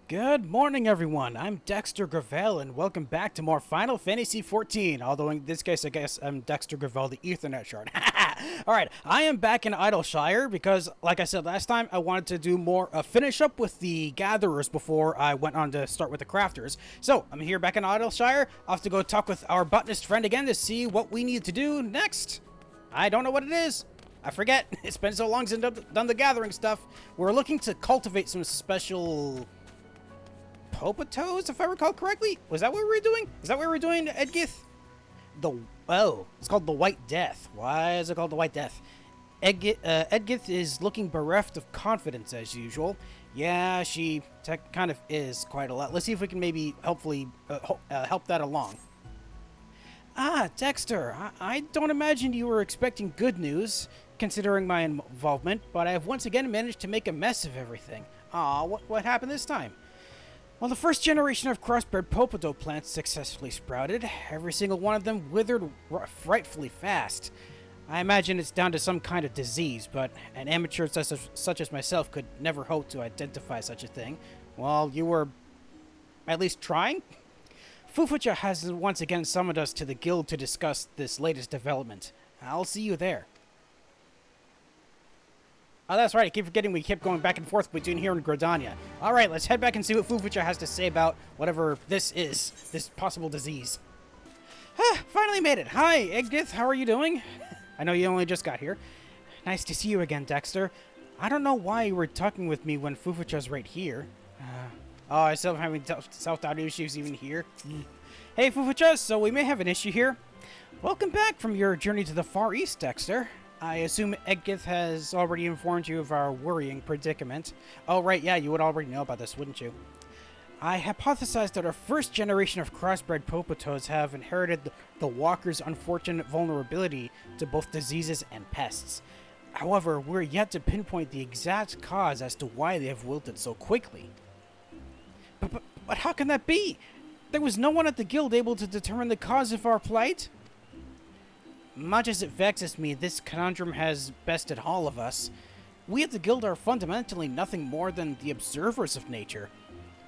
Good morning, everyone. I'm Dexter Gravel, and welcome back to more Final Fantasy XIV. Although in this case, I guess I'm Dexter Gravel, the Ethernet shard. Alright, I am back in Idleshire because, like I said last time, I wanted to do more, finish up with the Gatherers before I went on to start with the Crafters. So, I'm here back in Idleshire, off to go talk with our botanist friend again to see what we need to do next. I don't know what it is. I forget. It's been so long since I've done the gathering stuff. We're looking to cultivate some special Popatos, if I recall correctly? Was that what we were doing? Is that what we were doing, Edgith? It's called the White Death. Why is it called the White Death? Edgith is looking bereft of confidence as usual. Yeah, she kind of is quite a lot. Let's see if we can maybe hopefully help that along. Ah, Dexter, I don't imagine you were expecting good news, considering my involvement, but I have once again managed to make a mess of everything. Aw, what happened this time? Well, the first generation of crossbred Popato plants successfully sprouted. Every single one of them withered frightfully fast. I imagine it's down to some kind of disease, but an amateur such as myself could never hope to identify such a thing. Well, you were at least trying? Fufucha has once again summoned us to the guild to discuss this latest development. I'll see you there. Oh, that's right. I keep forgetting we kept going back and forth between here and Gridania. Alright, let's head back and see what Fufucha has to say about whatever this is. This possible disease. Finally made it. Hi, Edgith. How are you doing? I know you only just got here. Nice to see you again, Dexter. I don't know why you were talking with me when Fufucha's right here. I still am having self-doubt issues even here. Hey, Fufucha, so we may have an issue here. Welcome back from your journey to the Far East, Dexter. I assume Edgith has already informed you of our worrying predicament. Oh, right, yeah, you would already know about this, wouldn't you? I hypothesized that our first generation of crossbred Popatos have inherited the walker's unfortunate vulnerability to both diseases and pests. However, we're yet to pinpoint the exact cause as to why they have wilted so quickly. But how can that be? There was no one at the guild able to determine the cause of our plight? Much as it vexes me, this conundrum has bested all of us. We at the guild are fundamentally nothing more than the observers of nature.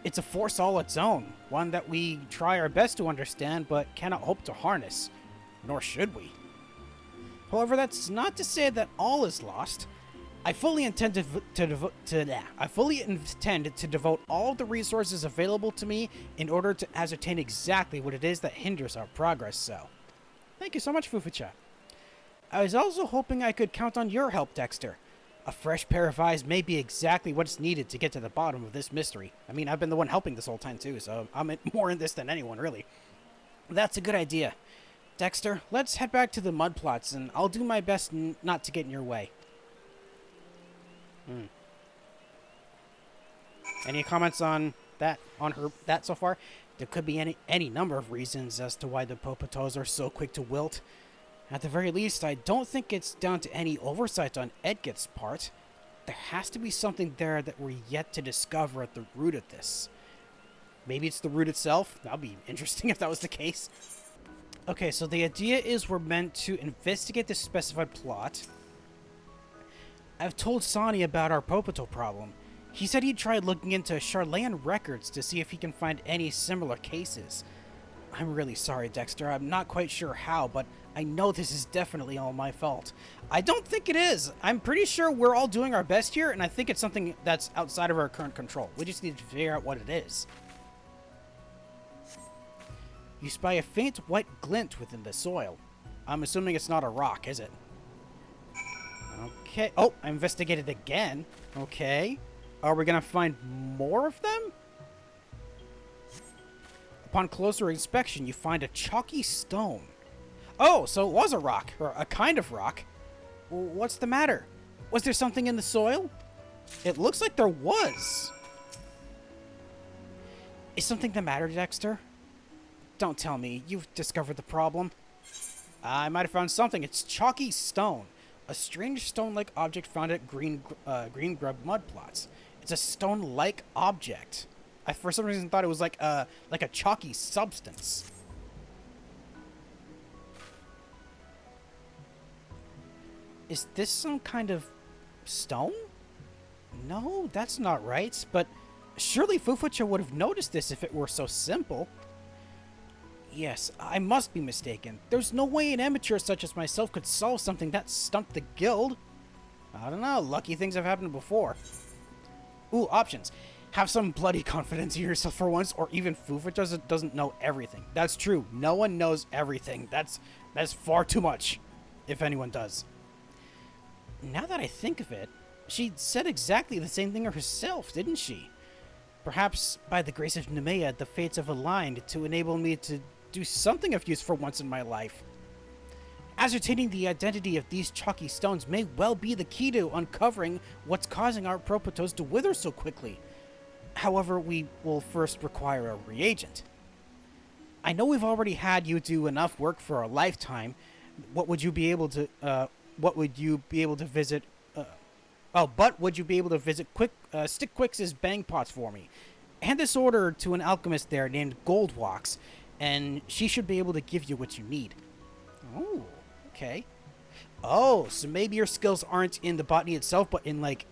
It's a force all its own, one that we try our best to understand but cannot hope to harness. Nor should we. However, that's not to say that all is lost. I fully intend to devote all the resources available to me in order to ascertain exactly what it is that hinders our progress, so... Thank you so much, Fufucha. I was also hoping I could count on your help, Dexter. A fresh pair of eyes may be exactly what's needed to get to the bottom of this mystery. I mean, I've been the one helping this whole time too, so I'm more in this than anyone, really. That's a good idea. Dexter, let's head back to the mud plots, and I'll do my best not to get in your way. Any comments on that, so far? There could be any number of reasons as to why the Popatos are so quick to wilt. At the very least, I don't think it's down to any oversight on Edgith's part. There has to be something there that we're yet to discover at the root of this. Maybe it's the root itself? That would be interesting if that was the case. Okay, so the idea is we're meant to investigate the specified plot. I've told Sonny about our Popato problem. He said he tried looking into Charlayan records to see if he can find any similar cases. I'm really sorry, Dexter. I'm not quite sure how, but I know this is definitely all my fault. I don't think it is. I'm pretty sure we're all doing our best here, and I think it's something that's outside of our current control. We just need to figure out what it is. You spy a faint white glint within the soil. I'm assuming it's not a rock, is it? Okay. Oh, I investigated again. Okay. Are we going to find more of them? Upon closer inspection, you find a chalky stone. Oh, so it was a rock, or a kind of rock. What's the matter? Was there something in the soil? It looks like there was. Is something the matter, Dexter? Don't tell me. You've discovered the problem. I might have found something. It's chalky stone. A strange stone-like object found at green grub mud plots. It's a stone-like object. I for some reason thought it was like a chalky substance. Is this some kind of stone? No, that's not right, but Surely Fufucha would have noticed this if it were so simple. Yes, I must be mistaken. There's no way an amateur such as myself could solve something that stumped the guild. I don't know, lucky things have happened before. Ooh, options. Have some bloody confidence in yourself for once, or even Fufucha doesn't know everything. That's true, no one knows everything. That's far too much, if anyone does. Now that I think of it, she said exactly the same thing herself, didn't she? Perhaps, by the grace of Nemea, the fates have aligned to enable me to do something of use for once in my life. Ascertaining the identity of these chalky stones may well be the key to uncovering what's causing our propotos to wither so quickly. However, we will first require a reagent. I know we've already had you do enough work for a lifetime. What would you be able to, but would you be able to visit Stick Quix's bang pots for me? Hand this order to an alchemist there named Goldwalks, and she should be able to give you what you need. Oh, okay. Oh, so maybe your skills aren't in the botany itself, but in, like,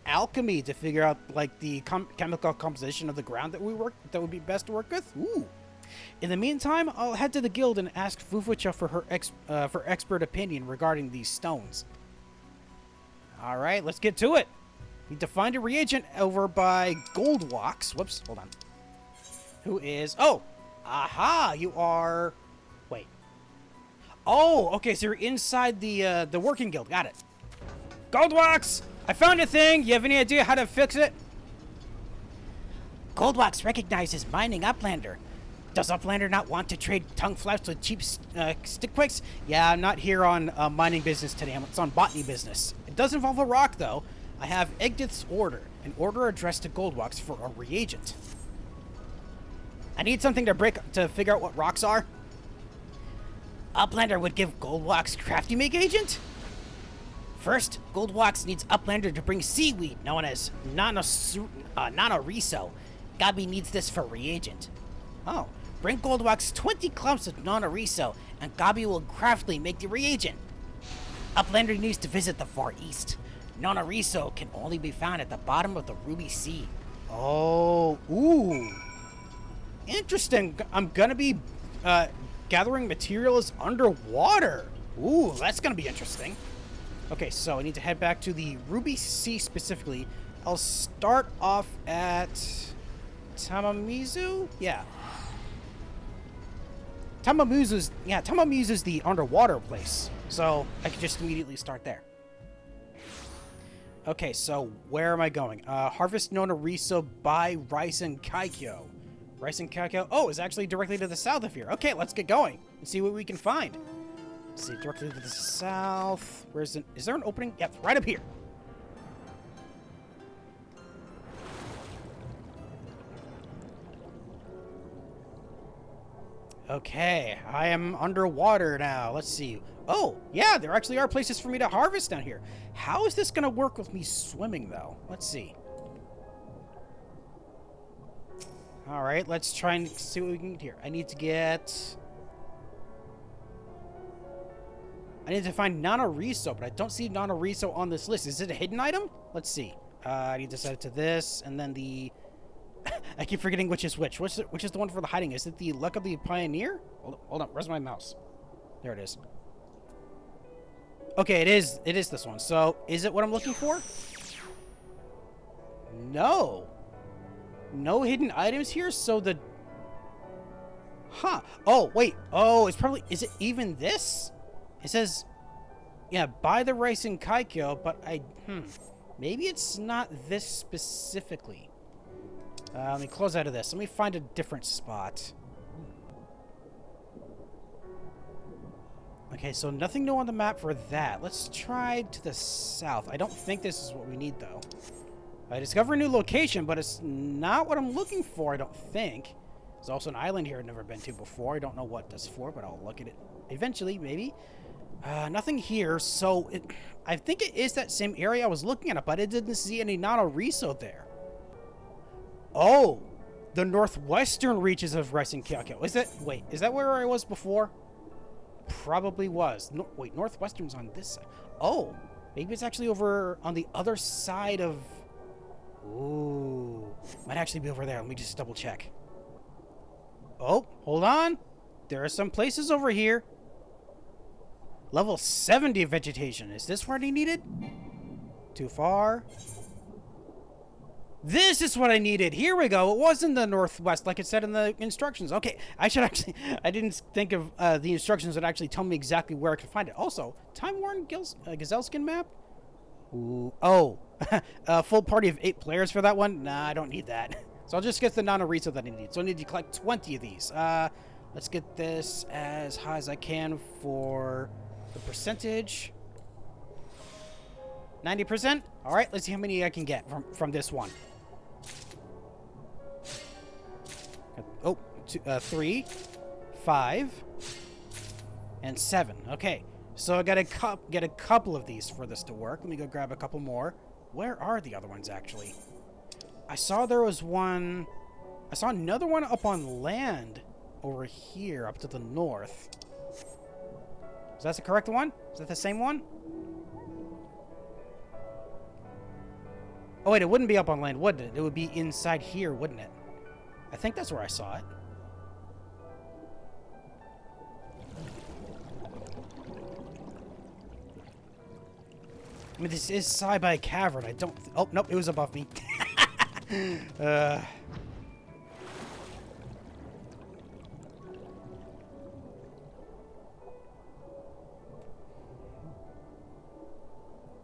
alchemy to figure out, like, the chemical composition of the ground that would be best to work with? Ooh. In the meantime, I'll head to the guild and ask Fufucha for her expert opinion regarding these stones. Alright, let's get to it. Need to find a reagent over by Goldwalks. Whoops, hold on. Who is... Oh! Aha! You are... Wait. Oh, okay, so you're inside the working guild. Got it. Goldwalks! I found a thing! You have any idea how to fix it? Goldwalks recognizes mining Uplander. Does Uplander not want to trade tongue flaps with cheap stick quicks? Yeah, I'm not here on mining business today. It's on botany business. It does involve a rock, though. I have Egdith's order, an order addressed to Goldwalks for a reagent. I need something to figure out what rocks are. Uplander would give Goldwalks crafty make agent? First, Goldwalks needs Uplander to bring seaweed, known as nanoriso. Gabi needs this for reagent. Oh, bring Goldwalks 20 clumps of nanoriso, and Gabi will craftily make the reagent. Uplander needs to visit the Far East. Nanoriso can only be found at the bottom of the Ruby Sea. Oh, ooh. Interesting. I'm gonna be gathering materials underwater. Ooh, that's gonna be interesting. Okay, so I need to head back to the Ruby Sea specifically. I'll start off at Tamamizu? Yeah. Tamamizu's the underwater place. So I could just immediately start there. Okay, so where am I going? Harvest Nonoriso by Rice and Kaikyo. Rice and Kaikyo? Oh, it's actually directly to the south of here. Okay, let's get going and see what we can find. Let's see, directly to the south. Is there an opening? Yep, right up here. Okay, I am underwater now. Let's see. Oh, yeah, there actually are places for me to harvest down here. How is this going to work with me swimming, though? Let's see. All right, let's try and see what we can get here. I need to find nanoriso, but I don't see nanoriso on this list. Is it a hidden item? Let's see. I need to set it to this, and then the... I keep forgetting which is which. Which is the one for the hiding? Is it the Luck of the Pioneer? Hold on. Where's my mouse? There it is. Okay, it is this one. So, is it what I'm looking for? No. No hidden items here, so the... Huh. Oh, wait. Oh, it's probably... Is it even this? It says... Yeah, buy the rice in Kaikyo, but maybe it's not this specifically. Let me close out of this. Let me find a different spot. Okay, so nothing new on the map for that. Let's try to the south. I don't think this is what we need, though. I discover a new location, but it's not what I'm looking for, I don't think. There's also an island here I've never been to before. I don't know what that's for, but I'll look at it eventually, maybe. Nothing here, so I think it is that same area I was looking at, but I didn't see any nanoriso there. Oh, the northwestern reaches of Rice and Kyokyo. Is that where I was before? Probably was. No, wait, northwestern's on this side. Oh, maybe it's actually over on the other side of... Ooh. Might actually be over there. Let me just double check. Oh, hold on. There are some places over here. Level 70 vegetation. Is this where I needed? Too far. This is what I needed. Here we go. It was in the northwest, like it said in the instructions. Okay, I didn't think of the instructions that actually tell me exactly where I could find it. Also, time-worn gazelle skin map? Ooh. Oh, a full party of 8 players for that one? Nah, I don't need that. So I'll just get the non-Ariso that I need. So I need to collect 20 of these. Let's get this as high as I can for the percentage. 90%? All right, let's see how many I can get from this one. Oh, 3, 5, and 7. Okay, so I gotta get a couple of these for this to work. Let me go grab a couple more. Where are the other ones, actually? I saw there was one... I saw another one up on land over here, up to the north. Is that the correct one? Is that the same one? Oh, wait, it wouldn't be up on land, would it? It would be inside here, wouldn't it? I think that's where I saw it. I mean, this is Sci-Bi Cavern. I don't... Oh, nope, it was above me.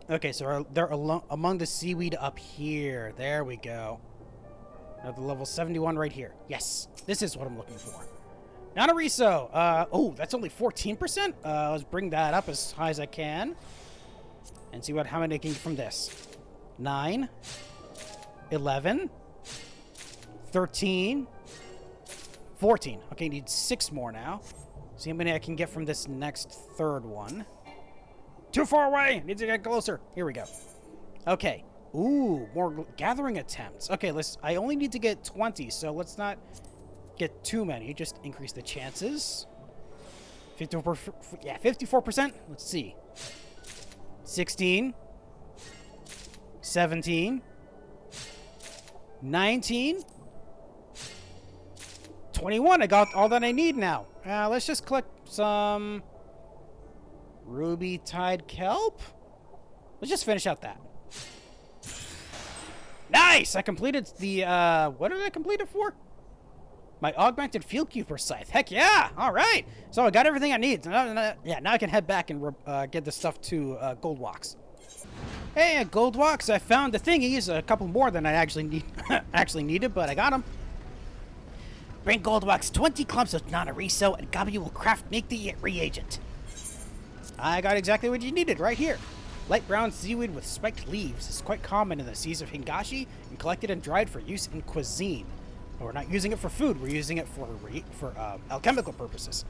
Okay, so they're among the seaweed up here. There we go. Another level 71 right here. Yes, this is what I'm looking for. Nanariso. Oh, that's only 14%. Let's bring that up as high as I can. And see how many I can get from this. 9. 11. 13. 14. Okay, need 6 more now. See how many I can get from this next third one. Too far away! Need to get closer. Here we go. Okay. Ooh, more gathering attempts. Okay, I only need to get 20, so let's not get too many. Just increase the chances. 54%. Let's see. 16. 17. 19. 21. I got all that I need now. Let's just collect some... Ruby Tide Kelp? Let's just finish out that. Nice! I completed the, what did I complete it for? My augmented field keeper scythe. Heck yeah! Alright! So I got everything I need. Yeah, now I can head back and get the stuff to Goldwalks. Hey, at Goldwalks, I found the thingies. A couple more than I actually needed, but I got them. Bring Goldwalks 20 clumps of Nanariso, and Gabi will make the reagent. I got exactly what you needed right here. Light brown seaweed with spiked leaves is quite common in the seas of Hingashi and collected and dried for use in cuisine. But we're not using it for food, we're using it for alchemical purposes.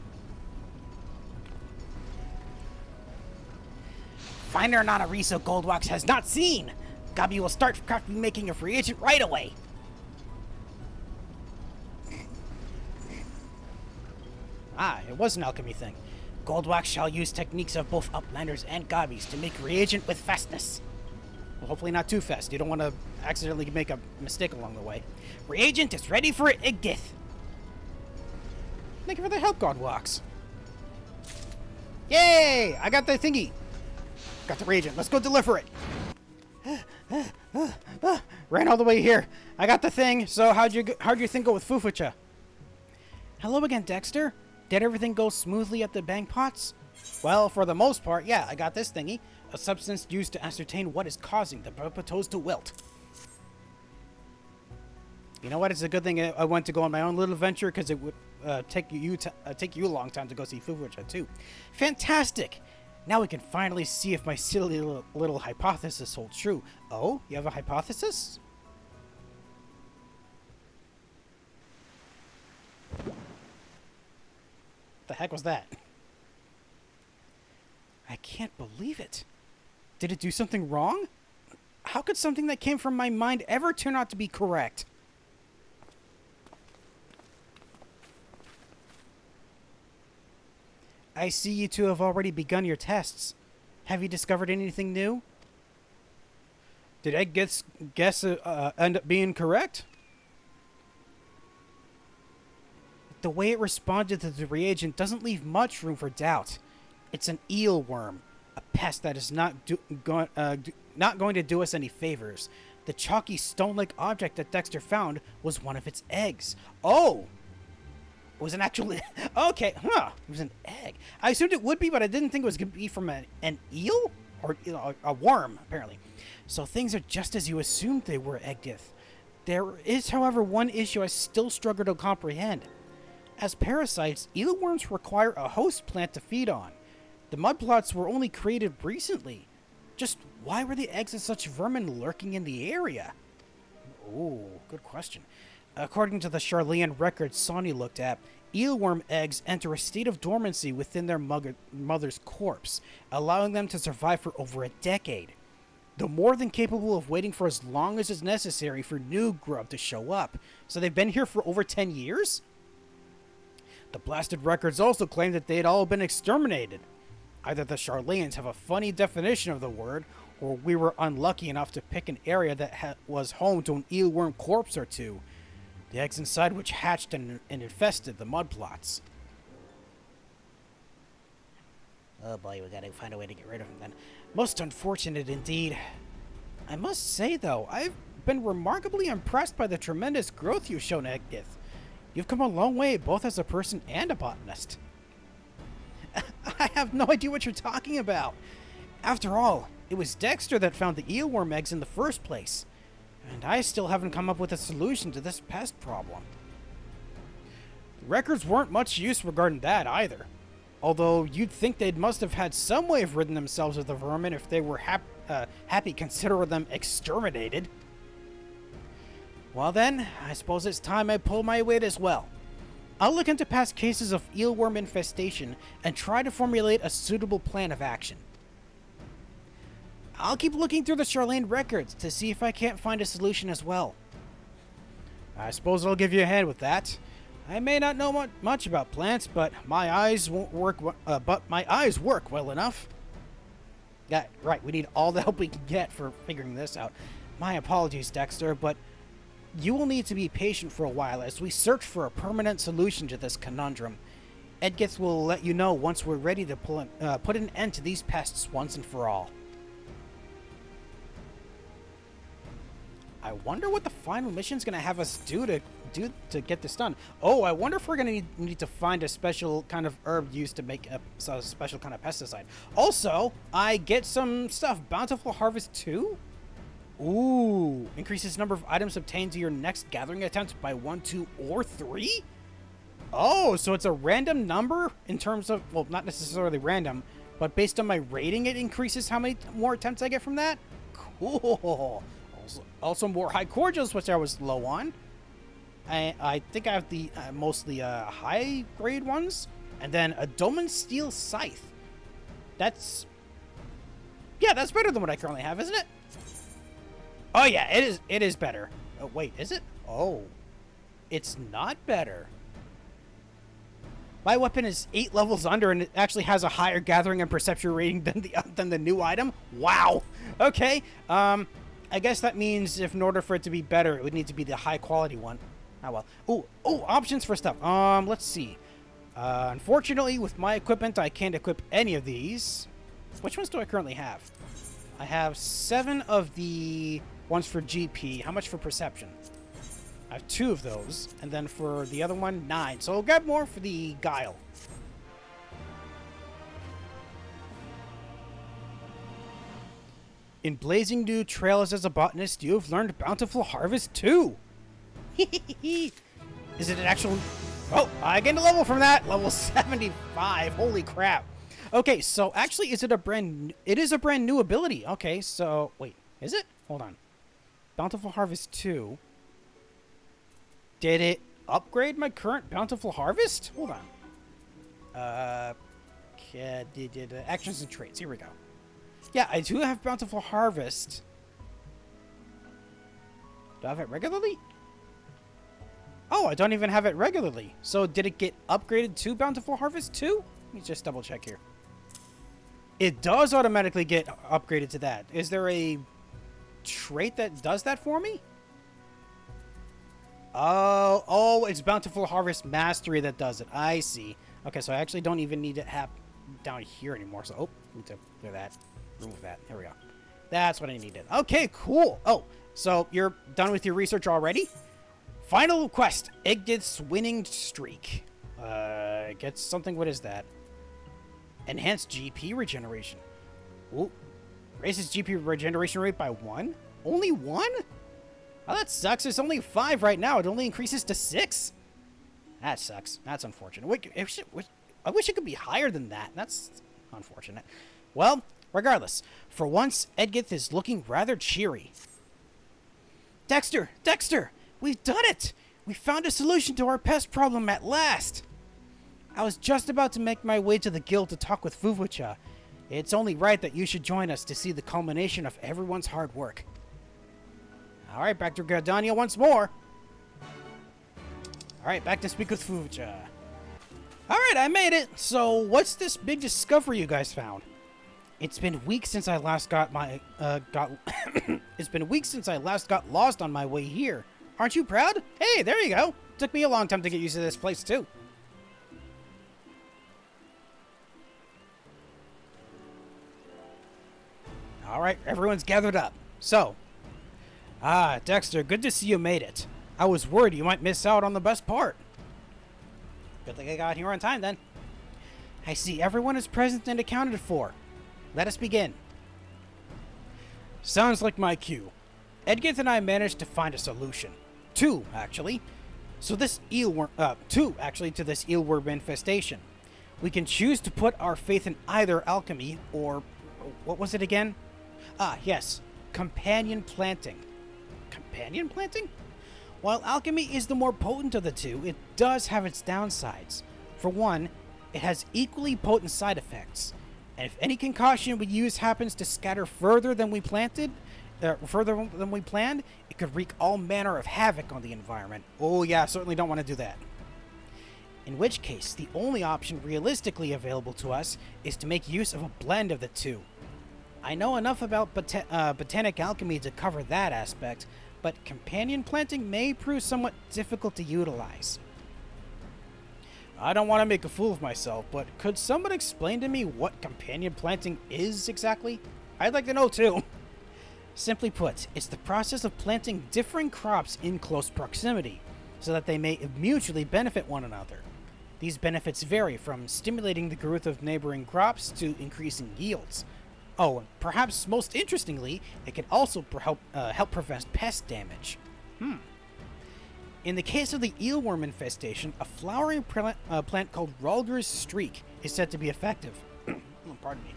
Finer Nanariso Goldwalks has not seen. Gabi will start making a reagent right away. Ah, it was an alchemy thing. Goldwalks shall use techniques of both Uplanders and Gabis to make reagent with fastness. Well, hopefully not too fast. You don't want to accidentally make a mistake along the way. Reagent is ready for Igdith. Thank you for the help, Goldwalks. Yay! I got the thingy. Got the reagent. Let's go deliver it. Ran all the way here. I got the thing. So how'd you think go with Fufucha? Hello again, Dexter. Did everything go smoothly at the bang pots? Well, for the most part, yeah, I got this thingy. A substance used to ascertain what is causing the potatoes to wilt. You know what? It's a good thing I went to go on my own little venture because it would take you a long time to go see Fufucha too. Fantastic! Now we can finally see if my silly little hypothesis holds true. Oh, you have a hypothesis? The heck was that? I can't believe it. Did it do something wrong? How could something that came from my mind ever turn out to be correct? I see you two have already begun your tests. Have you discovered anything new? Did Egg guess end up being correct? The way it responded to the reagent doesn't leave much room for doubt. It's an eelworm, a pest that is not going to do us any favors. The chalky stone-like object that Dexter found was one of its eggs. Oh! It was an actual... Okay, huh. It was an egg. I assumed it would be, but I didn't think it was going to be from an eel? Or, a worm, apparently. So things are just as you assumed they were, Egdith. There is, however, one issue I still struggle to comprehend. As parasites, eelworms require a host plant to feed on. The mudplots were only created recently. Just why were the eggs of such vermin lurking in the area? Ooh, good question. According to the Charlean records Sonny looked at, eelworm eggs enter a state of dormancy within their mother's corpse, allowing them to survive for over a decade. They're more than capable of waiting for as long as is necessary for new grub to show up. So they've been here for over 10 years? The blasted records also claim that they had all been exterminated. Either the Charleans have a funny definition of the word, or we were unlucky enough to pick an area that was home to an eelworm corpse or two. The eggs inside which hatched and infested the mudplots. Oh boy, we gotta find a way to get rid of them then. Most unfortunate indeed. I must say though, I've been remarkably impressed by the tremendous growth you've shown, Egdith. You've come a long way, both as a person and a botanist. I have no idea what you're talking about. After all, it was Dexter that found the eelworm eggs in the first place. And I still haven't come up with a solution to this pest problem. The records weren't much use regarding that either. Although you'd think they must have had some way of ridding themselves of the vermin if they were happy considering them exterminated. Well then, I suppose it's time I pull my weight as well. I'll look into past cases of eelworm infestation and try to formulate a suitable plan of action. I'll keep looking through the Charlene records to see if I can't find a solution as well. I suppose I'll give you a hand with that. I may not know much about plants, but my eyes work well enough. Yeah, right. We need all the help we can get for figuring this out. My apologies, Dexter, but you will need to be patient for a while as we search for a permanent solution to this conundrum. Edgith will let you know once we're ready to put an end to these pests once and for all. I wonder what the final mission's going to have us do to get this done. Oh, I wonder if we're going to need to find a special kind of herb used to make a special kind of pesticide. Also, I get some stuff. Bountiful Harvest 2? Ooh. Increases number of items obtained to your next gathering attempt by 1, 2, or 3? Oh, so it's a random number in terms of, well, not necessarily random, but based on my rating, it increases how many more attempts I get from that? Cool. Also more high cordials, which I was low on. I think I have the mostly high grade ones, and then a Doman Steel Scythe. That's better than what I currently have, isn't it? Oh yeah, it is better. Oh wait, is it? Oh, it's not better. My weapon is 8 levels under, and it actually has a higher gathering and perception rating than the new item. Wow. Okay. I guess that means if in order for it to be better, it would need to be the high quality one. Oh well. Oh, options for stuff. Let's see. Unfortunately, with my equipment, I can't equip any of these. Which ones do I currently have? I have 7 of the ones for GP. How much for perception? I have 2 of those. And then for the other one, 9. So I'll grab more for the Guile. In blazing new trails as a botanist, you have learned Bountiful Harvest 2. Is it an actual... Oh, I gained a level from that. Level 75. Holy crap. Okay, so actually, it is a brand new ability. Okay, so... Wait, is it? Hold on. Bountiful Harvest 2. Did it upgrade my current Bountiful Harvest? Hold on. Actions and traits. Here we go. Yeah, I do have Bountiful Harvest. Do I have it regularly? Oh, I don't even have it regularly. So did it get upgraded to Bountiful Harvest 2? Let me just double check here. It does automatically get upgraded to that. Is there a trait that does that for me? Oh, Oh, it's Bountiful Harvest Mastery that does it. I see. Okay, so I actually don't even need to have down here anymore. So, need to do that. Remove that. There we go. That's what I needed. Okay, cool. Oh, so you're done with your research already? Final quest. Edgith's winning streak. Gets something. What is that? Enhanced GP regeneration. Ooh. Raises GP regeneration rate by 1? Only 1? Oh, that sucks. It's only 5 right now. It only increases to 6. That sucks. That's unfortunate. I wish it could be higher than that. That's unfortunate. Well, regardless, for once, Edgith is looking rather cheery. Dexter! Dexter! We've done it! We found a solution to our pest problem at last! I was just about to make my way to the guild to talk with Fufucha. It's only right that you should join us to see the culmination of everyone's hard work. Alright, back to Gardania once more. Alright, back to speak with Fufucha. Alright, I made it! So, what's this big discovery you guys found? It's been weeks since I last got It's been weeks since I last got lost on my way here. Aren't you proud? Hey, there you go! Took me a long time to get used to this place, too. Alright, everyone's gathered up. So, Dexter, good to see you made it. I was worried you might miss out on the best part. Good thing I got here on time, then. I see everyone is present and accounted for. Let us begin. Sounds like my cue. Edgith and I managed to find a solution. Two, actually. To this eelworm infestation. We can choose to put our faith in either alchemy or... what was it again? Yes. Companion planting. Companion planting? While alchemy is the more potent of the two, it does have its downsides. For one, it has equally potent side effects. And if any concoction we use happens to scatter further than we planned, it could wreak all manner of havoc on the environment. Oh yeah, certainly don't want to do that. In which case, the only option realistically available to us is to make use of a blend of the two. I know enough about botanic alchemy to cover that aspect, but companion planting may prove somewhat difficult to utilize. I don't want to make a fool of myself, but could someone explain to me what companion planting is exactly? I'd like to know too. Simply put, it's the process of planting differing crops in close proximity, so that they may mutually benefit one another. These benefits vary from stimulating the growth of neighboring crops to increasing yields. Oh, and perhaps most interestingly, it can also help prevent pest damage. In the case of the eelworm infestation, a flowering plant called Ralger's Streak is said to be effective. Pardon me.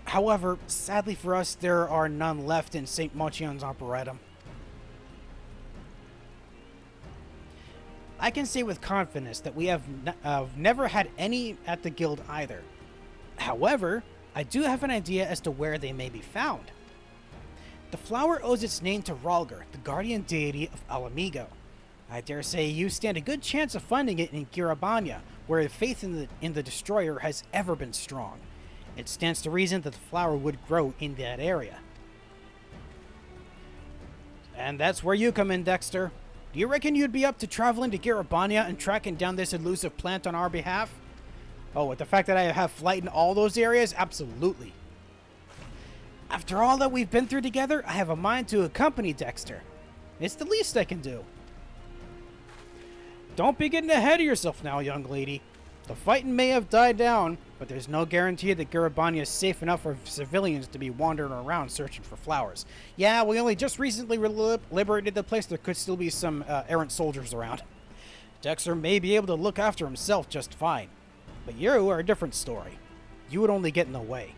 However, sadly for us, there are none left in St. Mochion's Arboretum. I can say with confidence that we have never had any at the guild either. However, I do have an idea as to where they may be found. The flower owes its name to Ralger, the guardian deity of Alamigo. I dare say you stand a good chance of finding it in Girabanya, where faith in the destroyer has ever been strong. It stands to reason that the flower would grow in that area. And that's where you come in, Dexter. Do you reckon you'd be up to traveling to Girabanya and tracking down this elusive plant on our behalf? Oh, with the fact that I have flight in all those areas? Absolutely. After all that we've been through together, I have a mind to accompany Dexter. It's the least I can do. Don't be getting ahead of yourself now, young lady. The fighting may have died down, but there's no guarantee that Girabanya is safe enough for civilians to be wandering around searching for flowers. Yeah, we only just recently liberated the place. There could still be some errant soldiers around. Dexter may be able to look after himself just fine. But you are a different story. You would only get in the way.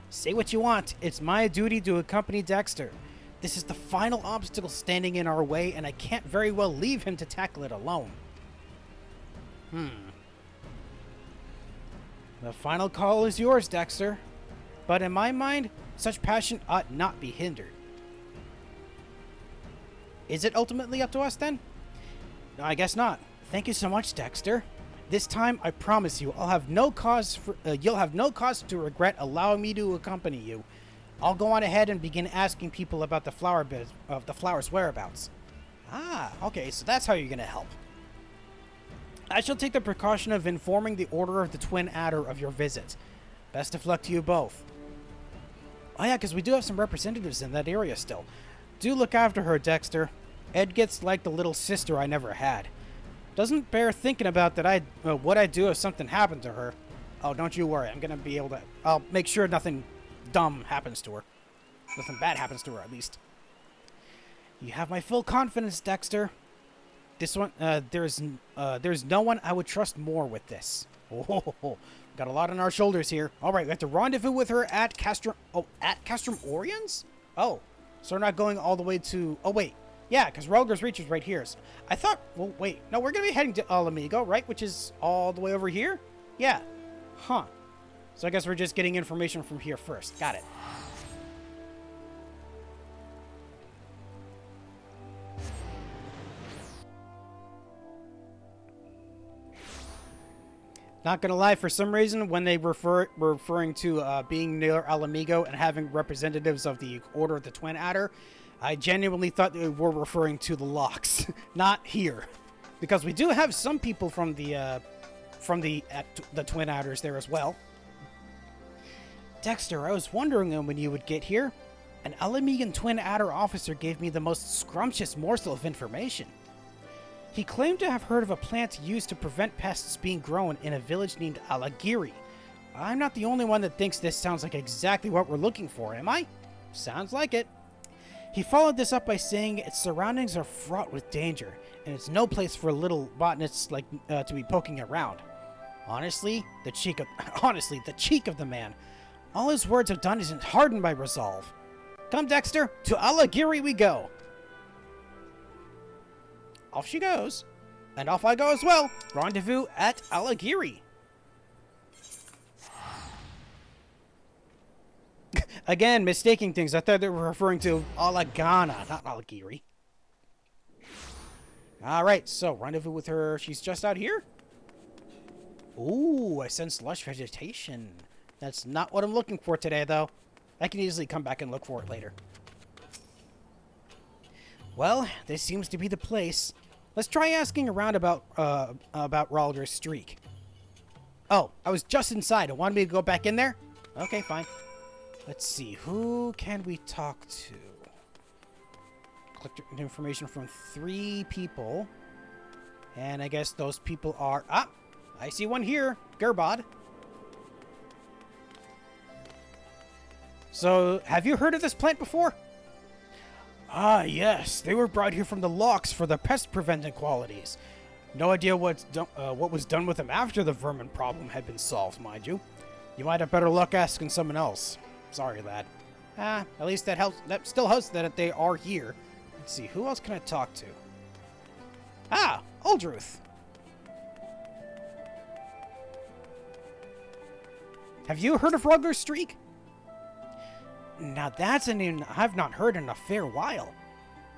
Say what you want. It's my duty to accompany Dexter. This is the final obstacle standing in our way, and I can't very well leave him to tackle it alone. The final call is yours, Dexter. But in my mind, such passion ought not be hindered. Is it ultimately up to us, then? No, I guess not. Thank you so much, Dexter. This time, I promise you, you'll have no cause to regret allowing me to accompany you. I'll go on ahead and begin asking people about the flower's whereabouts. Ah, okay, so that's how you're gonna help. I shall take the precaution of informing the Order of the Twin Adder of your visit. Best of luck to you both. Oh yeah, because we do have some representatives in that area still. Do look after her, Dexter. Ed gets like the little sister I never had. Doesn't bear thinking about that what I'd do if something happened to her. Oh, don't you worry. I'm gonna be able to... I'll make sure nothing dumb happens to her. Nothing bad happens to her, at least. You have my full confidence, Dexter. This one, there's no one I would trust more with this. Oh, got a lot on our shoulders here. All right, we have to rendezvous with her at Castrum... Oh, at Castrum Orions? Oh, so we're not going all the way to... Oh, wait. Yeah, because Rulger's Reach is right here. So I thought... Well, wait. No, we're going to be heading to Alamigo, right? Which is all the way over here? Yeah. Huh. So I guess we're just getting information from here first. Got it. Not gonna lie, for some reason, when they referring to being near Alamigo and having representatives of the Order of the Twin Adder, I genuinely thought they were referring to the locks, not here, because we do have some people from the Twin Adders there as well. Dexter, I was wondering when you would get here. An Alamigan Twin Adder officer gave me the most scrumptious morsel of information. He claimed to have heard of a plant used to prevent pests being grown in a village named Alagiri. I'm not the only one that thinks this sounds like exactly what we're looking for, am I? Sounds like it. He followed this up by saying its surroundings are fraught with danger, and it's no place for little botanists like to be poking around. Honestly, the cheek of the man. All his words have done is harden my resolve. Come, Dexter, to Alagiri we go. Off she goes. And off I go as well. Rendezvous at Alagiri. Again, mistaking things. I thought they were referring to Alagana, not Alagiri. Alright, so rendezvous with her. She's just out here. Ooh, I sense lush vegetation. That's not what I'm looking for today, though. I can easily come back and look for it later. Well, this seems to be the place. Let's try asking around about Ralder's streak. Oh, I was just inside. I wanted me to go back in there? Okay, fine. Let's see. Who can we talk to? Collect information from 3 people. And I guess those people are... Ah! I see one here. Gerbod. So, have you heard of this plant before? Ah, yes. They were brought here from the locks for their pest-preventing qualities. No idea what was done with them after the vermin problem had been solved, mind you. You might have better luck asking someone else. Sorry, lad. At least that helps. That still helps that they are here. Let's see. Who else can I talk to? Ah, Uldruth. Have you heard of Rugler's Streak? Now that's a name I've not heard in a fair while.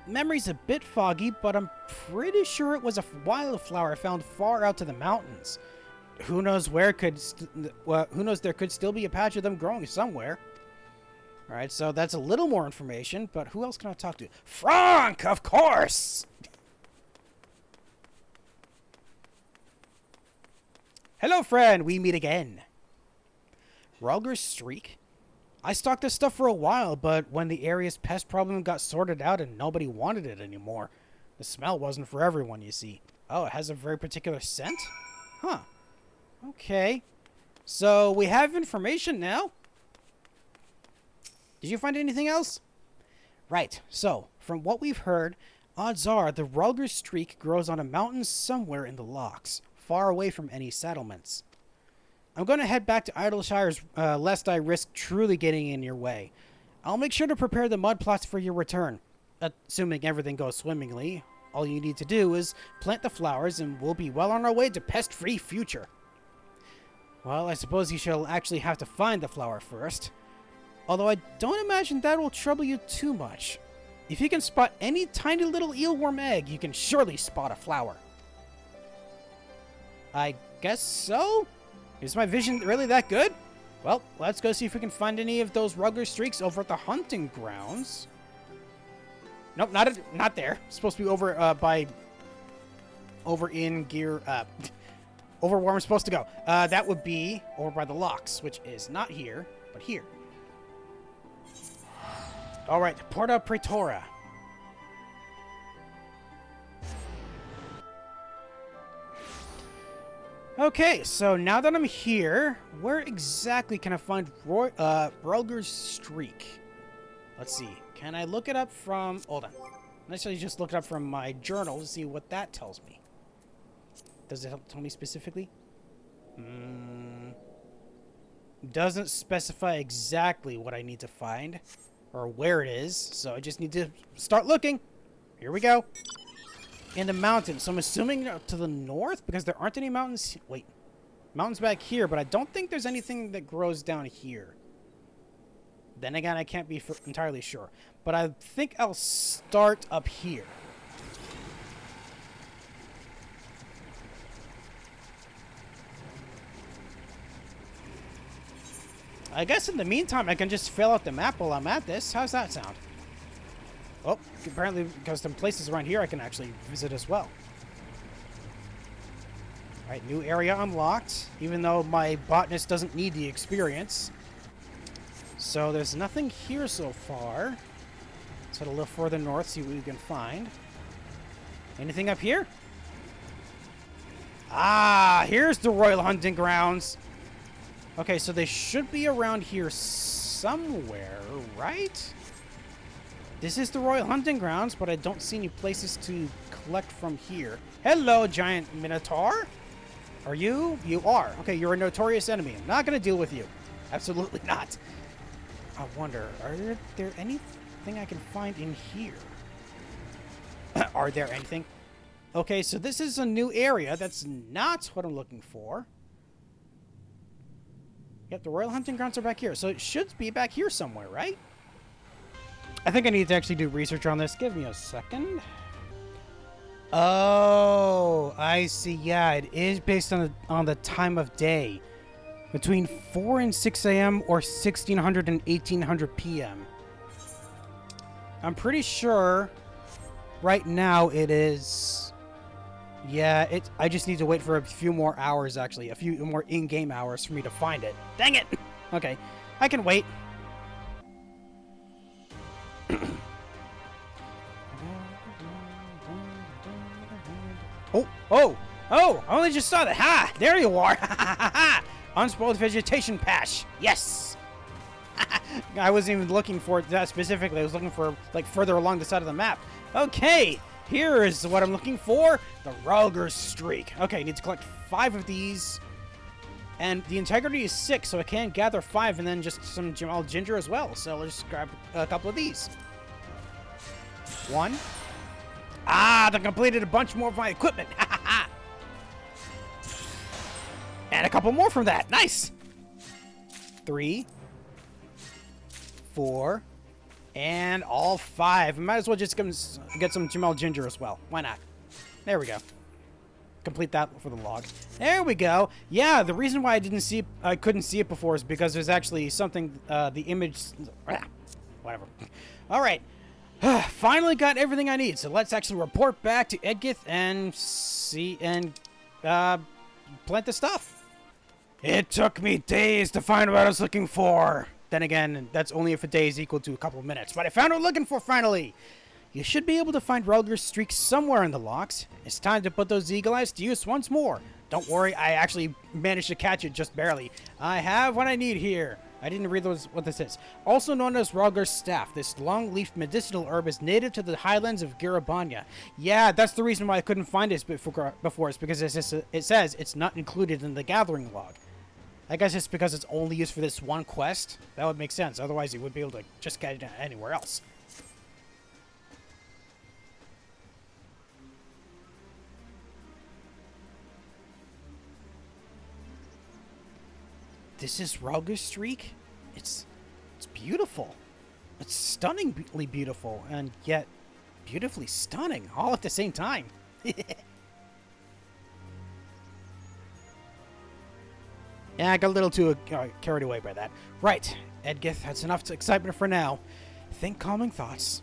Memory's a bit foggy, but I'm pretty sure it was a wildflower found far out to the mountains. Who knows where who knows, there could still be a patch of them growing somewhere. Alright, so that's a little more information, but who else can I talk to? Frank, of course! Hello, friend, we meet again. Ralger's Streak? I stocked this stuff for a while, but when the area's pest problem got sorted out and nobody wanted it anymore, the smell wasn't for everyone, you see. Oh, it has a very particular scent? Huh. Okay. So, we have information now. Did you find anything else? Right. So, from what we've heard, odds are the Ralger's Streak grows on a mountain somewhere in the locks, far away from any settlements. I'm going to head back to Idleshire's lest I risk truly getting in your way. I'll make sure to prepare the mud plots for your return. Assuming everything goes swimmingly, all you need to do is plant the flowers and we'll be well on our way to pest-free future. Well, I suppose you shall actually have to find the flower first. Although I don't imagine that will trouble you too much. If you can spot any tiny little eelworm egg, you can surely spot a flower. I guess so? Is my vision really that good? Well, let's go see if we can find any of those Rugler Streaks over at the hunting grounds. Nope, not there. It's supposed to be over over in gear over where I'm supposed to go. That would be over by the locks, which is not here, but here. All right, Porta Praetora. Okay, so now that I'm here, where exactly can I find Rulger's Streak? Let's see. Can I look it up from... Hold on. Let's just look it up from my journal to see what that tells me. Does it tell me specifically? Doesn't specify exactly what I need to find or where it is, so I just need to start looking. Here we go. In the mountains. So I'm assuming to the north because there aren't any mountains. Wait. Mountains back here, but I don't think there's anything that grows down here. Then again, I can't be entirely sure. But I think I'll start up here. I guess in the meantime, I can just fill out the map while I'm at this. How's that sound? Oh, apparently because some places around here I can actually visit as well. Alright, new area unlocked, even though my botanist doesn't need the experience. So there's nothing here so far. Let's head a little further north, see what we can find. Anything up here? Ah, here's the Royal Hunting Grounds. Okay, so they should be around here somewhere, right? This is the Royal Hunting Grounds, but I don't see any places to collect from here. Hello, giant minotaur. Are you? You are. Okay, you're a notorious enemy. I'm not going to deal with you. Absolutely not. I wonder, are there anything I can find in here? Are there anything? Okay, so this is a new area. That's not what I'm looking for. Yep, the Royal Hunting Grounds are back here. So it should be back here somewhere, right? I think I need to actually do research on this. Give me a second. Oh, I see. Yeah, it is based on the time of day. Between 4 and 6 a.m. or 1600 and 1800 p.m. I'm pretty sure right now it is... Yeah, I just need to wait for a few more hours, actually. A few more in-game hours for me to find it. Dang it! Okay, I can wait. Oh! I only just saw that. Ha! There you are! Unspoiled vegetation patch. Yes! I wasn't even looking for that specifically. I was looking for, like, further along the side of the map. Okay! Here is what I'm looking for. The Rulger's Streak. Okay, I need to collect 5 of these. And the integrity is 6, so I can gather 5 and then just some Jamal Ginger as well. So let's just grab a couple of these. 1. Ah, I completed a bunch more of my equipment. And a couple more from that. Nice. 3. 4. And all 5. I might as well just get some Jamal Ginger as well. Why not? There we go. Complete that for the log. There we go. Yeah, the reason why I couldn't see it before is because there's actually something, the image... Whatever. All right. Finally got everything I need. So let's actually report back to Edgith and see and plant the stuff. It took me days to find what I was looking for. Then again, that's only if a day is equal to a couple of minutes. But I found what I'm looking for finally. You should be able to find Rulger's Streak somewhere in the locks. It's time to put those eagle eyes to use once more. Don't worry, I actually managed to catch it just barely. I have what I need here. I didn't read what this is. Also known as Rulger's Staff, this long-leafed medicinal herb is native to the highlands of Garabanya. Yeah, that's the reason why I couldn't find this before. It's because it says it's not included in the gathering log. I guess it's because it's only used for this one quest. That would make sense. Otherwise, you would be able to just get it anywhere else. This is Rulger's Streak? It's beautiful. It's stunningly beautiful, and yet beautifully stunning, all at the same time. Yeah, I got a little too carried away by that. Right, Edgith, that's enough excitement for now. Think calming thoughts.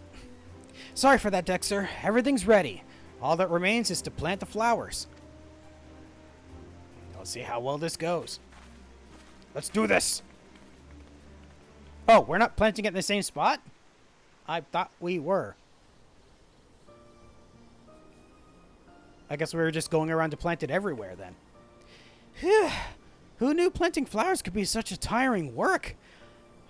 Sorry for that, Dexter. Everything's ready. All that remains is to plant the flowers. Let's see how well this goes. Let's do this! Oh, we're not planting it in the same spot? I thought we were. I guess we were just going around to plant it everywhere then. Phew. Who knew planting flowers could be such a tiring work?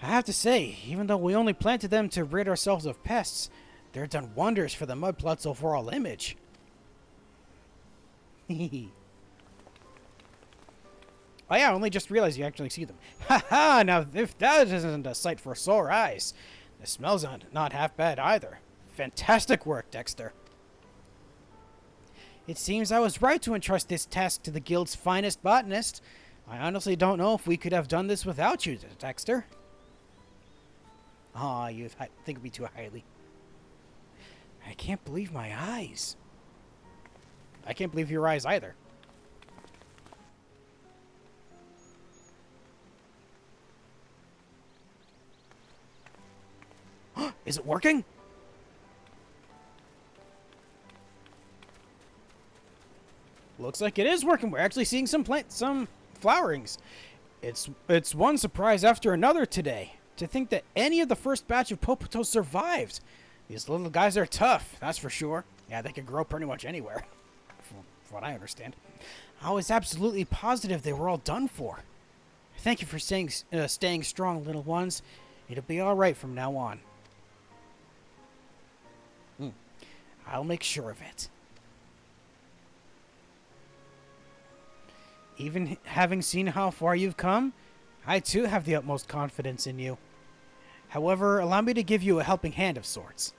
I have to say, even though we only planted them to rid ourselves of pests, they've done wonders for the mudplot's overall image. Oh yeah, I only just realized you actually see them. Haha, now if that isn't a sight for sore eyes. The smell's not half bad either. Fantastic work, Dexter. It seems I was right to entrust this task to the guild's finest botanist. I honestly don't know if we could have done this without you, Dexter. Aw, you think of me too highly. I can't believe my eyes. I can't believe your eyes either. Is it working? Looks like it is working. We're actually seeing some flowerings. It's one surprise after another today. To think that any of the first batch of Popotos survived. These little guys are tough, that's for sure. Yeah, they can grow pretty much anywhere, from what I understand. I was absolutely positive they were all done for. Thank you for staying strong, little ones. It'll be all right from now on. I'll make sure of it. Even having seen how far you've come, I too have the utmost confidence in you. However, allow me to give you a helping hand of sorts.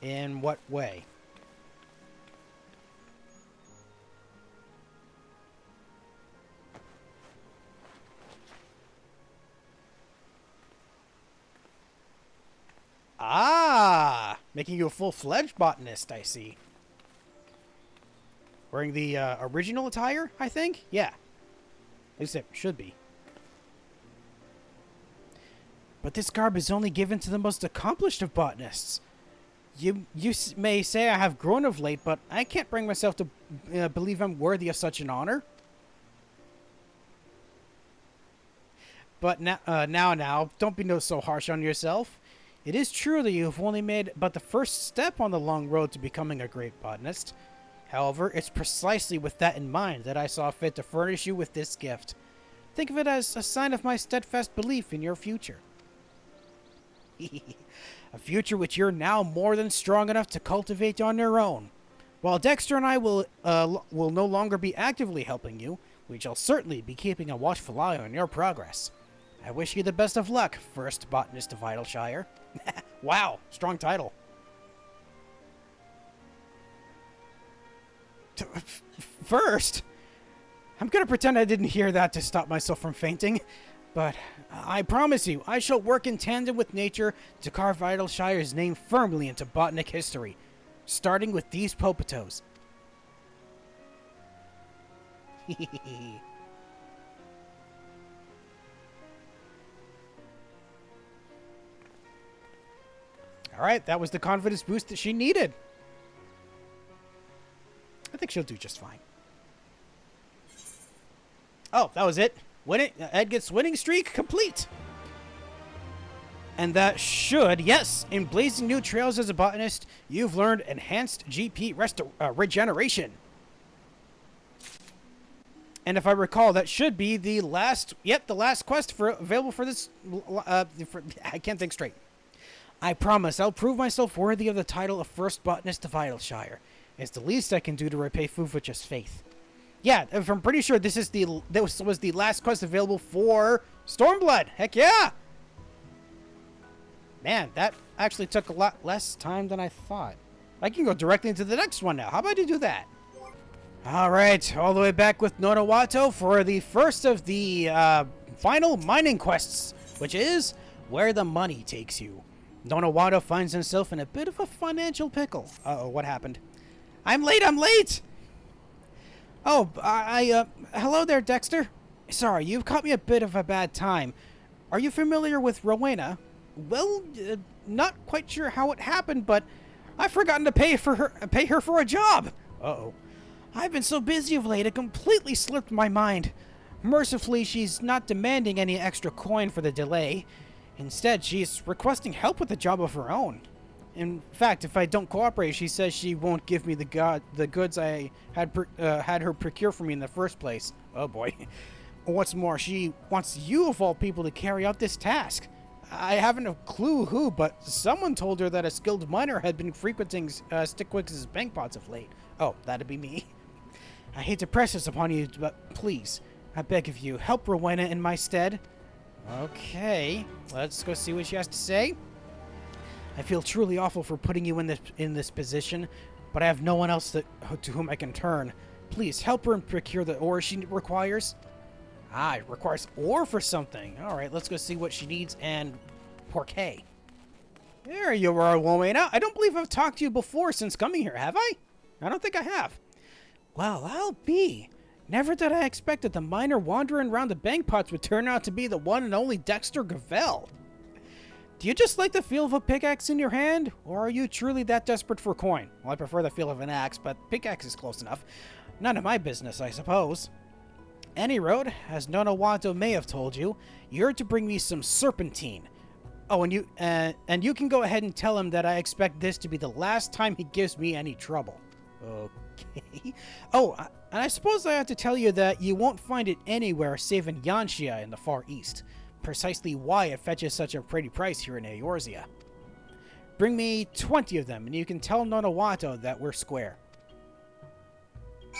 In what way? Ah! Making you a full-fledged botanist, I see. Wearing the original attire, I think? Yeah. At least it should be. But this garb is only given to the most accomplished of botanists. You may say I have grown of late, but I can't bring myself to believe I'm worthy of such an honor. But now, don't be so harsh on yourself. It is true that you have only made but the first step on the long road to becoming a great botanist. However, it's precisely with that in mind that I saw fit to furnish you with this gift. Think of it as a sign of my steadfast belief in your future. A future which you're now more than strong enough to cultivate on your own. While Dexter and I will no longer be actively helping you, we shall certainly be keeping a watchful eye on your progress. I wish you the best of luck, first botanist of Idleshire. Wow, strong title. First? I'm gonna pretend I didn't hear that to stop myself from fainting. But I promise you, I shall work in tandem with nature to carve Idleshire's name firmly into botanic history, starting with these Popotos. Alright, that was the confidence boost that she needed. I think she'll do just fine. Oh, that was it. Ed gets winning streak complete. And that should, yes, in blazing new trails as a botanist, you've learned enhanced GP regeneration. And if I recall, that should be the last, the last quest available for this, I can't think straight. I promise I'll prove myself worthy of the title of first botanist of Idleshire. It's the least I can do to repay Fufuch's faith. Yeah, I'm pretty sure this was the last quest available for Stormblood. Heck yeah! Man, that actually took a lot less time than I thought. I can go directly into the next one now. How about you do that? Alright, all the way back with Nonawato for the first of the final mining quests, which is Where the Money Takes You. Nonawato finds himself in a bit of a financial pickle. Uh-oh, what happened? I'm late! Oh, hello there, Dexter. Sorry, you've caught me a bit of a bad time. Are you familiar with Rowena? Well, not quite sure how it happened, but I've forgotten to pay her for a job. Uh-oh. I've been so busy of late, it completely slipped my mind. Mercifully, she's not demanding any extra coin for the delay. Instead, she's requesting help with a job of her own. In fact, if I don't cooperate, she says she won't give me the goods I had her procure for me in the first place. Oh boy. What's more, she wants you of all people to carry out this task. I haven't a clue who, but someone told her that a skilled miner had been frequenting Stickwick's bank pots of late. Oh, that'd be me. I hate to press this upon you, but please, I beg of you, help Rowena in my stead. Okay, let's go see what she has to say. I feel truly awful for putting you in this position, but I have no one else to whom I can turn. Please help her and procure the ore she requires. Ah, it requires ore for something. All right, let's go see what she needs and Porquet. There you are, Rowena. I don't believe I've talked to you before since coming here, have I? I don't think I have. Well, I'll be. Never did I expect that the miner wandering around the bank pots would turn out to be the one and only Dexter Gravel. Do you just like the feel of a pickaxe in your hand, or are you truly that desperate for coin? Well, I prefer the feel of an axe, but pickaxe is close enough. None of my business, I suppose. Any road, as Nonawato may have told you, you're to bring me some serpentine. Oh, and you can go ahead and tell him that I expect this to be the last time he gives me any trouble. Okay. Oh, and I suppose I have to tell you that you won't find it anywhere save in Yanxia in the Far East. Precisely why it fetches such a pretty price here in Eorzea. Bring me 20 of them, and you can tell Nonawato that we're square.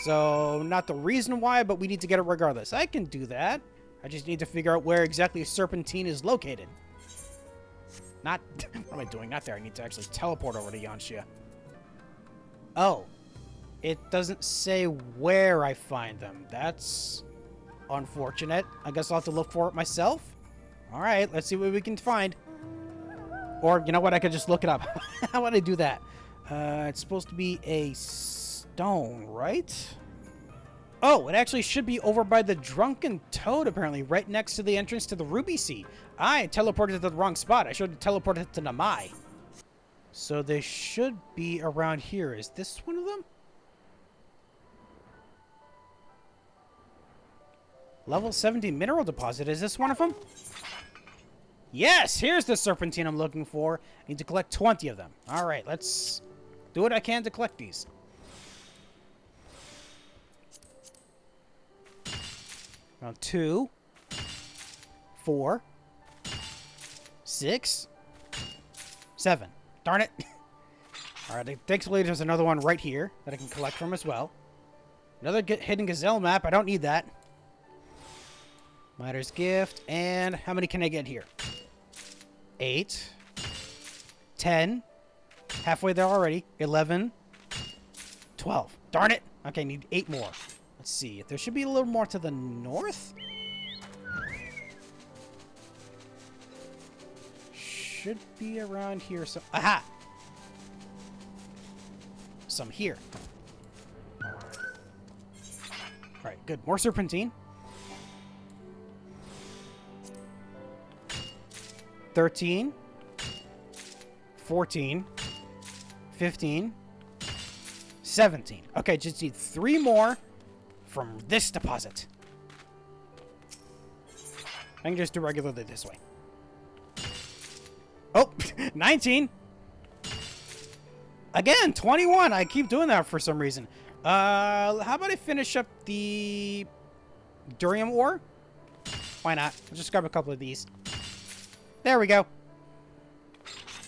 So, not the reason why, but we need to get it regardless. I can do that. I just need to figure out where exactly Serpentine is located. Not... What am I doing? Not there. I need to actually teleport over to Yanxia. Oh. It doesn't say where I find them. That's unfortunate. I guess I'll have to look for it myself. Alright, let's see what we can find. Or, you know what? I could just look it up. How would I do that? It's supposed to be a stone, right? Oh, it actually should be over by the Drunken Toad, apparently, right next to the entrance to the Ruby Sea. I teleported to the wrong spot. I should have teleported to Namai. So they should be around here. Is this one of them? Level 70 mineral deposit. Is this one of them? Yes, here's the serpentine I'm looking for. I need to collect 20 of them. All right, let's do what I can to collect these. Round 2, 4, 6, 7. Darn it. All right, thankfully there's another one right here that I can collect from as well. Another hidden gazelle map. I don't need that. Miner's gift. And how many can I get here? 8. 10. Halfway there already. 11. 12. Darn it. Okay, need 8 more. Let's see. There should be a little more to the north. Should be around here. So, aha! Some here. Alright, good. More serpentine. 13, 14, 15, 17. Okay, just need 3 more from this deposit. I can just do regularly this way. Oh, 19. Again, 21. I keep doing that for some reason. How about I finish up the Durium ore? Why not? I'll just grab a couple of these. There we go.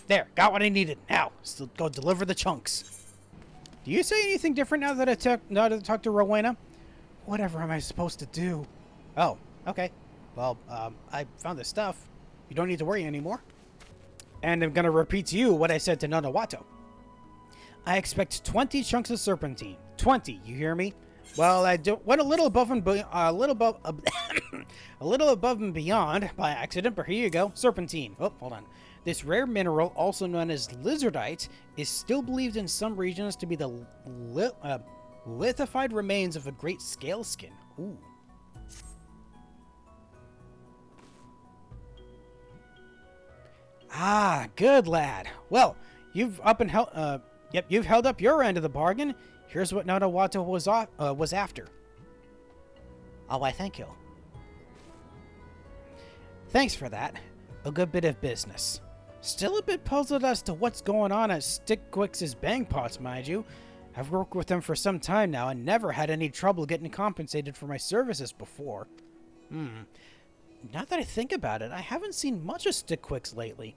There, got what I needed. Now, still go deliver the chunks. Do you say anything different now that I talked to Rowena? Whatever am I supposed to do? Oh, okay. Well, I found this stuff. You don't need to worry anymore. And I'm gonna repeat to you what I said to Nonawato. I expect 20 chunks of serpentine. 20, you hear me? Well, I went a little above and a little above and beyond by accident, but here you go, serpentine. Oh, hold on. This rare mineral, also known as lizardite, is still believed in some regions to be the lithified remains of a great scale skin. Ooh. Ah, good lad. Well, you've held up your end of the bargain. Here's what Nonawato was after. Oh, why, thank you. Thanks for that. A good bit of business. Still a bit puzzled as to what's going on at Stickquix's bang pots, mind you. I've worked with them for some time now and never had any trouble getting compensated for my services before. Now that I think about it, I haven't seen much of Stickquix lately.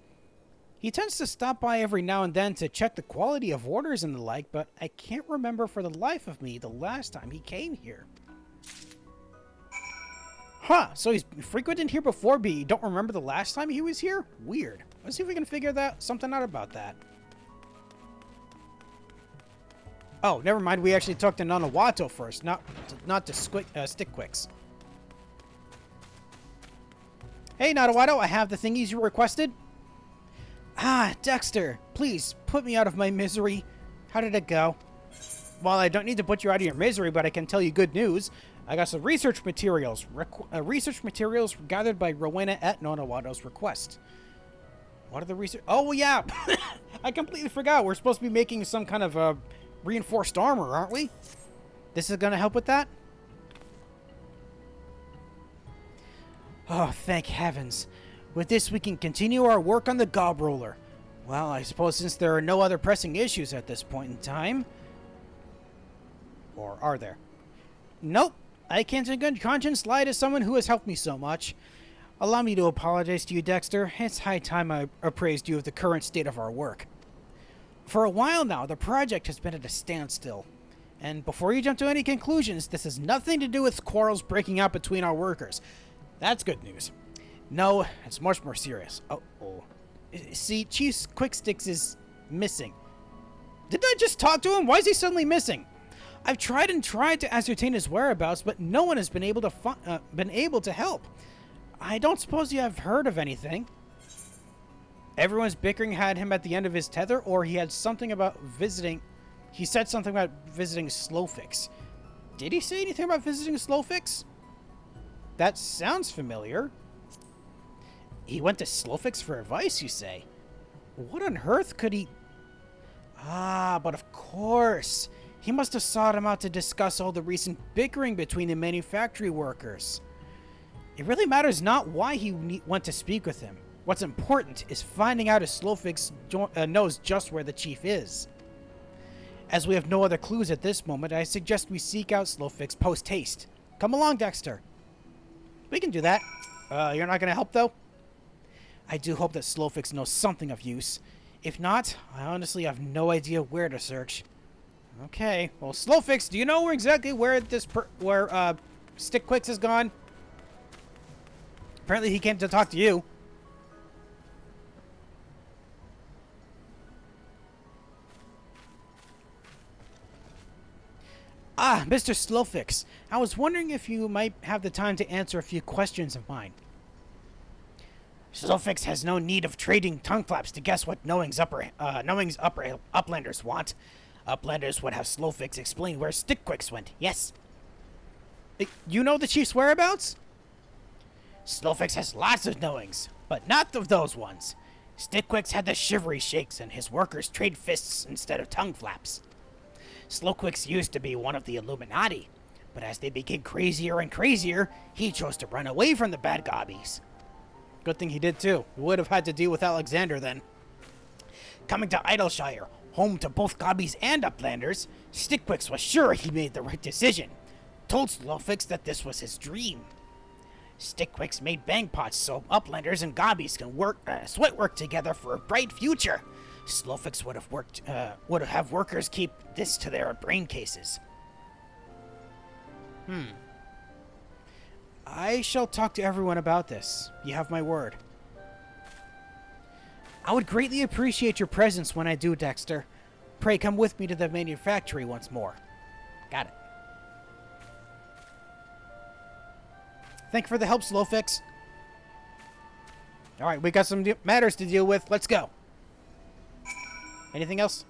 He tends to stop by every now and then to check the quality of orders and the like, but I can't remember for the life of me the last time he came here. Huh, so he's frequented here before, but you don't remember the last time he was here? Weird. Let's see if we can figure something out about that. Oh, never mind. We actually talked to Nonawato first, not to Stickquix. Hey, Nonawato, I have the thingies you requested. Ah, Dexter, please, put me out of my misery. How did it go? Well, I don't need to put you out of your misery, but I can tell you good news. I got some research materials. Research materials gathered by Rowena at Nonawato's request. What are the research... Oh, yeah! I completely forgot. We're supposed to be making some kind of reinforced armor, aren't we? This is going to help with that? Oh, thank heavens. With this, we can continue our work on the gob roller. Well, I suppose since there are no other pressing issues at this point in time... Or are there? Nope. I can't in good conscience lie to someone who has helped me so much. Allow me to apologize to you, Dexter. It's high time I appraised you of the current state of our work. For a while now, the project has been at a standstill. And before you jump to any conclusions, this has nothing to do with quarrels breaking out between our workers. That's good news. No, it's much more serious. Uh-oh. See, Chief Quicksticks is missing. Did I just talk to him? Why is he suddenly missing? I've tried to ascertain his whereabouts, but no one has been able to help. I don't suppose you have heard of anything. Everyone's bickering had him at the end of his tether, or he had something about visiting... He said something about visiting Slowfix. Did he say anything about visiting Slowfix? That sounds familiar. He went to Slowfix for advice, you say? What on earth could he... Ah, but of course. He must have sought him out to discuss all the recent bickering between the manufactory workers. It really matters not why he went to speak with him. What's important is finding out if Slowfix knows just where the chief is. As we have no other clues at this moment, I suggest we seek out Slowfix post-haste. Come along, Dexter. We can do that. You're not going to help, though? I do hope that Slowfix knows something of use. If not, I honestly have no idea where to search. Okay, well, Slowfix, do you know exactly where Stickquix is gone? Apparently he came to talk to you. Ah, Mr. Slowfix, I was wondering if you might have the time to answer a few questions of mine. Slowfix has no need of trading tongue flaps to guess what Knowing's uplanders want. Uplanders would have Slowfix explain where Stickquix went, yes. You know the chief's whereabouts? Slowfix has lots of knowings, but not of those ones. Stickquix had the shivery shakes and his workers trade fists instead of tongue flaps. Slowquix used to be one of the Illuminati, but as they became crazier and crazier, he chose to run away from the bad gobbies. Good thing he did too. We would have had to deal with Alexander then. Coming to Idleshire, home to both gobbies and uplanders, Stickquix was sure he made the right decision. Told Slowfix that this was his dream. Stickquix made bangpots so uplanders and gobbies can sweat work together for a bright future. Slowfix would have workers keep this to their brain cases. I shall talk to everyone about this. You have my word. I would greatly appreciate your presence when I do, Dexter. Pray come with me to the manufactory once more. Got it. Thank you for the help, Slowfix. Alright, we got some matters to deal with. Let's go. Anything else?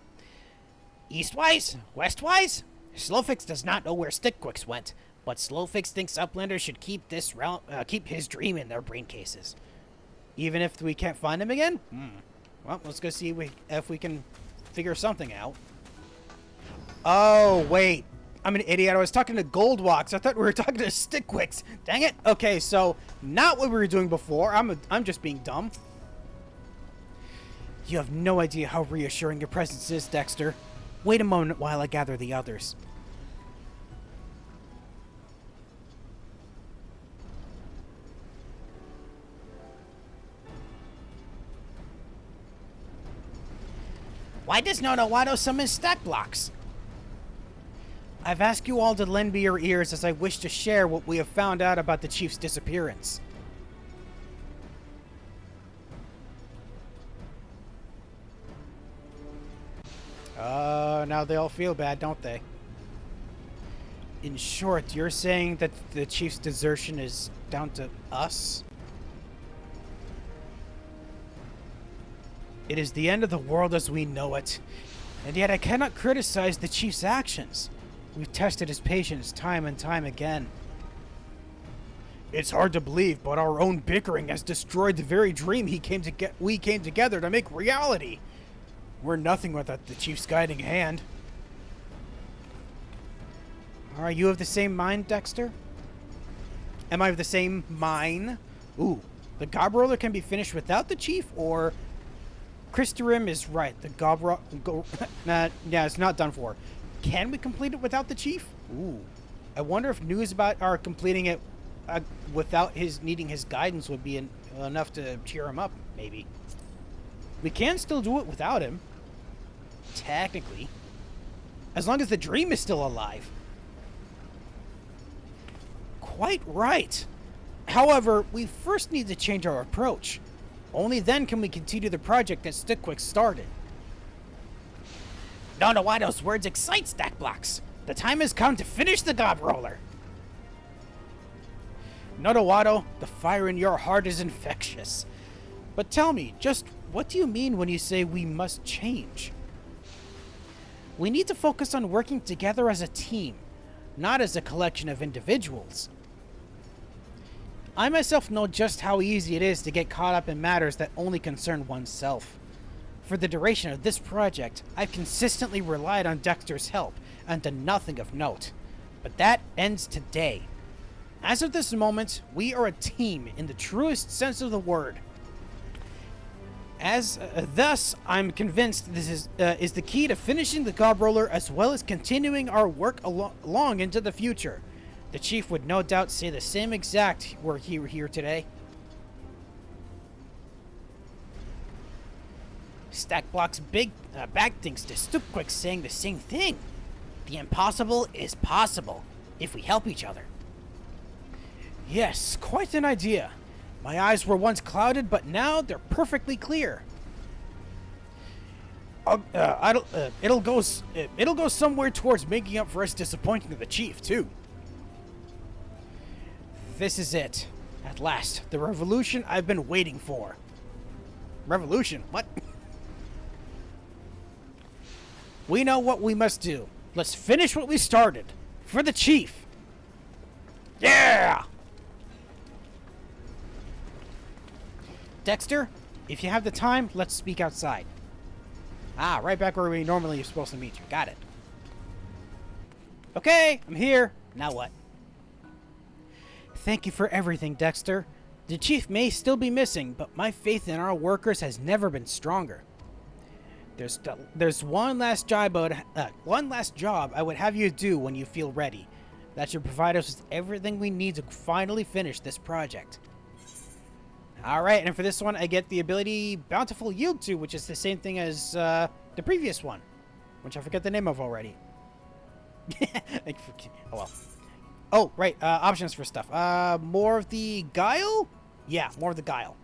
Eastwise? Westwise? Slowfix does not know where Stickquix went, but Slowfix thinks Uplanders should keep his dream in their brain cases. Even if we can't find him again? Well, let's go see if we can figure something out. Oh, wait. I'm an idiot. I was talking to Goldwalks. I thought we were talking to Stickwicks. Dang it. Okay, so not what we were doing before. I'm just being dumb. You have no idea how reassuring your presence is, Dexter. Wait a moment while I gather the others. Why does Nonowato summon stack blocks? I've asked you all to lend me your ears as I wish to share what we have found out about the Chief's disappearance. Now they all feel bad, don't they? In short, you're saying that the Chief's desertion is down to us? It is the end of the world as we know it, and yet I cannot criticize the Chief's actions. We've tested his patience time and time again. It's hard to believe, but our own bickering has destroyed the very dream we came together to make reality. We're nothing without the Chief's guiding hand. Are you of the same mind, Dexter? Am I of the same mind? Ooh, the Gob Roller can be finished without the Chief, or... Christerim is right. The yeah, it's not done for. Can we complete it without the Chief? Ooh. I wonder if news about our completing it without his needing his guidance would be enough to cheer him up, maybe. We can still do it without him. Technically. As long as the dream is still alive. Quite right. However, we first need to change our approach. Only then can we continue the project that Stickwick started. Nonowato's words excite stack blocks. The time has come to finish the Gob Roller. Nonowato, the fire in your heart is infectious. But tell me, just what do you mean when you say we must change? We need to focus on working together as a team, not as a collection of individuals. I myself know just how easy it is to get caught up in matters that only concern oneself. For the duration of this project, I've consistently relied on Dexter's help and done nothing of note. But that ends today. As of this moment, we are a team in the truest sense of the word. Thus, I'm convinced this is the key to finishing the Gob Roller as well as continuing our work long into the future. The Chief would no doubt say the same exact were he here today. Stackblock's back thinks to Stoopquick saying the same thing. The impossible is possible if we help each other. Yes, quite an idea. My eyes were once clouded, but now they're perfectly clear. It'll go somewhere towards making up for us disappointing the Chief too. This is it. At last, the revolution I've been waiting for. Revolution? What? We know what we must do. Let's finish what we started. For the Chief. Yeah! Dexter, if you have the time, let's speak outside. Ah, right back where we normally are supposed to meet you. Got it. Okay, I'm here. Now what? Thank you for everything, Dexter. The Chief may still be missing, but my faith in our workers has never been stronger. There's one last job I would have you do when you feel ready. That should provide us with everything we need to finally finish this project. Alright, and for this one, I get the ability Bountiful Yield 2, which is the same thing as the previous one, which I forget the name of already. Oh well. Oh, right, options for stuff. More of the Guile? Yeah, more of the Guile.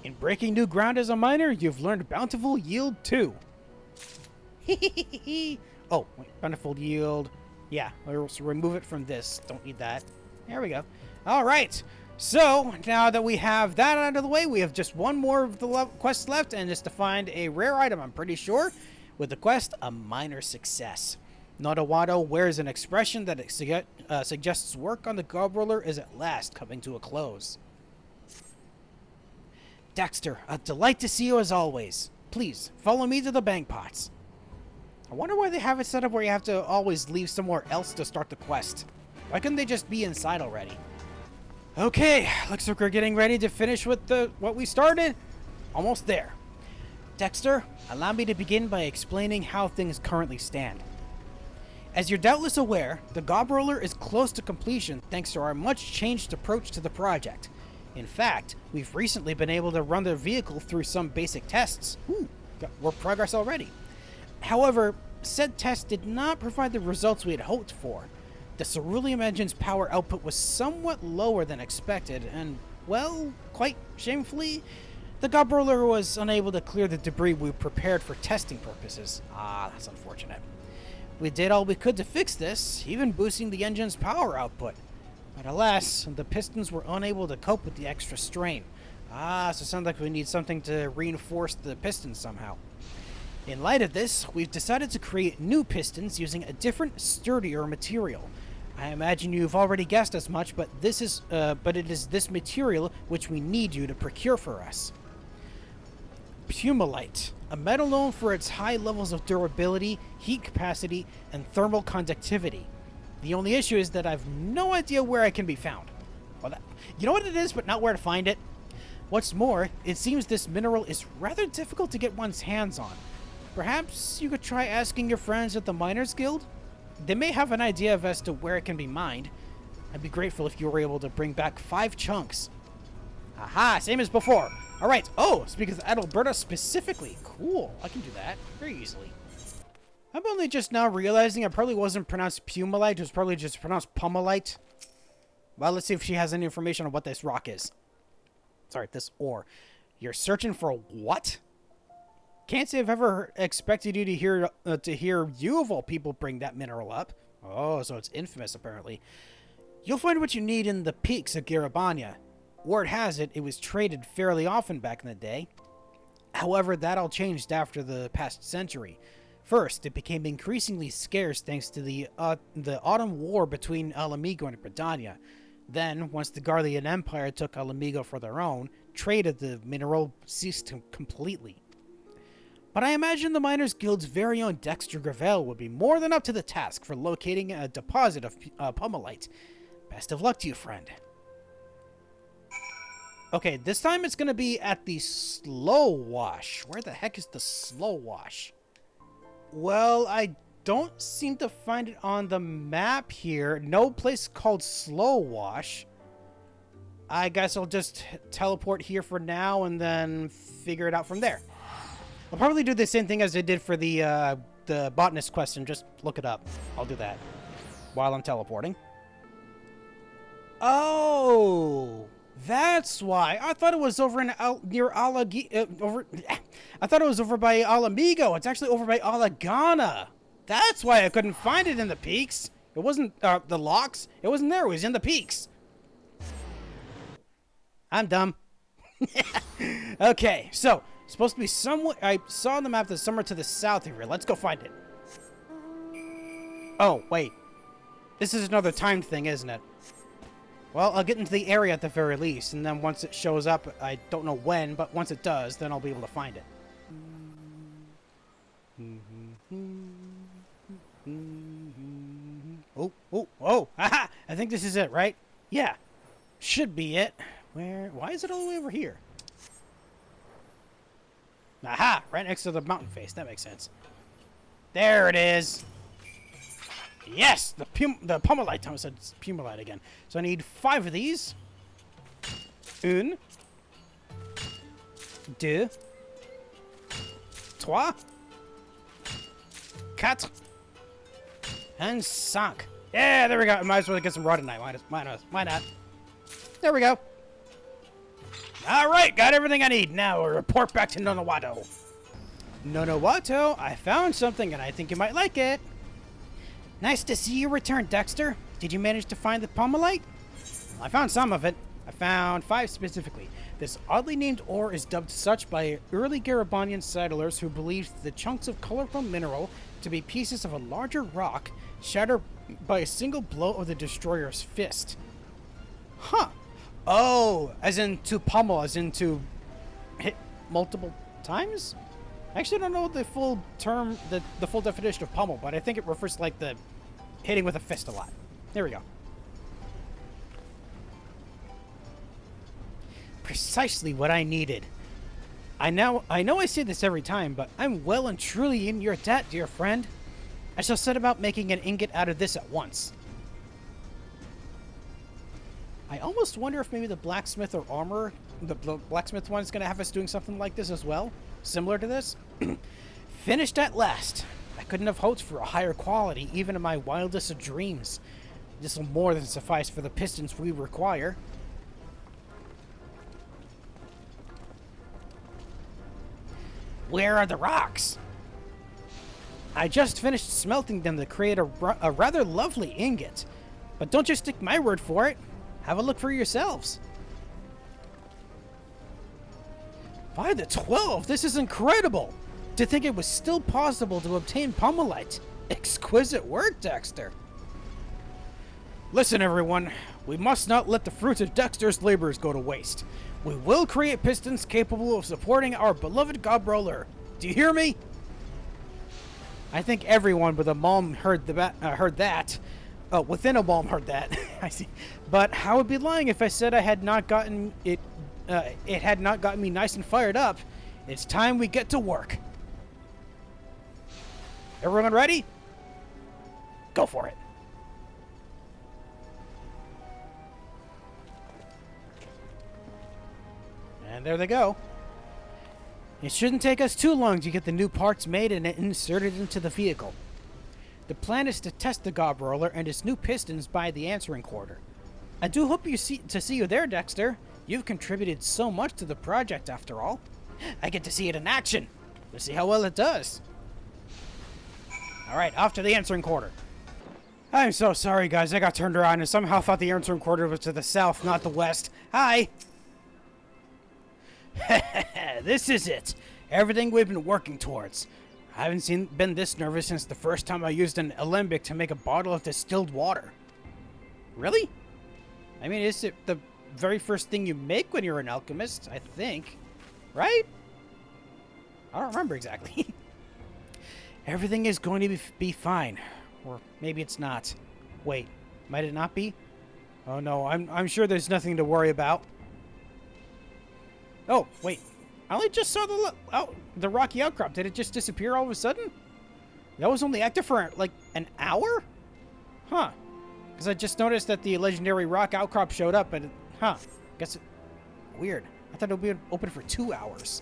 In breaking new ground as a miner, you've learned Bountiful Yield 2. Oh, wait, Bountiful Yield. Yeah, we'll remove it from this. Don't need that. There we go. All right. So, now that we have that out of the way, we have just one more of the quest left, and it's to find a rare item, I'm pretty sure, with the quest, a minor success. Nodowato wears an expression that suggests work on the gob roller is at last coming to a close. Dexter, a delight to see you as always. Please, follow me to the bank pots. I wonder why they have it set up where you have to always leave somewhere else to start the quest. Why couldn't they just be inside already? Okay, looks like we're getting ready to finish with what we started. Almost there. Dexter, allow me to begin by explaining how things currently stand. As you're doubtless aware, the gob roller is close to completion thanks to our much changed approach to the project. In fact, we've recently been able to run the vehicle through some basic tests. We're progress already. However, said test did not provide the results we had hoped for. The ceruleum engine's power output was somewhat lower than expected, and, well, quite shamefully, the gob roller was unable to clear the debris we prepared for testing purposes. That's unfortunate. We did all we could to fix this, even boosting the engine's power output. But alas, the pistons were unable to cope with the extra strain. So it sounds like we need something to reinforce the pistons somehow. In light of this, we've decided to create new pistons using a different, sturdier material. I imagine you've already guessed as much, but it is this material which we need you to procure for us. Pumalite, a metal known for its high levels of durability, heat capacity, and thermal conductivity. The only issue is that I've no idea where it can be found. Well, you know what it is, but not where to find it? What's more, it seems this mineral is rather difficult to get one's hands on. Perhaps you could try asking your friends at the Miners Guild? They may have an idea as to where it can be mined. I'd be grateful if you were able to bring back 5 chunks. Aha, same as before. Alright, speaking of Adalberta specifically. Cool, I can do that very easily. I'm only just now realizing it probably wasn't pronounced pumalite, it was probably just pronounced pumalite. Well, let's see if she has any information on what this rock is. Sorry, this ore. You're searching for what? Can't say I've ever expected you to hear you of all people bring that mineral up. Oh, so it's infamous apparently. You'll find what you need in the peaks of Garabania. Word has it, it was traded fairly often back in the day. However, that all changed after the past century. First, it became increasingly scarce thanks to the Autumn War between Alamigo and Bredania. Then, once the Garlean Empire took Alamigo for their own, trade of the mineral ceased completely. But I imagine the Miners Guild's very own Dexter Gravel would be more than up to the task for locating a deposit of pumalite. Best of luck to you, friend. Okay, this time it's going to be at the Slow Wash. Where the heck is the Slow Wash? Well, I don't seem to find it on the map here. No place called Slow Wash. I guess I'll just teleport here for now and then figure it out from there. I'll probably do the same thing as I did for the botanist quest and just look it up. I'll do that while I'm teleporting. Oh, that's why. I thought it was over in near I thought it was over by Alamigo. It's actually over by Alagana. That's why I couldn't find it in the peaks. It wasn't the locks. It wasn't there. It was in the peaks. I'm dumb. Okay, so supposed to be somewhere. I saw on the map that somewhere to the south of here. Let's go find it. Oh, wait. This is another timed thing, isn't it? Well, I'll get into the area at the very least, and then once it shows up, I don't know when, but once it does, then I'll be able to find it. Oh, haha! I think this is it, right? Yeah. Should be it. Why is it all the way over here? Aha! Right next to the mountain face. That makes sense. There it is. Yes! The pumalite. I said pumalite again. So I need 5 of these. 1, 2, 3, 4, and 5. Yeah, there we go. I might as well get some raw tonight. Why not? There we go. Alright, got everything I need. Now we'll report back to Nonowato. Nonowato, I found something and I think you might like it. Nice to see you return, Dexter. Did you manage to find the pumalite? I found some of it. I found 5 specifically. This oddly named ore is dubbed such by early Garibonian settlers who believed the chunks of colorful mineral to be pieces of a larger rock shattered by a single blow of the destroyer's fist. Huh. Oh, as in to pummel, as in to hit multiple times? I actually don't know the full term, the full definition of pummel, but I think it refers to like the hitting with a fist a lot. There we go. Precisely what I needed. I know I say this every time, but I'm well and truly in your debt, dear friend. I shall set about making an ingot out of this at once. I almost wonder if maybe the blacksmith or armor, the blacksmith one is going to have us doing something like this as well, similar to this. Finished at last. I couldn't have hoped for a higher quality, even in my wildest of dreams. This will more than suffice for the pistons we require. Where are the rocks? I just finished smelting them to create a rather lovely ingot. But don't just take my word for it. Have a look for yourselves. By the 12, this is incredible! To think it was still possible to obtain pummelite. Exquisite work, Dexter. Listen, everyone. We must not let the fruits of Dexter's labors go to waste. We will create pistons capable of supporting our beloved gob roller. Do you hear me? I think everyone with a malm heard that. Within a malm heard that. I see. But I would be lying if I said I had not gotten it. It had not gotten me nice and fired up. It's time we get to work. Everyone ready? Go for it. And there they go. It shouldn't take us too long to get the new parts made and inserted into the vehicle. The plan is to test the gob roller and its new pistons by the answering quarter. I do hope to see you there, Dexter. You've contributed so much to the project after all. I get to see it in action. Let's see how well it does. Alright, off to the answering quarter. I'm so sorry, guys. I got turned around and somehow thought the answering quarter was to the south, not the west. Hi! This is it. Everything we've been working towards. I haven't been this nervous since the first time I used an alembic to make a bottle of distilled water. Really? I mean, is it the very first thing you make when you're an alchemist, I think. Right? I don't remember exactly. Everything is going to be fine. Or maybe it's not. Wait, might it not be? Oh no, I'm sure there's nothing to worry about. Oh, wait. I only just saw the rocky outcrop. Did it just disappear all of a sudden? That was only active for, like, an hour? Huh. Because I just noticed that the legendary rock outcrop showed up, and huh. Guess it... Weird. I thought it would be open for 2 hours.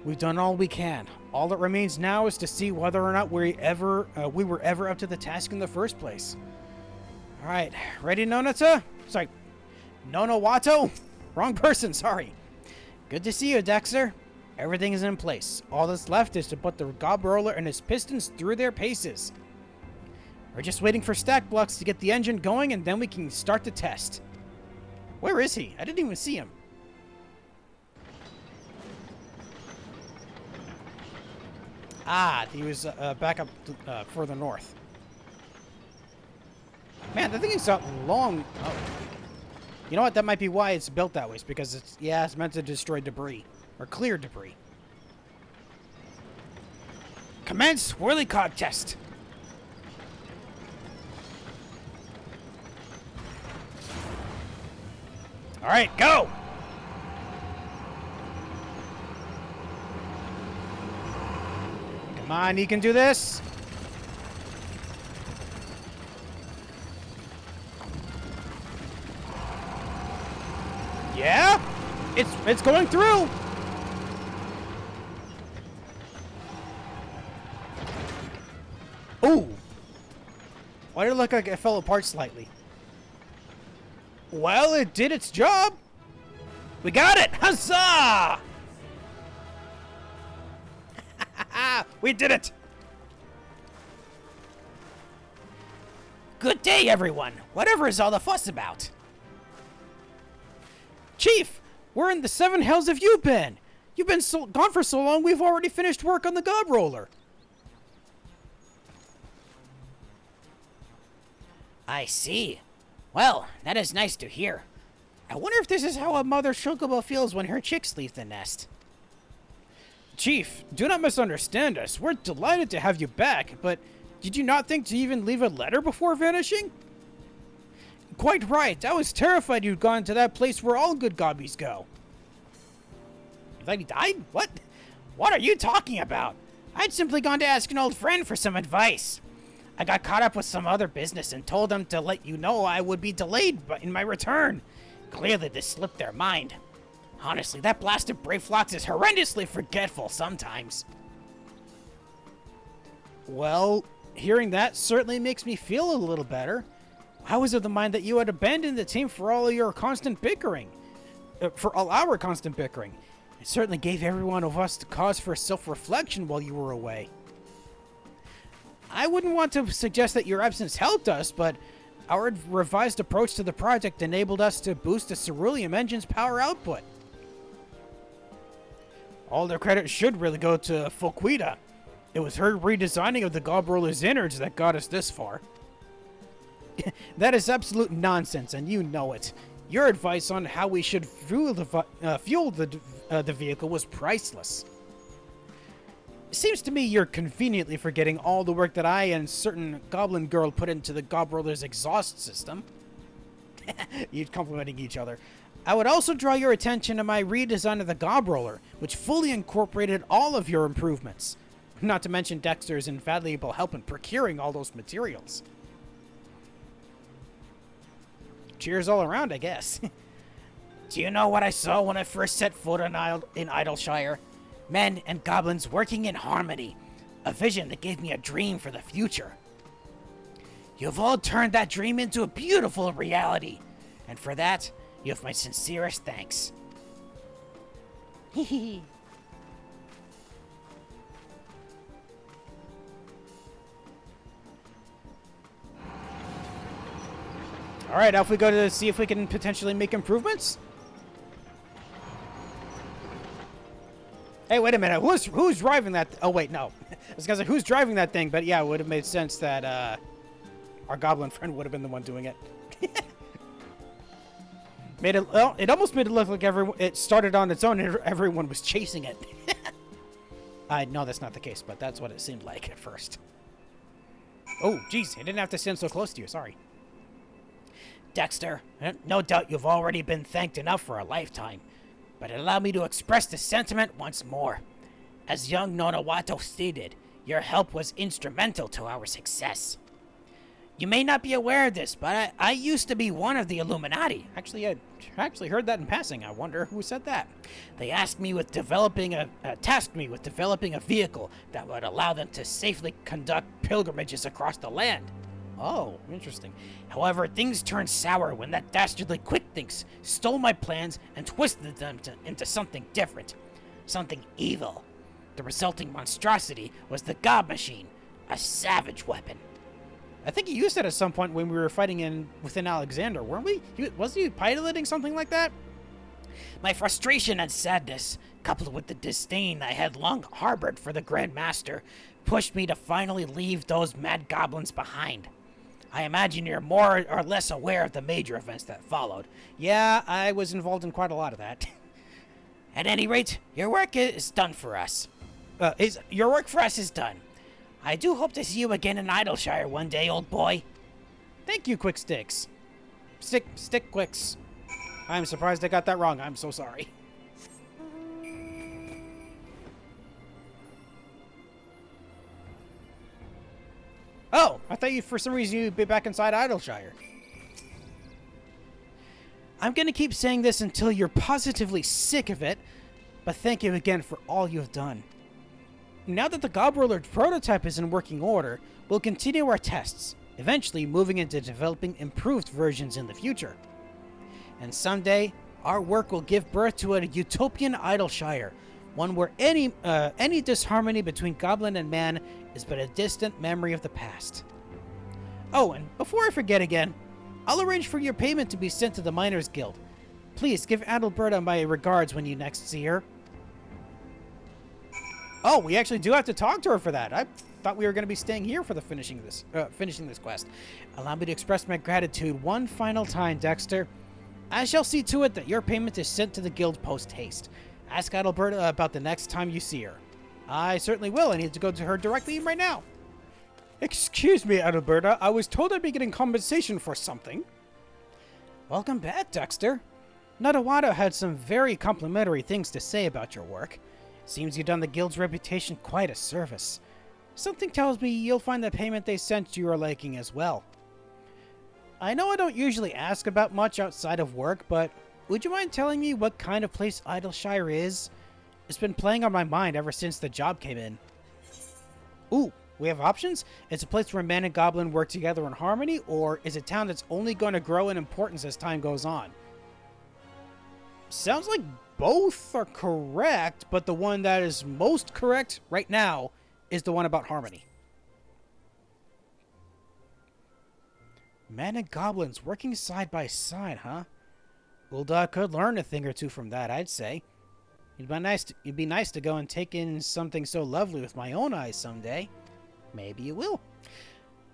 We've done all we can. All that remains now is to see whether or not we were ever up to the task in the first place. Alright. Ready, Nonata? Sorry. Nonowato? Wrong person, sorry. Good to see you, Dexter. Everything is in place. All that's left is to put the gob roller and his pistons through their paces. We're just waiting for stack blocks to get the engine going, and then we can start the test. Where is he? I didn't even see him. Ah, he was back up further north. Man, the thing is long. Oh. You know what? That might be why it's built that way. It's because it's meant to destroy debris. Or clear debris. Commence whirly cog test. Alright, go! Come on, you can do this. Yeah? It's going through. Ooh. Why did it look like it fell apart slightly? Well, it did its job. We got it! Huzzah! We did it! Good day, everyone. Whatever is all the fuss about? Chief Chief, where in the seven hells have you been? You've been gone for so long, we've already finished work on the gob roller. I see. Well, that is nice to hear. I wonder if this is how a mother chocobo feels when her chicks leave the nest. Chief, do not misunderstand us. We're delighted to have you back, but did you not think to even leave a letter before vanishing? Quite right. I was terrified you'd gone to that place where all good gobbies go. You thought he died? What? What are you talking about? I'd simply gone to ask an old friend for some advice. I got caught up with some other business and told them to let you know I would be delayed in my return. Clearly this slipped their mind. Honestly, that blasted Brave Flox is horrendously forgetful sometimes. Well, hearing that certainly makes me feel a little better. I was of the mind that you had abandoned the team for all your constant bickering. For all our constant bickering. It certainly gave every one of us the cause for self-reflection while you were away. I wouldn't want to suggest that your absence helped us, but our revised approach to the project enabled us to boost the Ceruleum engine's power output. All the credit should really go to Fulquita. It was her redesigning of the gob roller's innards that got us this far. That is absolute nonsense, and you know it. Your advice on how we should fuel the vehicle was priceless. It seems to me you're conveniently forgetting all the work that I and certain goblin girl put into the gob roller's exhaust system. You're complimenting each other. I would also draw your attention to my redesign of the gob roller, which fully incorporated all of your improvements. Not to mention Dexter's invaluable help in procuring all those materials. Cheers all around, I guess. Do you know what I saw when I first set foot in Idleshire? Men and goblins working in harmony. A vision that gave me a dream for the future. You've all turned that dream into a beautiful reality. And for that, you have my sincerest thanks. Hehe. Alright, off we go to see if we can potentially make improvements. Hey, wait a minute. Who's driving that? Oh, wait, no. I was going to say, who's driving that thing? But yeah, it would have made sense that our goblin friend would have been the one doing it. Well, it almost made it look like it started on its own and everyone was chasing it. I know that's not the case, but that's what it seemed like at first. Oh, geez. I didn't have to stand so close to you. Sorry. Dexter, no doubt you've already been thanked enough for a lifetime, but allow me to express the sentiment once more. As young Nonawato stated, your help was instrumental to our success. You may not be aware of this, but I used to be one of the Illuminati. Actually, I heard that in passing. I wonder who said that. They tasked me with developing a vehicle that would allow them to safely conduct pilgrimages across the land. Oh, interesting. However, things turned sour when that dastardly Quickthinks stole my plans and twisted them into something different. Something evil. The resulting monstrosity was the Gob Machine, a savage weapon. I think he used it at some point when we were fighting within Alexander, weren't we? Was he piloting something like that? My frustration and sadness, coupled with the disdain I had long harbored for the Grand Master, pushed me to finally leave those mad goblins behind. I imagine you're more or less aware of the major events that followed. Yeah, I was involved in quite a lot of that. At any rate, your work is done for us. Your work for us is done. I do hope to see you again in Idleshire one day, old boy. Thank you, Quick Sticks. Stick Quicks. I'm surprised I got that wrong. I'm so sorry. Oh, I thought for some reason you'd be back inside Idleshire. I'm gonna keep saying this until you're positively sick of it, but thank you again for all you have done. Now that the Gob Roller prototype is in working order, we'll continue our tests, eventually moving into developing improved versions in the future. And someday, our work will give birth to a utopian Idleshire, one where any disharmony between goblin and man is but a distant memory of the past. Oh, and before I forget again, I'll arrange for your payment to be sent to the Miners Guild. please give Adalberta my regards when you next see her. Oh, we actually do have to talk to her for that. I thought we were going to be staying here for the finishing this quest. Allow me to express my gratitude one final time, Dexter. I shall see to it that your payment is sent to the guild post-haste. Ask Adalberta about the next time you see her. I certainly will. I need to go to her directly right now. Excuse me, Adalberta. I was told I'd be getting compensation for something. Welcome back, Dexter. Nadawada had some very complimentary things to say about your work. Seems you've done the guild's reputation quite a service. Something tells me you'll find the payment they sent you are liking as well. I know I don't usually ask about much outside of work, but would you mind telling me what kind of place Idleshire is? It's been playing on my mind ever since the job came in. Ooh, we have options? It's a place where man and goblin work together in harmony, or is it a town that's only going to grow in importance as time goes on? Sounds like both are correct, but the one that is most correct right now is the one about harmony. Men and goblins working side by side, huh? Ulda could learn a thing or two from that, I'd say. It'd be nice to go and take in something so lovely with my own eyes someday. Maybe you will.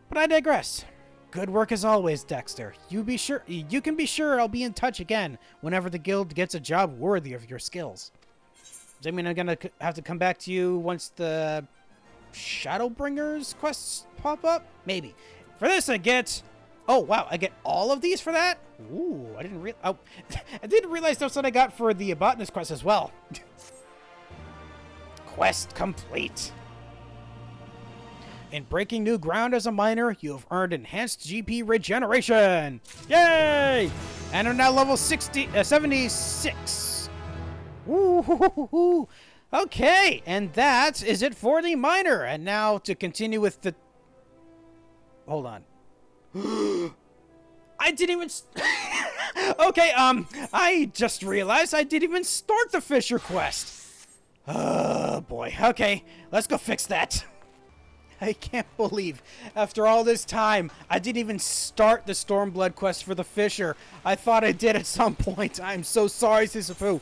But I digress. Good work as always, Dexter. You can be sure I'll be in touch again whenever the guild gets a job worthy of your skills. Does that mean I'm gonna have to come back to you once the Shadowbringers quests pop up? Maybe. For this I get... Oh, wow, I get all of these for that? Ooh, I didn't realize that's what I got for the Botanist quest as well. Quest complete. In breaking new ground as a miner, you have earned enhanced GP regeneration. Yay! And are now level 76. Woo-hoo-hoo-hoo-hoo. Okay, and that is it for the miner. And now to continue with the... Hold on. I didn't even... Okay, I just realized I didn't even start the Fisher quest. Oh, boy. Okay, let's go fix that. I can't believe, after all this time, I didn't even start the Stormblood quest for the Fisher. I thought I did at some point. I'm so sorry, Sisyphus.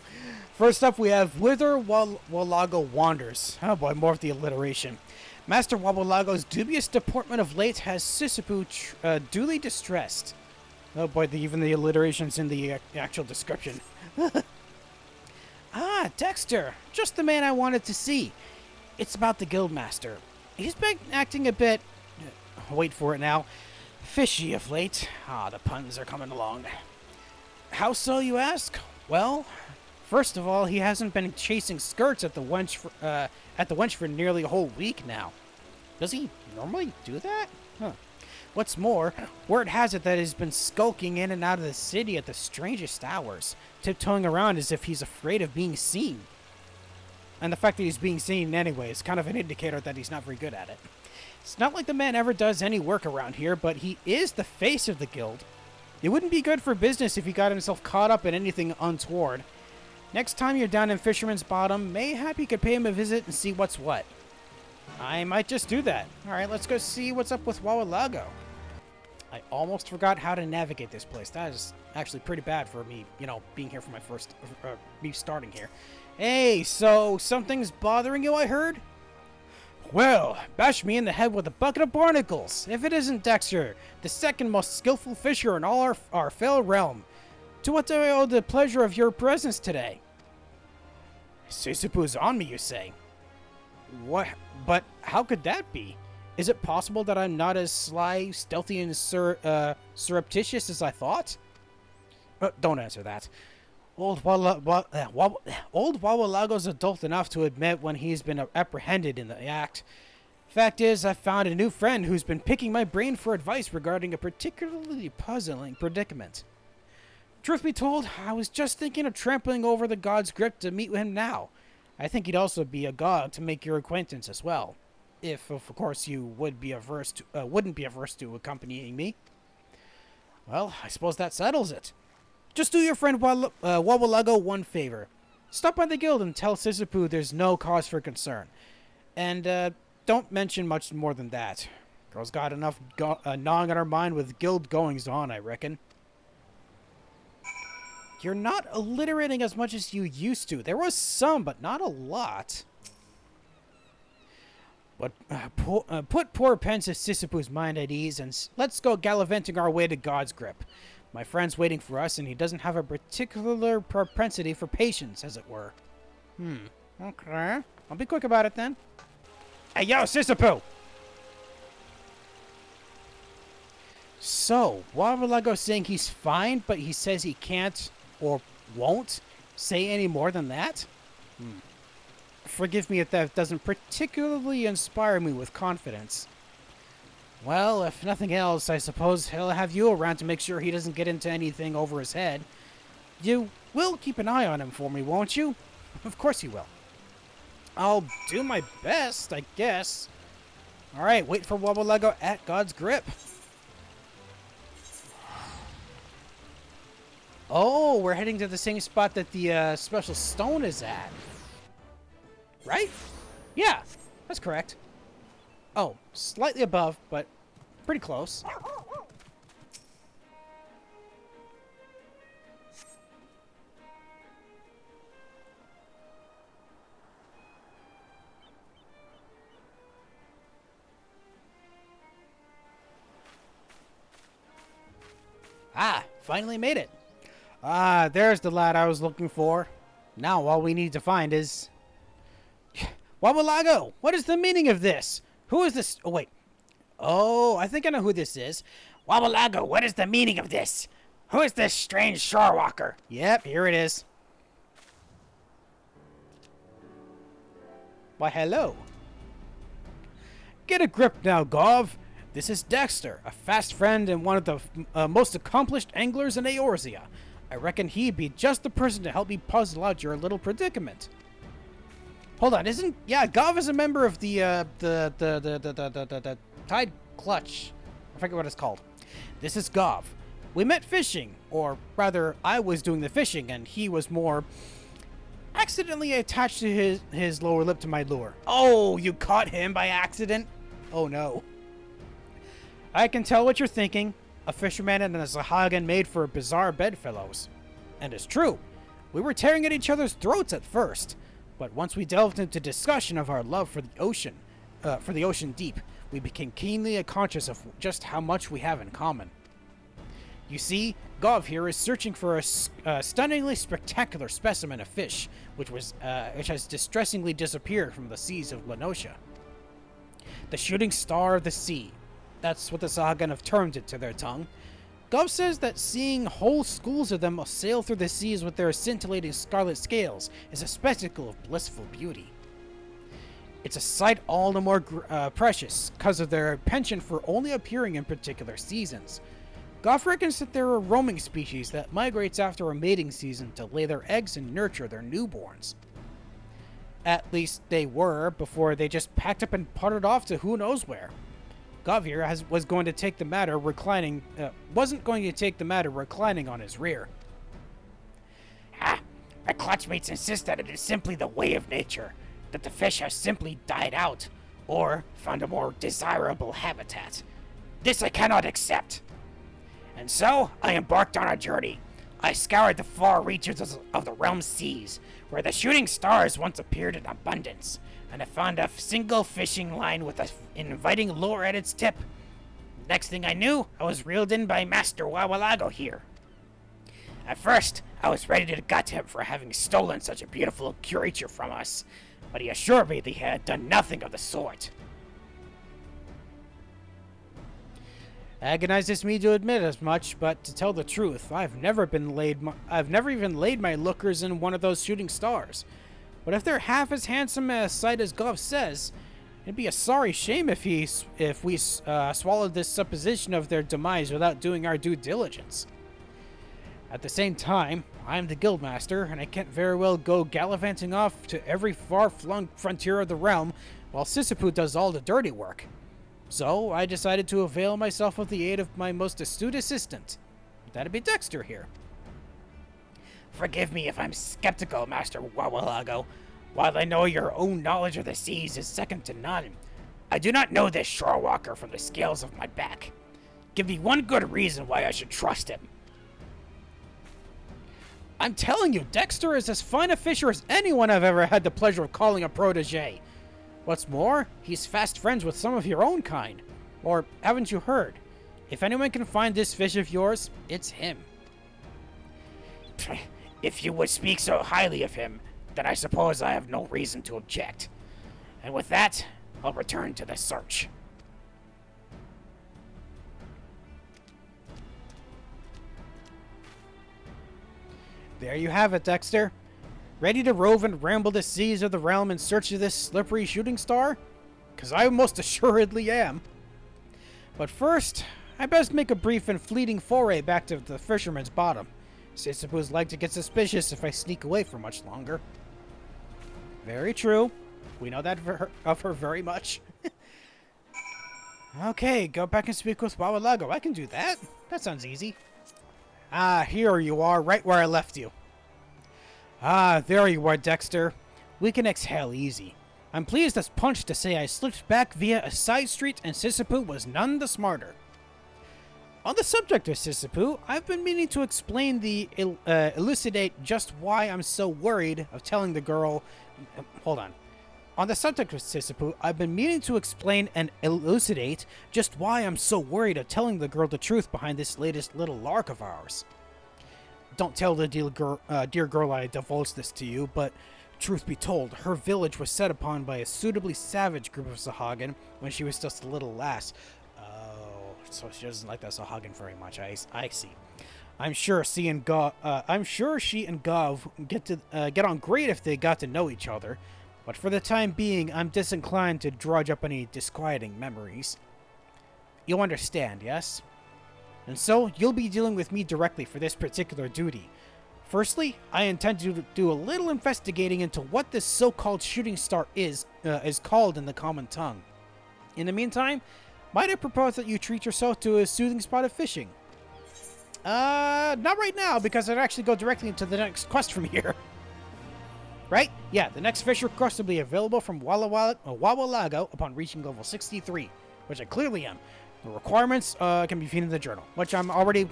First up, we have Whither Wallago Wanders. Oh boy, more of the alliteration. Master Wabalago's dubious deportment of late has Sisyphus duly distressed. Oh boy, even the alliteration's in the actual description. Ah, Dexter. Just the man I wanted to see. It's about the Guildmaster. He's been acting a bit... wait for it now. Fishy of late. Ah, the puns are coming along. How so, you ask? Well, first of all, he hasn't been chasing skirts at the wench for nearly a whole week now. Does he normally do that? Huh. What's more, word has it that he's been skulking in and out of the city at the strangest hours, tiptoeing around as if he's afraid of being seen. And the fact that he's being seen anyway is kind of an indicator that he's not very good at it. It's not like the man ever does any work around here, but he is the face of the guild. It wouldn't be good for business if he got himself caught up in anything untoward. Next time you're down in Fisherman's Bottom, mayhap you could pay him a visit and see what's what. I might just do that. Alright, let's go see what's up with Wawalago. I almost forgot how to navigate this place. That is actually pretty bad for me, being here for my first... me starting here. Hey, so something's bothering you, I heard? Well, bash me in the head with a bucket of barnacles, if it isn't Dexter, the second most skillful fisher in all our fell realm. To what do I owe the pleasure of your presence today? Sisyphus on me, you say? What? But how could that be? Is it possible that I'm not as sly, stealthy, and surreptitious as I thought? Don't answer that. Old Wawalago's adult enough to admit when he's been apprehended in the act. Fact is, I've found a new friend who's been picking my brain for advice regarding a particularly puzzling predicament. Truth be told, I was just thinking of trampling over the god's grip to meet him now. I think he'd also be a god to make your acquaintance as well. If, of course, you wouldn't be averse to accompanying me. Well, I suppose that settles it. Just do your friend Wawalago one favor. Stop by the guild and tell Sisyphus there's no cause for concern. And don't mention much more than that. Girl's got enough gnawing on her mind with guild goings on, I reckon. You're not alliterating as much as you used to. There was some, but not a lot. But put poor pensive Sisyphu's mind at ease, and let's go gallivanting our way to God's grip. My friend's waiting for us, and he doesn't have a particular propensity for patience, as it were. Okay. I'll be quick about it, then. Hey, yo, Sisyphu! So, Wabalago's saying he's fine, but he says he can't, or won't, say any more than that? Forgive me if that doesn't particularly inspire me with confidence. Well, if nothing else, I suppose he'll have you around to make sure he doesn't get into anything over his head. You will keep an eye on him for me, won't you? Of course you will. I'll do my best, I guess. Alright, wait for Wabalago at God's grip. Oh, we're heading to the same spot that the special stone is at. Right? Yeah, that's correct. Oh, slightly above, but pretty close. Ah, finally made it. Ah, there's the lad I was looking for. Now all we need to find is... Wabalago, what is the meaning of this? Who is this? Oh, wait. Oh, I think I know who this is. Wabalago, what is the meaning of this? Who is this strange shore walker? Yep, here it is. Why, hello. Get a grip now, Gov. This is Dexter, a fast friend and one of the most accomplished anglers in Eorzea. I reckon he'd be just the person to help me puzzle out your little predicament. Hold on, yeah, Gov is a member of the Tide Clutch. I forget what it's called. This is Gov. We met fishing, or rather, I was doing the fishing, and he was more accidentally attached to his lower lip to my lure. Oh, you caught him by accident? Oh no. I can tell what you're thinking. A fisherman and a Zahagan made for bizarre bedfellows. And it's true. We were tearing at each other's throats at first. But once we delved into discussion of our love for the ocean deep, we became keenly conscious of just how much we have in common. You see, Gov here is searching for a stunningly spectacular specimen of fish, which has distressingly disappeared from the seas of Lenosha. The shooting star of the sea. That's what the Zahagan have termed it to their tongue. Gov says that seeing whole schools of them sail through the seas with their scintillating scarlet scales is a spectacle of blissful beauty. It's a sight all the more precious because of their penchant for only appearing in particular seasons. Gov reckons that they're a roaming species that migrates after a mating season to lay their eggs and nurture their newborns. At least they were before they just packed up and puttered off to who knows where. Gavir wasn't going to take the matter reclining on his rear. My clutchmates insist that it is simply the way of nature, that the fish have simply died out, or found a more desirable habitat. This I cannot accept. And so, I embarked on a journey. I scoured the far reaches of the realm's seas, where the shooting stars once appeared in abundance, and I found a single fishing line with an inviting lure at its tip. Next thing I knew, I was reeled in by Master Wawalago here. At first, I was ready to gut him for having stolen such a beautiful creature from us, but he assured me that he had done nothing of the sort. Agonizes me to admit as much, but to tell the truth, I've never even laid my lookers in one of those shooting stars. But if they're half as handsome a sight as Gov says, it'd be a sorry shame if we swallowed this supposition of their demise without doing our due diligence. At the same time, I'm the guildmaster, and I can't very well go gallivanting off to every far-flung frontier of the realm while Sisyphu does all the dirty work. So I decided to avail myself of the aid of my most astute assistant. That'd be Dexter here. Forgive me if I'm skeptical, Master Wawalago. While I know your own knowledge of the seas is second to none, I do not know this shore walker from the scales of my back. Give me one good reason why I should trust him. I'm telling you, Dexter is as fine a fisher as anyone I've ever had the pleasure of calling a protege. What's more, he's fast friends with some of your own kind. Or haven't you heard? If anyone can find this fish of yours, it's him. If you would speak so highly of him, then I suppose I have no reason to object. And with that, I'll return to the search. There you have it, Dexter. Ready to rove and ramble the seas of the realm in search of this slippery shooting star? 'Cause I most assuredly am. But first, I best make a brief and fleeting foray back to the fisherman's bottom. Sisyphu's like to get suspicious if I sneak away for much longer. Very true. We know that of her very much. Okay, go back and speak with Wawalago. I can do that. That sounds easy. Ah, here you are, right where I left you. Ah, there you are, Dexter. We can exhale easy. I'm pleased as punch to say I slipped back via a side street and Sisyphu was none the smarter. On the subject of Sisyphu, I've been meaning to explain elucidate just why I'm so worried of telling the girl... hold on. On the subject of Sisyphu, I've been meaning to explain and elucidate just why I'm so worried of telling the girl the truth behind this latest little lark of ours. Don't tell the dear girl I divulged this to you, but truth be told, her village was set upon by a suitably savage group of Sahagin when she was just a little lass. Oh, so she doesn't like that Sahagin very much. I see. I'm sure she and Gov get on great if they got to know each other. But for the time being, I'm disinclined to drudge up any disquieting memories. You'll understand, yes? And so, you'll be dealing with me directly for this particular duty. Firstly, I intend to do a little investigating into what this so-called shooting star is called in the common tongue. In the meantime, might I propose that you treat yourself to a soothing spot of fishing? Not right now, because I'd actually go directly into the next quest from here. Right? Yeah, the next fish request will be available from Wawalago upon reaching level 63, which I clearly am. The requirements can be found in the journal, which I'm already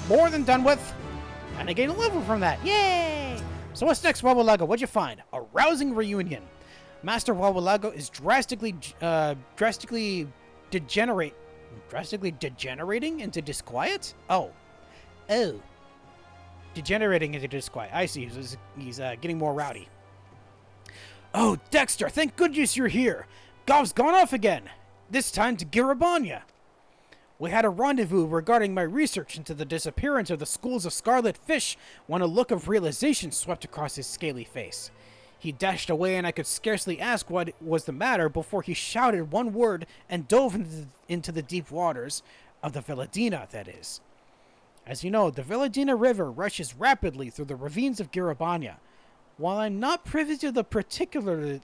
more than done with, and I gain a level from that. Yay! So what's next, Wawalago? What'd you find? A rousing reunion. Master Wawalago is drastically degenerating into disquiet? Oh. Degenerating into disquiet. I see. He's getting more rowdy. Oh, Dexter, thank goodness you're here. Gov's gone off again. This time to Girabanya. We had a rendezvous regarding my research into the disappearance of the schools of scarlet fish when a look of realization swept across his scaly face. He dashed away and I could scarcely ask what was the matter before he shouted one word and dove into the deep waters of the Veladina, that is. As you know, the Veladina River rushes rapidly through the ravines of Girabanya. While I'm not privy to the particulars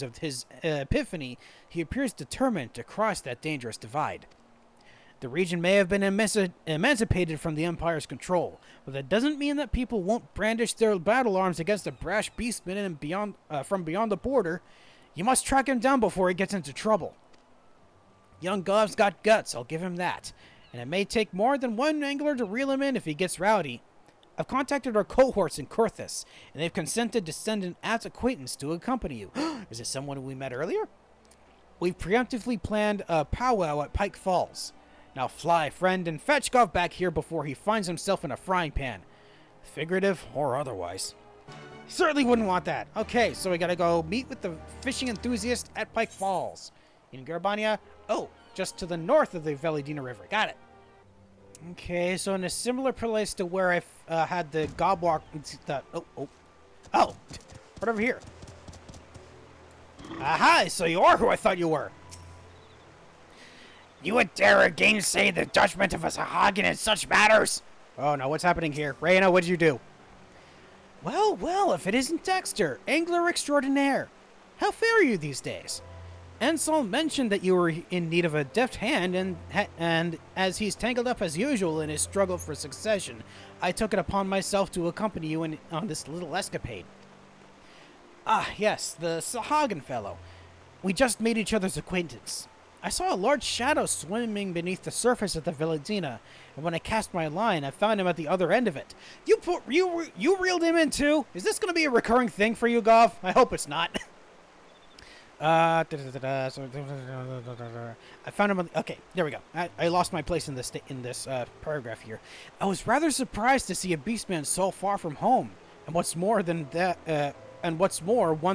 of his epiphany, he appears determined to cross that dangerous divide. The region may have been emancipated from the Empire's control, but that doesn't mean that people won't brandish their battle arms against a brash beastman from beyond the border. You must track him down before he gets into trouble. Young Gov's got guts, I'll give him that. And it may take more than one angler to reel him in if he gets rowdy. I've contacted our cohorts in Kurthus, and they've consented to send an apt acquaintance to accompany you. Is this someone we met earlier? We've preemptively planned a powwow at Pike Falls. Now fly, friend, and fetch Gov back here before he finds himself in a frying pan. Figurative or otherwise. Certainly wouldn't want that. Okay, so we gotta go meet with the fishing enthusiast at Pike Falls. In Girabanya, just to the north of the Veladina River. Got it. Okay, so in a similar place to where I had the gobwalk... right over here. Aha, so you are who I thought you were. You would dare gainsay the judgment of a Sahagin in such matters? Oh no, what's happening here? Reyna, what did you do? Well, if it isn't Dexter, angler extraordinaire. How fare you these days? Ansel mentioned that you were in need of a deft hand, and as he's tangled up as usual in his struggle for succession, I took it upon myself to accompany you on this little escapade. Ah, yes, the Sahagin fellow. We just made each other's acquaintance. I saw a large shadow swimming beneath the surface of the Villadina, and when I cast my line, I found him at the other end of it. You reeled him in too? Is this going to be a recurring thing for you, Goff? I hope it's not. I found him on the, okay, there we go. I lost my place in this paragraph here. I was rather surprised to see a beastman so far from home, and what's more, one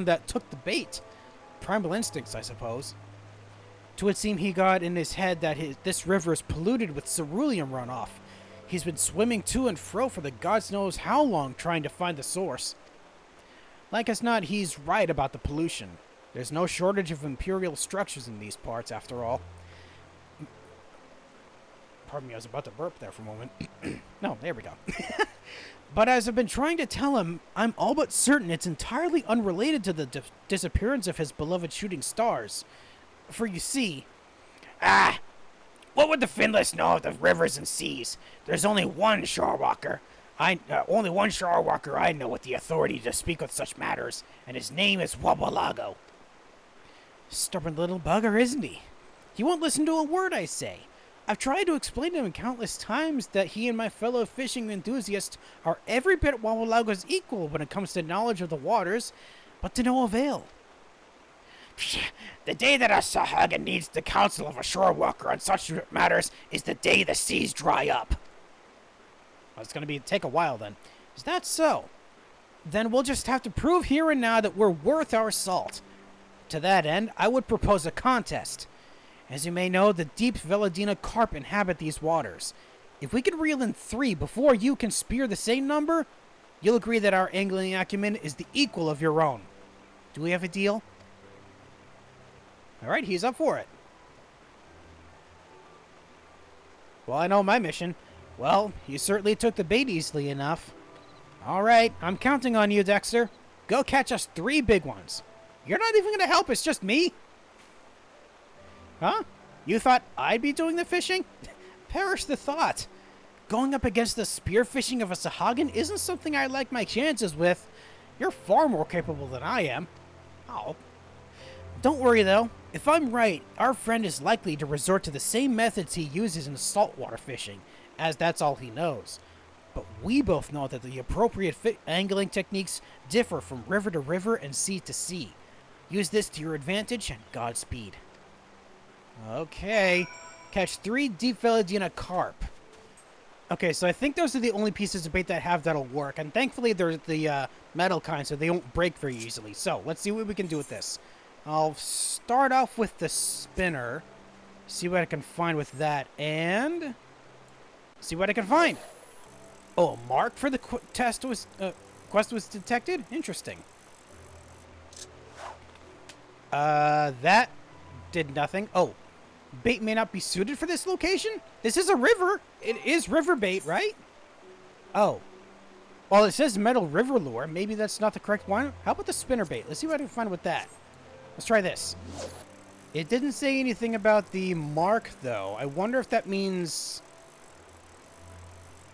that took the bait. Primal instincts, I suppose. 'Twould seem he got in his head that this river is polluted with ceruleum runoff. He's been swimming to and fro for the gods knows how long trying to find the source. Like as not, he's right about the pollution. There's no shortage of imperial structures in these parts, after all. Pardon me, I was about to burp there for a moment. No, there we go. But as I've been trying to tell him, I'm all but certain it's entirely unrelated to the disappearance of his beloved shooting stars. For you see... What would the Finless know of the rivers and seas? There's only one shorewalker. Only one shorewalker I know with the authority to speak with such matters, and his name is Wabalago. Stubborn little bugger, isn't he? He won't listen to a word I say. I've tried to explain to him countless times that he and my fellow fishing enthusiasts are every bit Wabalago's equal when it comes to knowledge of the waters, but to no avail. The day that a Sahuagin needs the counsel of a shorewalker on such matters is the day the seas dry up. Well, it's going to take a while then. Is that so? Then we'll just have to prove here and now that we're worth our salt. To that end, I would propose a contest. As you may know, the deep Villadina carp inhabit these waters. If we can reel in 3 before you can spear the same number, you'll agree that our angling acumen is the equal of your own. Do we have a deal? Alright, he's up for it. Well, I know my mission. Well, you certainly took the bait easily enough. Alright, I'm counting on you, Dexter. Go catch us 3 big ones. You're not even going to help, it's just me? Huh? You thought I'd be doing the fishing? Perish the thought. Going up against the spearfishing of a Sahuagin isn't something I like my chances with. You're far more capable than I am. Oh. Don't worry, though. If I'm right, our friend is likely to resort to the same methods he uses in saltwater fishing, as that's all he knows. But we both know that the appropriate angling techniques differ from river to river and sea to sea. Use this to your advantage and Godspeed. Okay. Catch 3 deep Villadina carp. Okay, so I think those are the only pieces of bait that that'll work. And thankfully they're the metal kind, so they won't break very easily. So, let's see what we can do with this. I'll start off with the spinner. See what I can find with that. And... see what I can find. Oh, a mark for the quest was detected? Interesting. That did nothing. Oh, bait may not be suited for this location? This is a river. It is river bait, right? Oh. Well, it says metal river lure. Maybe that's not the correct one. How about the spinner bait? Let's see what I can find with that. Let's try this. It didn't say anything about the mark, though. I wonder if that means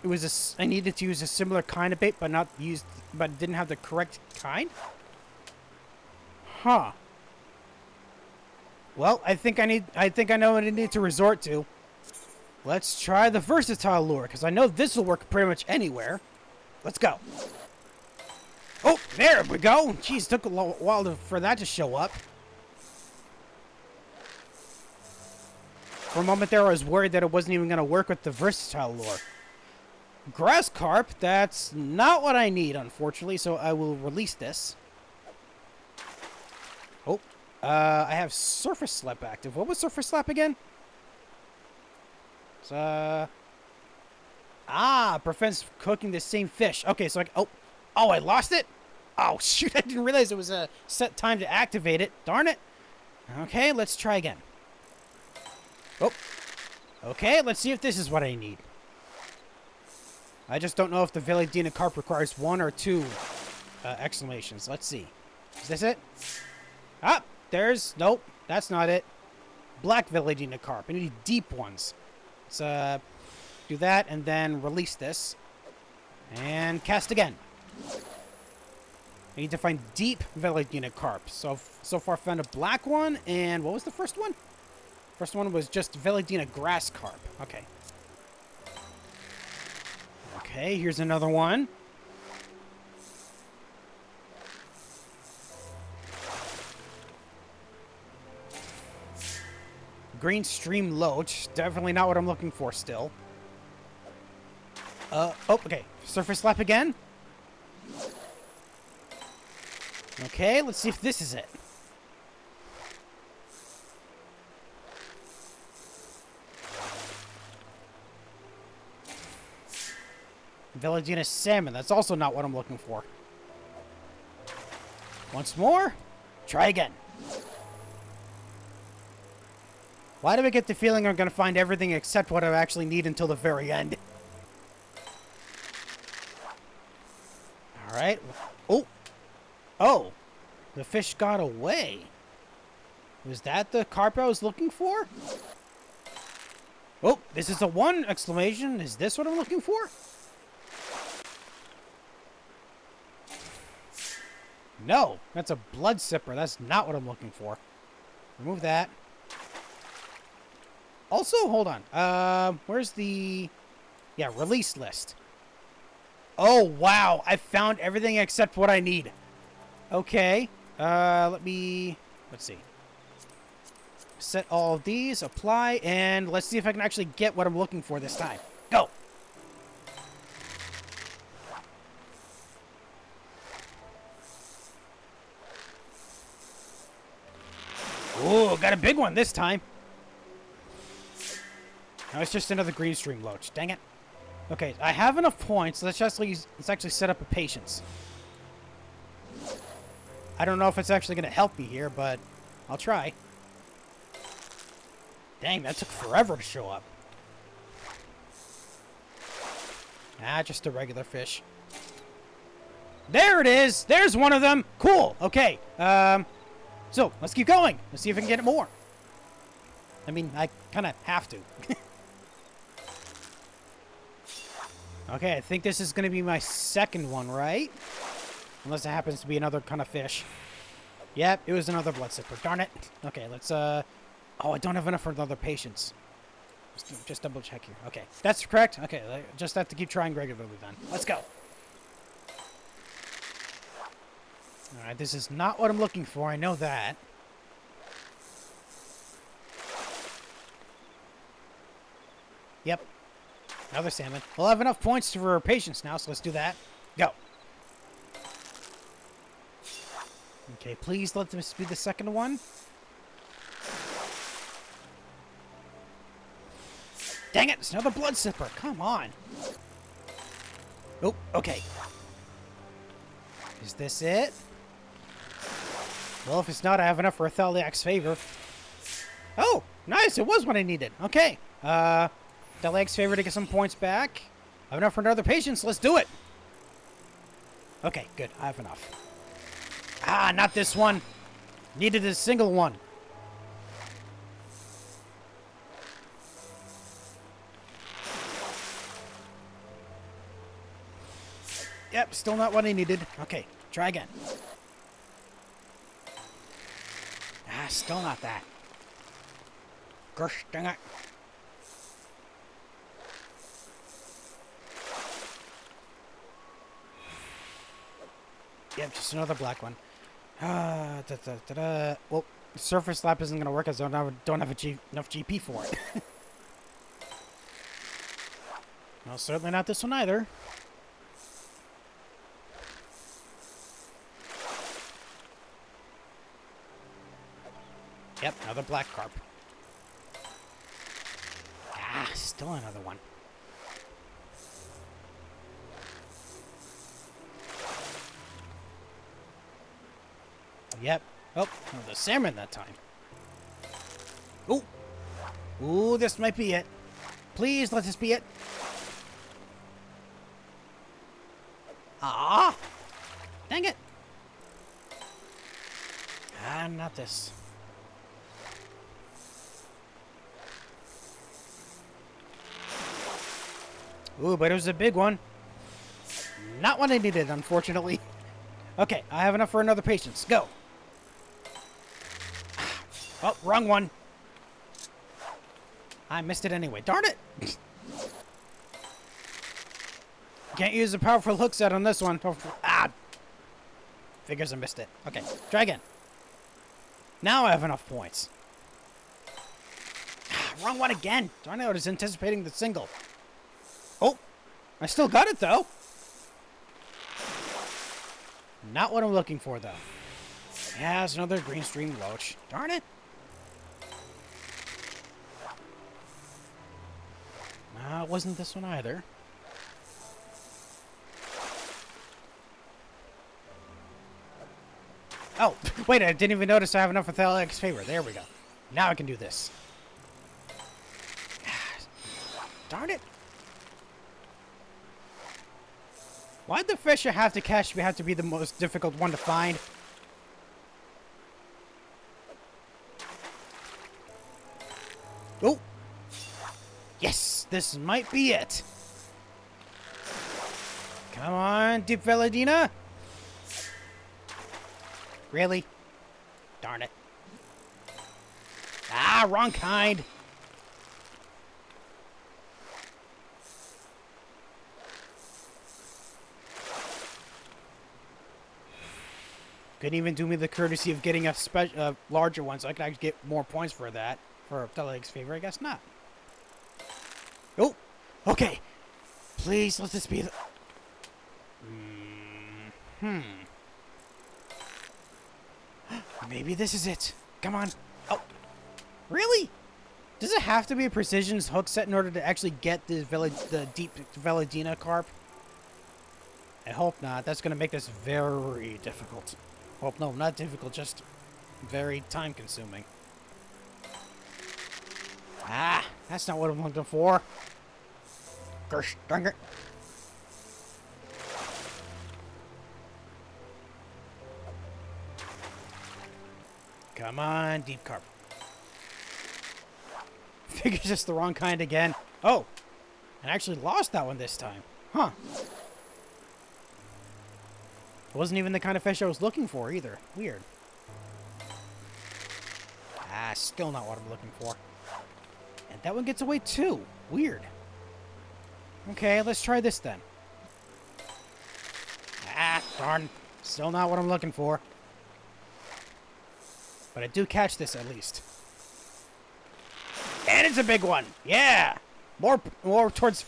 it was I needed to use a similar kind of bait, but didn't have the correct kind. Huh. Well, I think I know what I need to resort to. Let's try the versatile lure, because I know this will work pretty much anywhere. Let's go. Oh, there we go. Jeez, took a while for that to show up. For a moment there, I was worried that it wasn't even going to work with the versatile lure. Grass carp, that's not what I need, unfortunately, so I will release this. Oh, I have Surface Slap active. What was Surface Slap again? It's, prevents cooking the same fish. Okay, so oh, I lost it? Oh, shoot, I didn't realize it was a set time to activate it. Darn it. Okay, let's try again. Oh, okay, let's see if this is what I need. I just don't know if the Villadina carp requires 1 or 2 exclamations. Let's see. Is this it? Ah, nope, that's not it. Black Villadina carp. I need deep ones. Let's do that and then release this. And cast again. I need to find deep Villadina carp. So far found a black one, and what was the first one? First one was just Veladina grass carp. Okay. Okay, here's another one. Green stream loach. Definitely not what I'm looking for still. Oh, okay. Surface lap again. Okay, let's see if this is it. Veladina salmon. That's also not what I'm looking for. Once more. Try again. Why do I get the feeling I'm going to find everything except what I actually need until the very end? Alright. Oh. Oh. The fish got away. Was that the carp I was looking for? Oh, this is a 1 exclamation. Is this what I'm looking for? No, that's a blood sipper. That's not what I'm looking for. Remove that. Also, hold on. Where's the... Yeah, release list. Oh, wow. I found everything except what I need. Okay. Let's see. Set all of these, apply, and let's see if I can actually get what I'm looking for this time. Go! Ooh, got a big one this time. Now it's just another green stream loach. Dang it. Okay, I have enough points. Let's actually set up a patience. I don't know if it's actually going to help me here, but I'll try. Dang, that took forever to show up. Ah, just a regular fish. There it is! There's one of them! Cool! Okay, so, let's keep going. Let's see if we can get it more. I mean, I kind of have to. Okay, I think this is going to be my second one, right? Unless it happens to be another kind of fish. Yep, it was another blood sipper. Darn it. Okay, let's, Oh, I don't have enough for another patience. Just double check here. Okay, that's correct. Okay, I just have to keep trying regularly then. Let's go. Alright, this is not what I'm looking for. I know that. Yep. Another salmon. We'll have enough points for patience now, so let's do that. Go. Okay, please let this be the second one. Dang it, it's another blood sipper. Come on. Oh, okay. Is this it? Well, if it's not, I have enough for a Thaliak's favor. Oh, nice. It was what I needed. Okay. Thaliak's favor to get some points back. I have enough for another patience. Let's do it. Okay, good. I have enough. Ah, not this one. Needed a single one. Yep, still not what I needed. Okay, try again. Ah, still not that. Gosh dang it. Yep, just another black one. Well, surface lap isn't going to work as I don't have enough GP for it. Well, certainly not this one either. Yep, another black carp. Ah, still another one. Yep. Oh, the salmon that time. Ooh. Ooh, this might be it. Please let this be it. Ah! Dang it. Ah, not this. Ooh, but it was a big one. Not what I needed, unfortunately. Okay, I have enough for another patience. Go. Oh, wrong one. I missed it anyway. Darn it! Can't use the powerful hook set on this one. Ah! Figures I missed it. Okay, try again. Now I have enough points. Wrong one again. Darn it, I was anticipating the single. Oh! I still got it, though. Not what I'm looking for, though. Yeah, it's another green stream roach. Darn it. No, it wasn't this one either. Oh, wait, I didn't even notice I have enough with Alex favor. There we go. Now I can do this. Darn it. Why'd the fish I have to catch have to be the most difficult one to find? Oh! Yes! This might be it! Come on, Deep Veladina! Really? Darn it. Ah, wrong kind! Couldn't even do me the courtesy of getting a larger one, so I could actually get more points for that. For Teleg's favor, I guess not. Oh! Okay! Please, let this be the... Maybe this is it. Come on. Oh! Really? Does it have to be a precision hook set in order to actually get the deep Veladina carp? I hope not. That's going to make this very difficult. Well, no, not difficult, just very time-consuming. Ah, that's not what I'm looking for. Gosh, dang it. Come on, deep carp. Figure's just the wrong kind again. Oh, I actually lost that one this time. Huh. It wasn't even the kind of fish I was looking for either. Weird. Ah, still not what I'm looking for. And that one gets away too. Weird. Okay, let's try this then. Ah, darn. Still not what I'm looking for. But I do catch this at least. And it's a big one. Yeah. More towards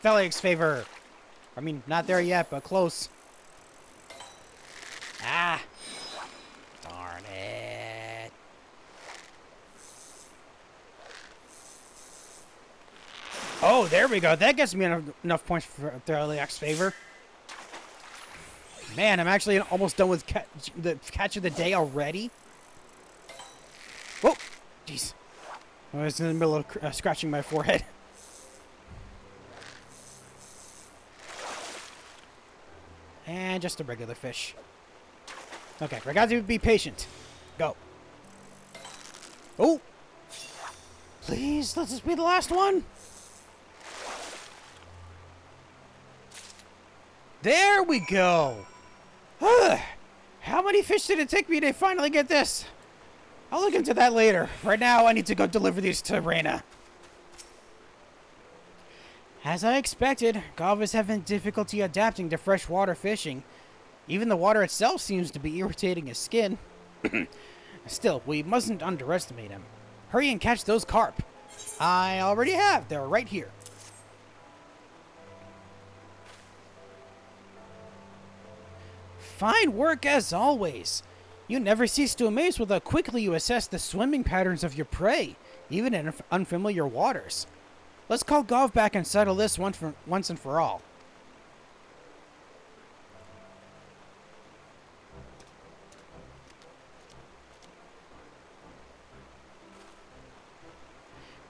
Felix's favor. I mean, not there yet, but close. Ah. Darn it. Oh, there we go. That gets me enough points for Felix's favor. Man, I'm actually almost done with the catch of the day already. Whoa. Jeez. I was in the middle of scratching my forehead. And just a regular fish. Okay, we got to be patient. Go. Oh! Please, let this be the last one. There we go. How many fish did it take me to finally get this? I'll look into that later. Right now, I need to go deliver these to Reina. As I expected, Gav is having difficulty adapting to freshwater fishing. Even the water itself seems to be irritating his skin. Still, we mustn't underestimate him. Hurry and catch those carp. I already have. They're right here. Fine work as always. You never cease to amaze with how quickly you assess the swimming patterns of your prey, even in unfamiliar waters. Let's call Gav back and settle this once and for all.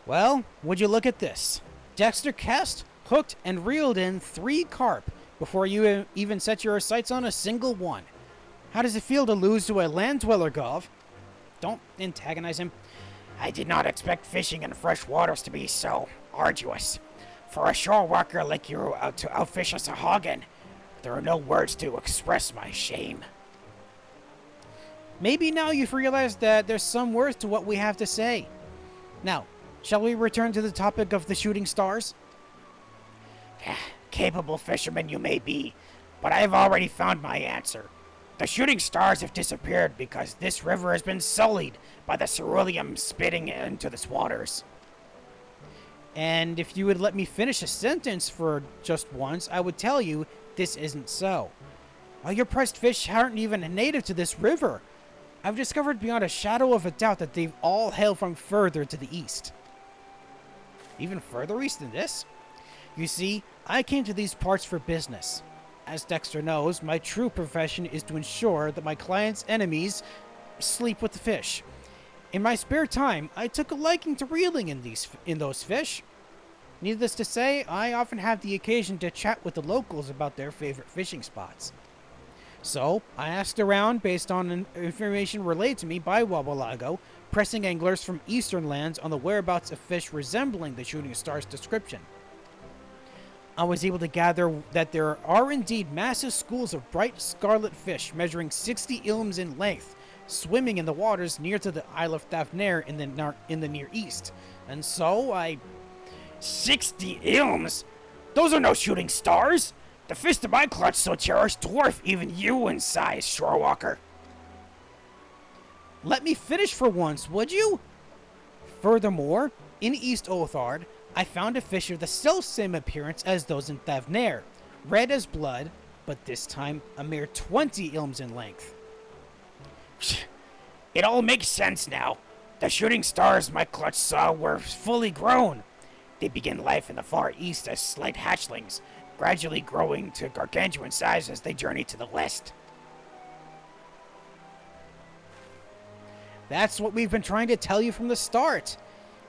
Well, would you look at this? Dexter cast, hooked, and reeled in 3 carp before you even set your sights on a single one. How does it feel to lose to a land dweller, Gav? Don't antagonize him. I did not expect fishing in fresh waters to be so arduous. For a shore walker like you to outfish a Sahagin, there are no words to express my shame. Maybe now you've realized that there's some worth to what we have to say. Now, Shall we return to the topic of the shooting stars? Capable fisherman you may be, but I have already found my answer. The shooting stars have disappeared because this river has been sullied by the ceruleum spitting into the waters. And if you would let me finish a sentence for just once, I would tell you this isn't so. Your pressed fish aren't even native to this river. I've discovered beyond a shadow of a doubt that they've all hailed from further to the east. Even further east than this? You see, I came to these parts for business. As Dexter knows, my true profession is to ensure that my client's enemies sleep with the fish. In my spare time, I took a liking to reeling in those fish. Needless to say, I often have the occasion to chat with the locals about their favorite fishing spots. So, I asked around based on information relayed to me by Wabalago, pressing anglers from eastern lands on the whereabouts of fish resembling the shooting star's description. I was able to gather that there are indeed massive schools of bright scarlet fish measuring 60 ilms in length, swimming in the waters near to the Isle of Thavnair in the Near East. And so, 60 ilms? Those are no shooting stars! The fish that my clutch so cherish dwarf even you in size, Shorewalker. Let me finish for once, would you? Furthermore, in East Othard, I found a fish of the self-same appearance as those in Thavnair, red as blood, but this time a mere 20 ilms in length. It all makes sense now. The shooting stars my clutch saw were fully grown. They begin life in the far east as slight hatchlings, gradually growing to gargantuan size as they journey to the west. That's what we've been trying to tell you from the start.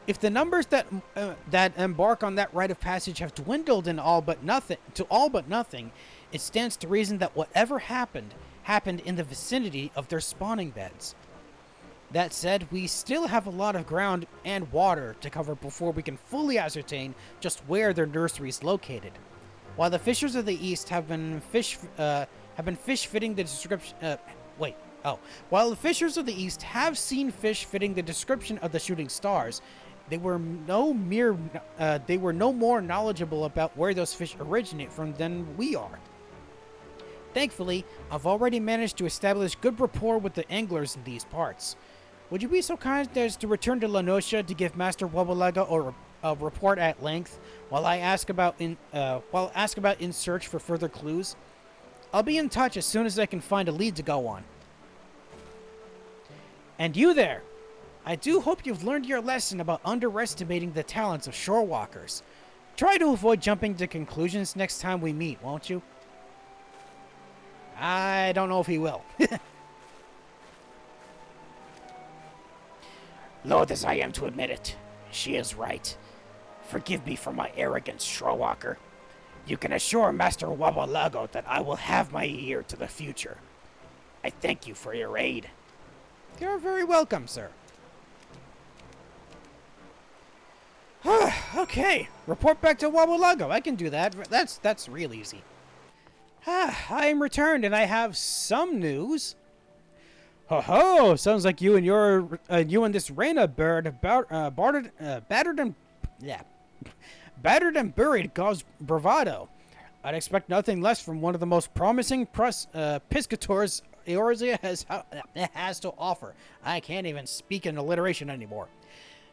If the numbers that embark on that rite of passage have dwindled to all but nothing, it stands to reason that whatever happened in the vicinity of their spawning beds. That said, we still have a lot of ground and water to cover before we can fully ascertain just where their nursery is located. While the fishers of the east have been fish fitting the description. While the fishers of the east have seen fish fitting the description of the shooting stars, they were no more knowledgeable about where those fish originate from than we are. Thankfully, I've already managed to establish good rapport with the anglers in these parts. Would you be so kind as to return to Lanosha to give Master Wabalaga a report at length while I ask about in search for further clues? I'll be in touch as soon as I can find a lead to go on. And you there! I do hope you've learned your lesson about underestimating the talents of shorewalkers. Try to avoid jumping to conclusions next time we meet, won't you? I don't know if he will. Loath as I am to admit it, she is right. Forgive me for my arrogance, Shorewalker. You can assure Master Wabalago that I will have my ear to the future. I thank you for your aid. You're very welcome, sir. Okay, report back to Wabalago. I can do that. That's real easy. I am returned, and I have some news. Ho! Sounds like you and this Reyna bird battered and buried God's bravado. I'd expect nothing less from one of the most promising piscators Eorzea has to offer. I can't even speak in alliteration anymore.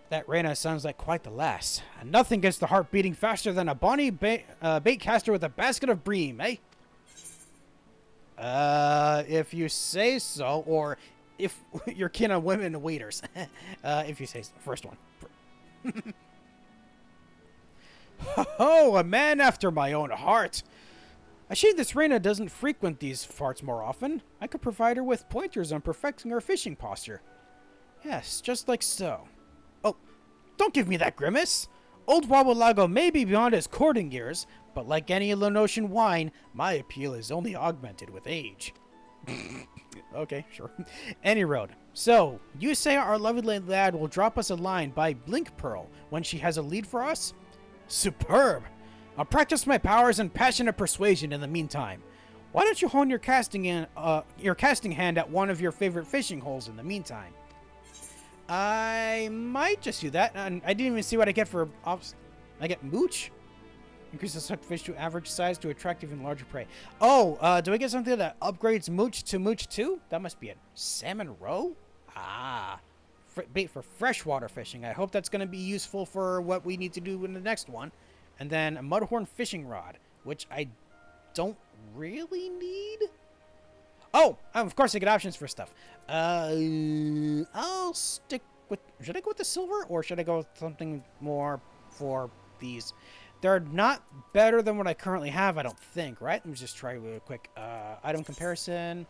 That Reyna sounds like quite the lass. And nothing gets the heart beating faster than a bonny bait caster with a basket of bream, eh? If you say so, or if you're kin of women waiters. If you say so. First one. Oh, a man after my own heart. A shame this Reyna doesn't frequent these farts more often. I could provide her with pointers on perfecting her fishing posture. Yes, just like so. Oh, don't give me that grimace. Old Wabalago may be beyond his courting years, but like any Lenosian wine, my appeal is only augmented with age. Okay, sure. Any road. So, you say our lovely lad will drop us a line by Blink Pearl when she has a lead for us? Superb! I'll practice my powers and passionate persuasion in the meantime. Why don't you hone your casting hand at one of your favorite fishing holes in the meantime? I might just do that. And I didn't even see what I get for I get mooch. Increases hooked fish to average size to attract even larger prey. Oh, do I get something that upgrades mooch to mooch 2? That must be a salmon roe? Ah. Bait for freshwater fishing. I hope that's going to be useful for what we need to do in the next one. And then a mudhorn fishing rod, which I don't really need. Oh, of course I get options for stuff. I'll stick with... Should I go with the silver, or should I go with something more for these? They're not better than what I currently have, I don't think, right? Let me just try real quick. Item comparison.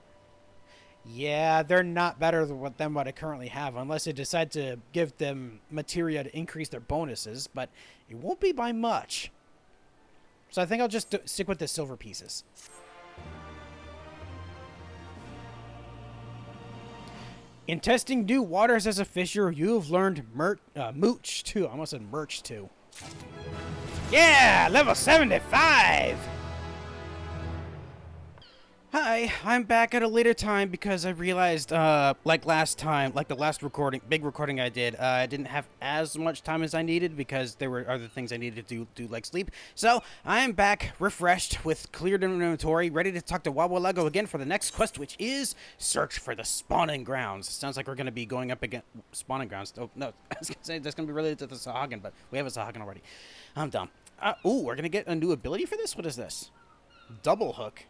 Yeah, they're not better than what I currently have, unless I decide to give them materia to increase their bonuses, but it won't be by much. So I think I'll just stick with the silver pieces. In testing new waters as a fisher, you have learned mooch too. I almost said merch too. Yeah, level 75! Hi, I'm back at a later time because I realized, like last time, like the last big recording I did, I didn't have as much time as I needed because there were other things I needed to do like sleep. So, I am back, refreshed, with cleared inventory, ready to talk to Wawalago again for the next quest, which is Search for the Spawning Grounds. Sounds like we're going to be going up against Spawning Grounds. Oh, no, I was going to say that's going to be related to the Sahagin, but we have a Sahagin already. I'm dumb. Ooh, we're going to get a new ability for this? What is this? Double Hook.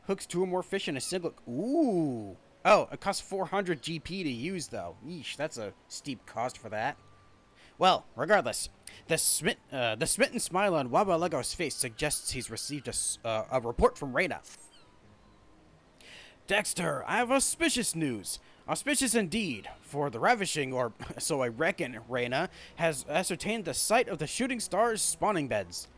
Hooks 2 or more fish in a single... Ooh. Oh, it costs 400 GP to use, though. Yeesh, that's a steep cost for that. Well, regardless, the smitten smile on Wawalago's face suggests he's received a report from Reyna. Dexter, I have auspicious news. Auspicious indeed, for the ravishing, or so I reckon, Reyna has ascertained the site of the shooting star's spawning beds.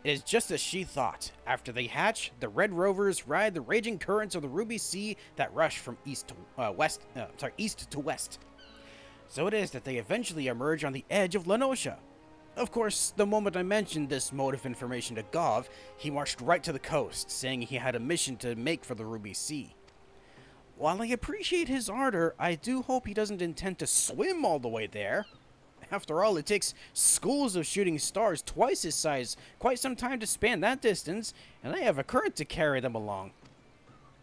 It is just as she thought. After they hatch, the Red Rovers ride the raging currents of the Ruby Sea that rush from east to west. So it is that they eventually emerge on the edge of Lenosha. Of course, the moment I mentioned this mode of information to Gov, he marched right to the coast, saying he had a mission to make for the Ruby Sea. While I appreciate his ardor, I do hope he doesn't intend to swim all the way there. After all, it takes schools of shooting stars twice his size quite some time to span that distance, and I have a current to carry them along.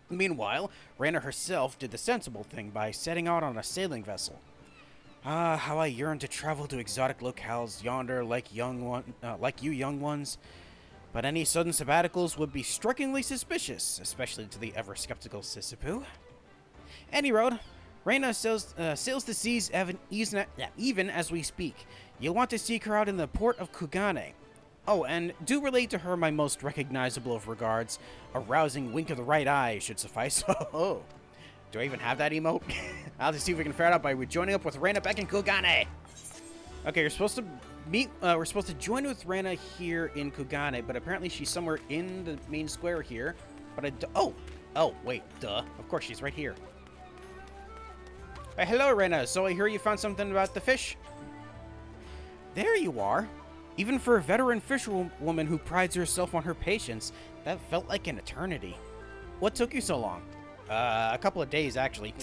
Meanwhile, Reyna herself did the sensible thing by setting out on a sailing vessel. Ah, how I yearn to travel to exotic locales yonder like you young ones. But any sudden sabbaticals would be strikingly suspicious, especially to the ever-skeptical Sissipu. Any road. Reyna sails the seas even as we speak. You'll want to seek her out in the port of Kugane. Oh, and do relate to her my most recognizable of regards. A rousing wink of the right eye should suffice. Oh, do I even have that emote? I'll just see if we can figure it out by joining up with Reyna back in Kugane. Okay, you're supposed to meet. We're supposed to join with Reyna here in Kugane, but apparently she's somewhere in the main square here. But oh, wait, duh. Of course she's right here. Hello, Reyna. So I hear you found something about the fish? There you are. Even for a veteran fisherwoman who prides herself on her patience, that felt like an eternity. What took you so long? A couple of days, actually.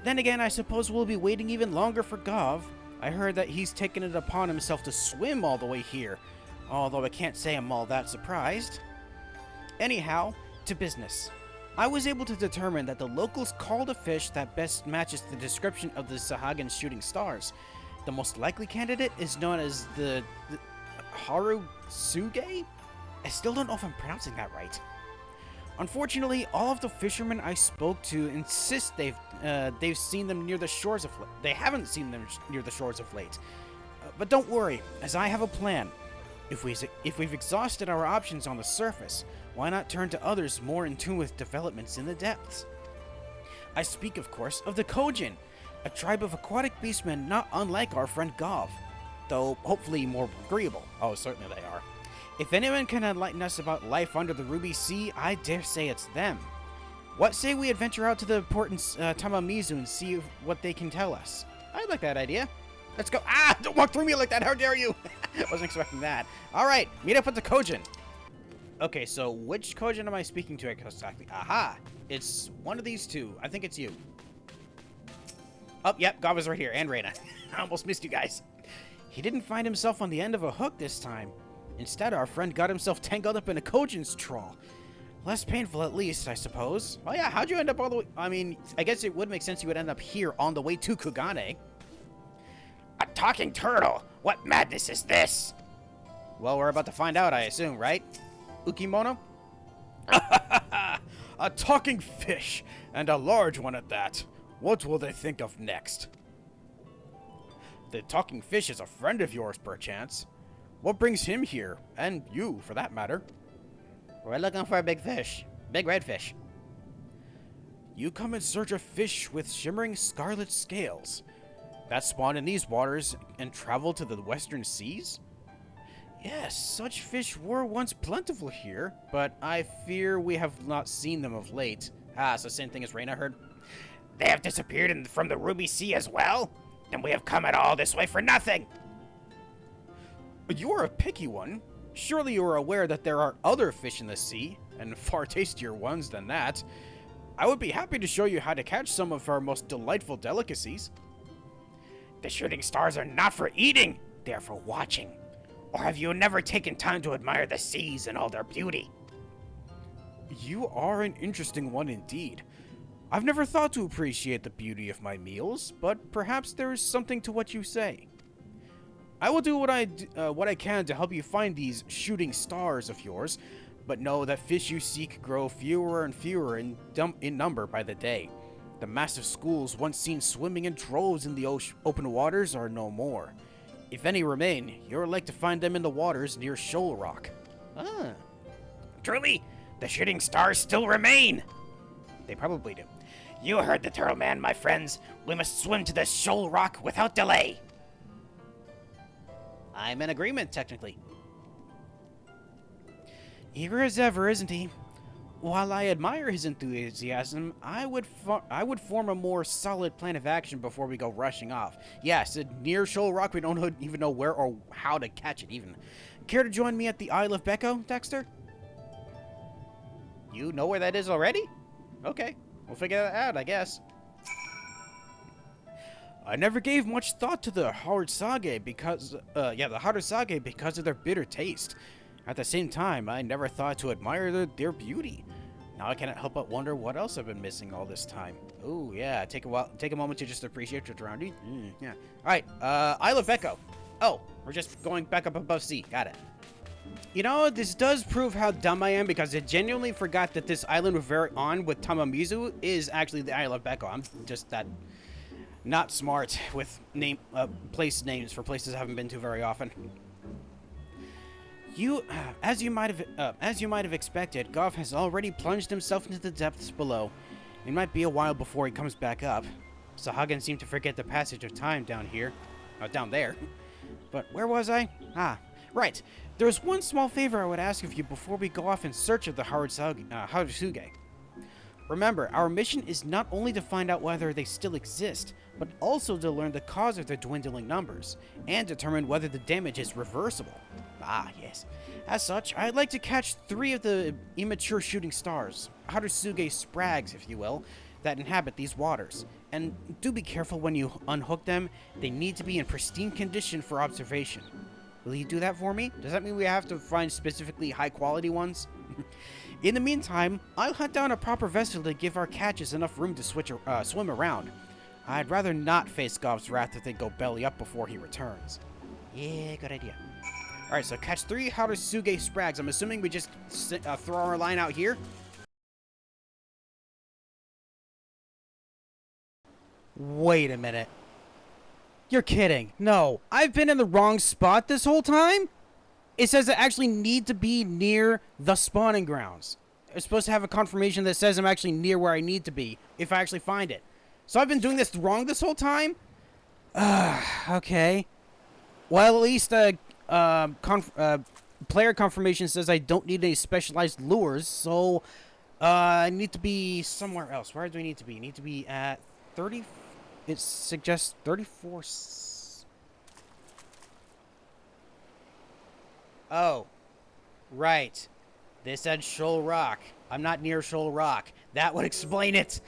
Then again, I suppose we'll be waiting even longer for Gov. I heard that he's taken it upon himself to swim all the way here, although I can't say I'm all that surprised. Anyhow, to business. I was able to determine that the locals called a fish that best matches the description of the Sahagin shooting stars. The most likely candidate is known as the Harutsuge? I still don't know if I'm pronouncing that right. Unfortunately, all of the fishermen I spoke to insist they've seen them near the shores of late. They haven't seen them near the shores of late. But don't worry, as I have a plan. If we've exhausted our options on the surface, why not turn to others more in tune with developments in the depths? I speak, of course, of the Kojin, a tribe of aquatic beastmen not unlike our friend Gov, though hopefully more agreeable. Oh, certainly they are. If anyone can enlighten us about life under the Ruby Sea, I dare say it's them. What say we adventure out to the port in Tamamizu and see what they can tell us? I like that idea. Let's go. Ah, don't walk through me like that. How dare you? Wasn't expecting that. All right, meet up with the Kojin. Okay, so which Kojin am I speaking to exactly? Aha, it's one of these two. I think it's you. Oh, yep, Gav is right here, and Reyna. I almost missed you guys. He didn't find himself on the end of a hook this time. Instead, our friend got himself tangled up in a Kojin's trawl. Less painful, at least, I suppose. Oh yeah, how'd you end up all the way? I mean, I guess it would make sense you would end up here on the way to Kugane. A talking turtle? What madness is this? Well, we're about to find out, I assume, right? Ukimono? A talking fish, and a large one at that. What will they think of next? The talking fish is a friend of yours, perchance. What brings him here? And you, for that matter. We're looking for a big fish. Big red fish. You come in search of fish with shimmering scarlet scales that spawn in these waters and travel to the western seas? Yes, such fish were once plentiful here, but I fear we have not seen them of late. Ah, it's the same thing as Reyna heard. They have disappeared from the Ruby Sea as well? Then we have come at all this way for nothing. You are a picky one. Surely you are aware that there are other fish in the sea, and far tastier ones than that. I would be happy to show you how to catch some of our most delightful delicacies. The shooting stars are not for eating, they are for watching. Or have you never taken time to admire the seas and all their beauty? You are an interesting one indeed. I've never thought to appreciate the beauty of my meals, but perhaps there is something to what you say. I will do what I can to help you find these shooting stars of yours, but know that fish you seek grow fewer and fewer in number by the day. The massive schools once seen swimming in droves in the open waters are no more. If any remain, you're like to find them in the waters near Shoal Rock. Ah. Truly, the shooting stars still remain. They probably do. You heard the turtle man, my friends. We must swim to the Shoal Rock without delay. I'm in agreement, technically. Eager as ever, isn't he? While I admire his enthusiasm, I would form a more solid plan of action before we go rushing off. Yes, near Shoal Rock, we don't even know where or how to catch it, even. Care to join me at the Isle of Becco, Dexter? You know where that is already? Okay, we'll figure that out, I guess. I never gave much thought to the Harusage because of their bitter taste. At the same time, I never thought to admire their beauty. Now I cannot help but wonder what else I've been missing all this time. Oh yeah, take a moment to just appreciate what's around you. Yeah. All right, Isle of Becco. Oh, we're just going back up above sea. Got it. You know, this does prove how dumb I am because I genuinely forgot that this island we're on with Tamamizu is actually the Isle of Becco. I'm just that not smart with place names for places I haven't been to very often. As you might have expected, Goff has already plunged himself into the depths below. It might be a while before he comes back up. Sahagan seemed to forget the passage of time down here. Down there. But where was I? Ah, right. There's one small favor I would ask of you before we go off in search of the Harusuge. Remember, our mission is not only to find out whether they still exist, but also to learn the cause of their dwindling numbers, and determine whether the damage is reversible. Ah, yes. As such, I'd like to catch 3 of the immature shooting stars, Harusuge sprags, if you will, that inhabit these waters. And do be careful when you unhook them. They need to be in pristine condition for observation. Will you do that for me? Does that mean we have to find specifically high-quality ones? In the meantime, I'll hunt down a proper vessel to give our catches enough room to swim around. I'd rather not face Gov's wrath if they go belly up before he returns. Yeah, good idea. Alright, so catch 3 Harusuge sprags. I'm assuming we just throw our line out here. Wait a minute. You're kidding. No, I've been in the wrong spot this whole time? It says I actually need to be near the spawning grounds. It's supposed to have a confirmation that says I'm actually near where I need to be if I actually find it. So I've been doing this wrong this whole time? Okay. Well, at least player confirmation says I don't need any specialized lures, so I need to be somewhere else. Where do I need to be? I need to be at 30... It suggests 34... Oh. Right. This said Shoal Rock. I'm not near Shoal Rock. That would explain it.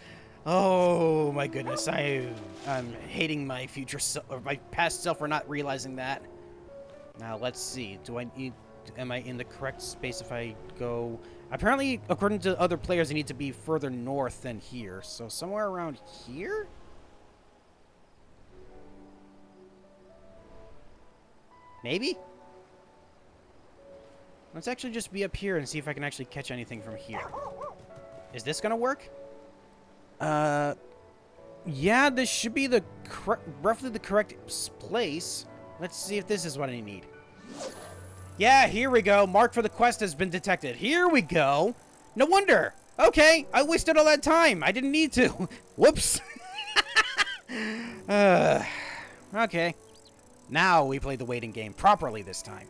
Oh my goodness, I'm hating my future self, or my past self for not realizing that. Now let's see. Am I in the correct space if I go? Apparently, according to other players, I need to be further north than here. So somewhere around here? Maybe? Let's actually just be up here and see if I can actually catch anything from here. Is this gonna work? Yeah, this should be the roughly the correct place. Let's see if this is what I need. Yeah, here we go. Mark for the quest has been detected. Here we go. No wonder. Okay, I wasted all that time. I didn't need to. Whoops. Okay. Now we play the waiting game properly this time.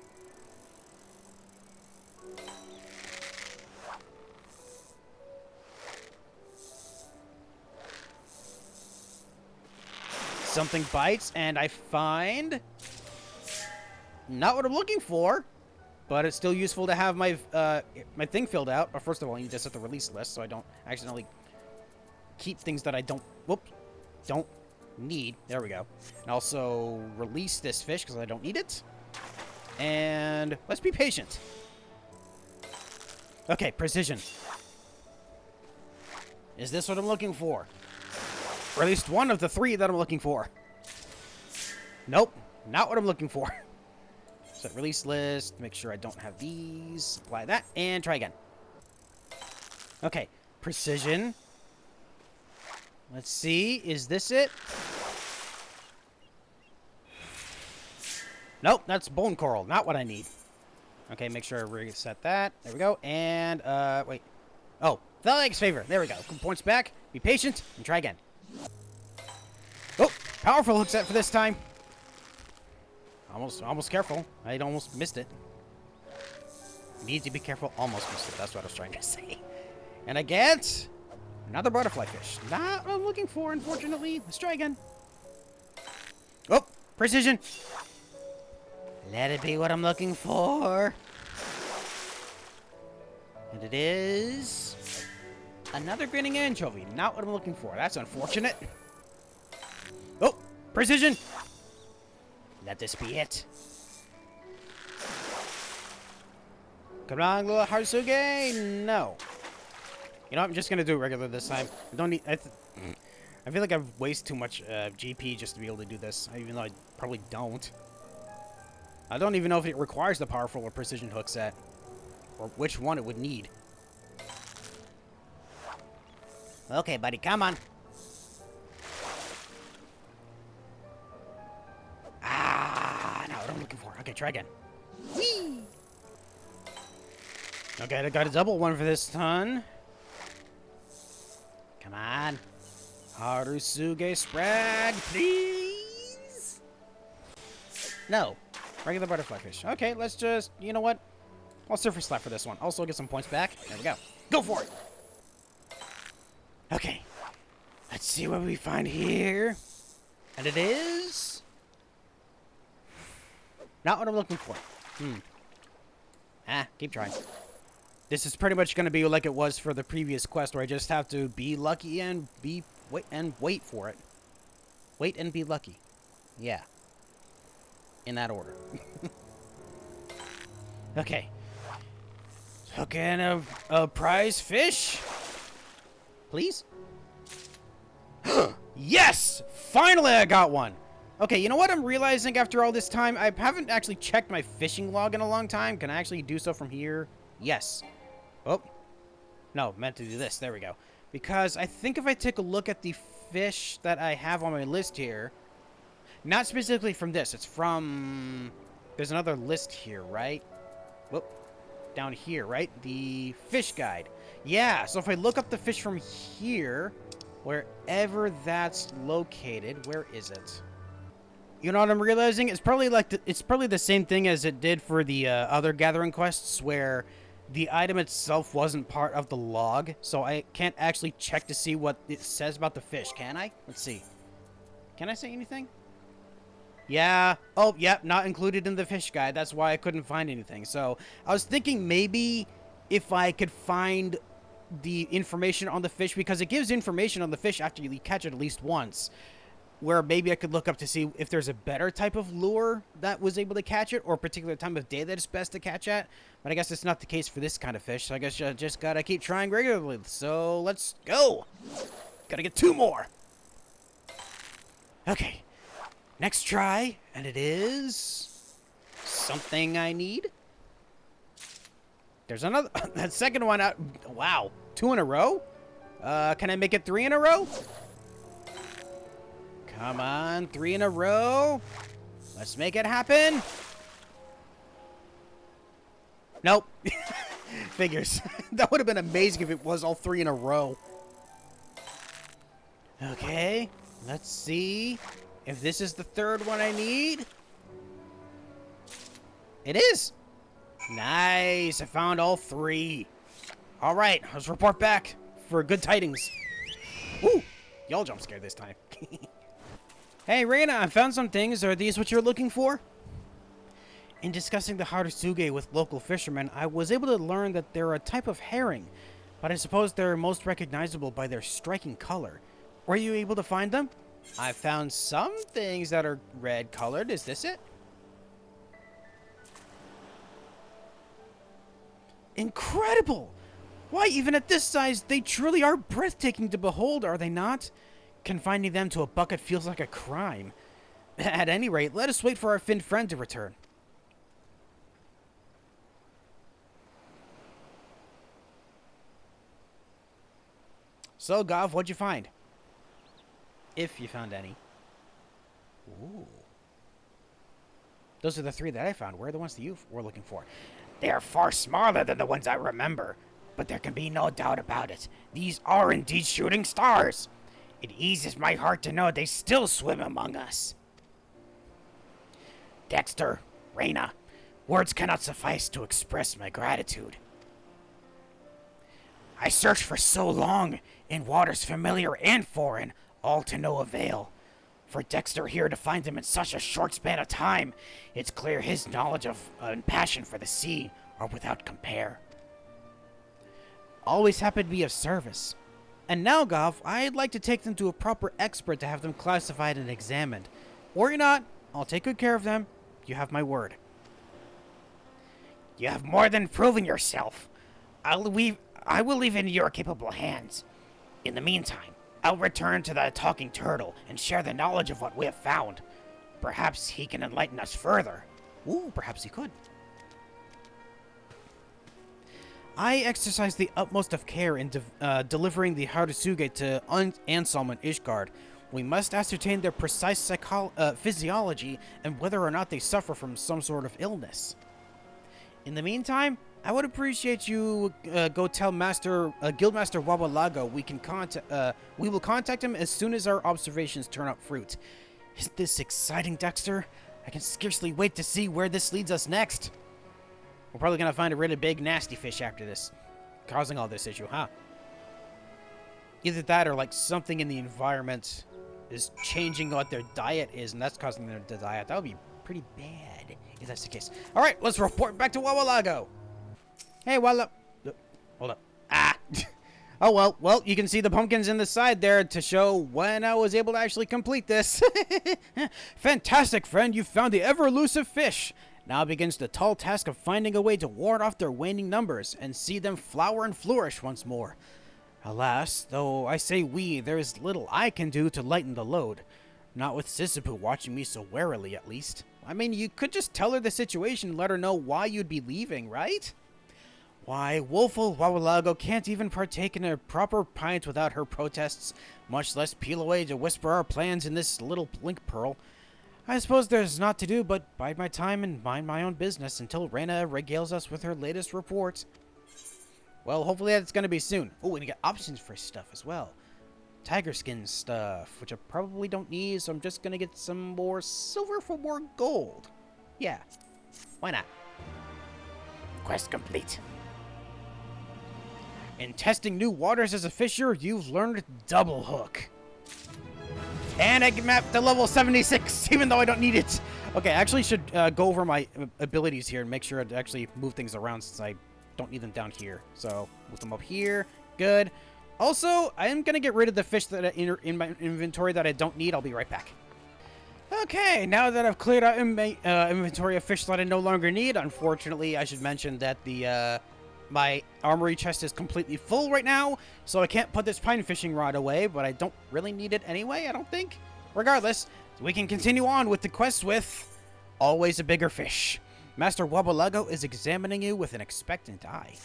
Something bites, and I find not what I'm looking for, but it's still useful to have my my thing filled out. But first of all, I need to set the release list so I don't accidentally keep things that I don't need. There we go. And also release this fish because I don't need it. And let's be patient. Okay, precision. Is this what I'm looking for? Or at least one of the three that I'm looking for. Nope, not what I'm looking for. Set release list, make sure I don't have these, apply that, and try again. Okay, precision. Let's see, is this it? Nope, that's bone coral, not what I need. Okay, make sure I reset that. There we go, and, wait. Oh, Thaleg's favor, there we go. Points back, be patient, and try again. Oh, powerful hook set for this time. Almost careful. I almost missed it. Need to be careful. Almost missed it. That's what I was trying to say. And I get another butterfly fish. Not what I'm looking for, unfortunately. Let's try again. Oh, precision. Let it be what I'm looking for. And it is another grinning anchovy. Not what I'm looking for. That's unfortunate. Oh, precision. Let this be it. Come on, little Harsuge. No. You know, I'm just gonna do it regular this time. I don't need. I feel like I've wasted too much GP just to be able to do this, even though I probably don't. I don't even know if it requires the powerful or precision hook set, or which one it would need. Okay, buddy, come on. Okay, try again. Whee! Okay, I got a double one for this ton. Come on. Harusuge Sprag, please? No. Regular butterfly fish. Okay, let's just, you know what? I'll surface slap for this one. Also get some points back. There we go. Go for it! Okay. Let's see what we find here. And it is not what I'm looking for. Keep trying. This is pretty much going to be like it was for the previous quest, where I just have to be lucky and wait for it. Wait and be lucky. Yeah. In that order. Okay. Hooking a prize fish. Please? Yes! Finally I got one! Okay, you know what I'm realizing after all this time? I haven't actually checked my fishing log in a long time. Can I actually do so from here? Yes. Oh. No, meant to do this. There we go. Because I think if I take a look at the fish that I have on my list here, not specifically from this, it's from... There's another list here, right? Whoop. Down here, right? The fish guide. Yeah, so if I look up the fish from here, wherever that's located, where is it? You know what I'm realizing? It's probably like it's probably the same thing as it did for the other gathering quests, where the item itself wasn't part of the log, so I can't actually check to see what it says about the fish, can I? Let's see. Can I say anything? Yeah. Oh, yeah, not included in the fish guide. That's why I couldn't find anything. So I was thinking maybe if I could find the information on the fish, because it gives information on the fish after you catch it at least once. Where maybe I could look up to see if there's a better type of lure that was able to catch it, or a particular time of day that is best to catch at. But I guess it's not the case for this kind of fish, so I guess you just gotta keep trying regularly. So let's go. Gotta get 2 more. Okay, next try, and it is something I need. There's another, that second one out. Wow, 2 in a row? Can I make it 3 in a row? Come on, 3 in a row. Let's make it happen. Nope. Figures. That would have been amazing if it was all 3 in a row. Okay, let's see if this is the 3rd one I need. It is. Nice, I found all 3. All right, let's report back for good tidings. Ooh, y'all jump scared this time. Hey, Reina, I found some things. Are these what you're looking for? In discussing the Harusuge with local fishermen, I was able to learn that they're a type of herring, but I suppose they're most recognizable by their striking color. Were you able to find them? I found some things that are red colored. Is this it? Incredible! Why, even at this size, they truly are breathtaking to behold, are they not? Confining them to a bucket feels like a crime. At any rate, let us wait for our finned friend to return. So, Gov, what'd you find? If you found any. Ooh. Those are the 3 that I found. Where are the ones that you were looking for? They are far smaller than the ones I remember, but there can be no doubt about it. These are indeed shooting stars. It eases my heart to know they still swim among us. Dexter, Reina, words cannot suffice to express my gratitude. I searched for so long in waters familiar and foreign, all to no avail. For Dexter here to find them in such a short span of time, it's clear his knowledge of and passion for the sea are without compare. Always happy to be of service. And now, Gov, I'd like to take them to a proper expert to have them classified and examined. Worry not, I'll take good care of them. You have my word. You have more than proven yourself. I will leave it in your capable hands. In the meantime, I'll return to the talking turtle and share the knowledge of what we have found. Perhaps he can enlighten us further. Ooh, perhaps he could. I exercise the utmost of care in delivering the Harusuge to Anselm and Ishgard. We must ascertain their precise physiology and whether or not they suffer from some sort of illness. In the meantime, I would appreciate you go tell Guildmaster Wawalago we will contact him as soon as our observations turn up fruit. Isn't this exciting, Dexter? I can scarcely wait to see where this leads us next. We're probably gonna find a really big, nasty fish after this, causing all this issue, huh? Either that or like something in the environment is changing what their diet is, and that's causing them to die. That would be pretty bad if that's the case. All right, let's report back to Wawalago. Hey, hold up. Ah. Oh, well, you can see the pumpkins in the side there to show when I was able to actually complete this. Fantastic, friend. You found the ever-elusive fish. Now begins the tall task of finding a way to ward off their waning numbers and see them flower and flourish once more. Alas, though I say we, there is little I can do to lighten the load. Not with Sissipu watching me so warily, at least. I mean, you could just tell her the situation and let her know why you'd be leaving, right? Why, woeful Wawalago can't even partake in a proper pint without her protests, much less peel away to whisper our plans in this little blink pearl. I suppose there's naught to do but bide my time and mind my own business until Reina regales us with her latest report. Well, hopefully that's going to be soon. Oh, and you got options for stuff as well. Tiger skin stuff, which I probably don't need, so I'm just going to get some more silver for more gold. Yeah, why not? Quest complete. In testing new waters as a fisher, you've learned double hook. And I can map to level 76, even though I don't need it. Okay, I actually should go over my abilities here and make sure to actually move things around since I don't need them down here. So, move them up here. good. Also, I am going to get rid of the fish that in my inventory that I don't need. I'll be right back. Okay, now that I've cleared out my inventory of fish that I no longer need, unfortunately, I should mention that the my armory chest is completely full right now, so I can't put this pine fishing rod away, but I don't really need it anyway, I don't think. Regardless, we can continue on with the quest with always a bigger fish. Master Wabalago is examining you with an expectant eye.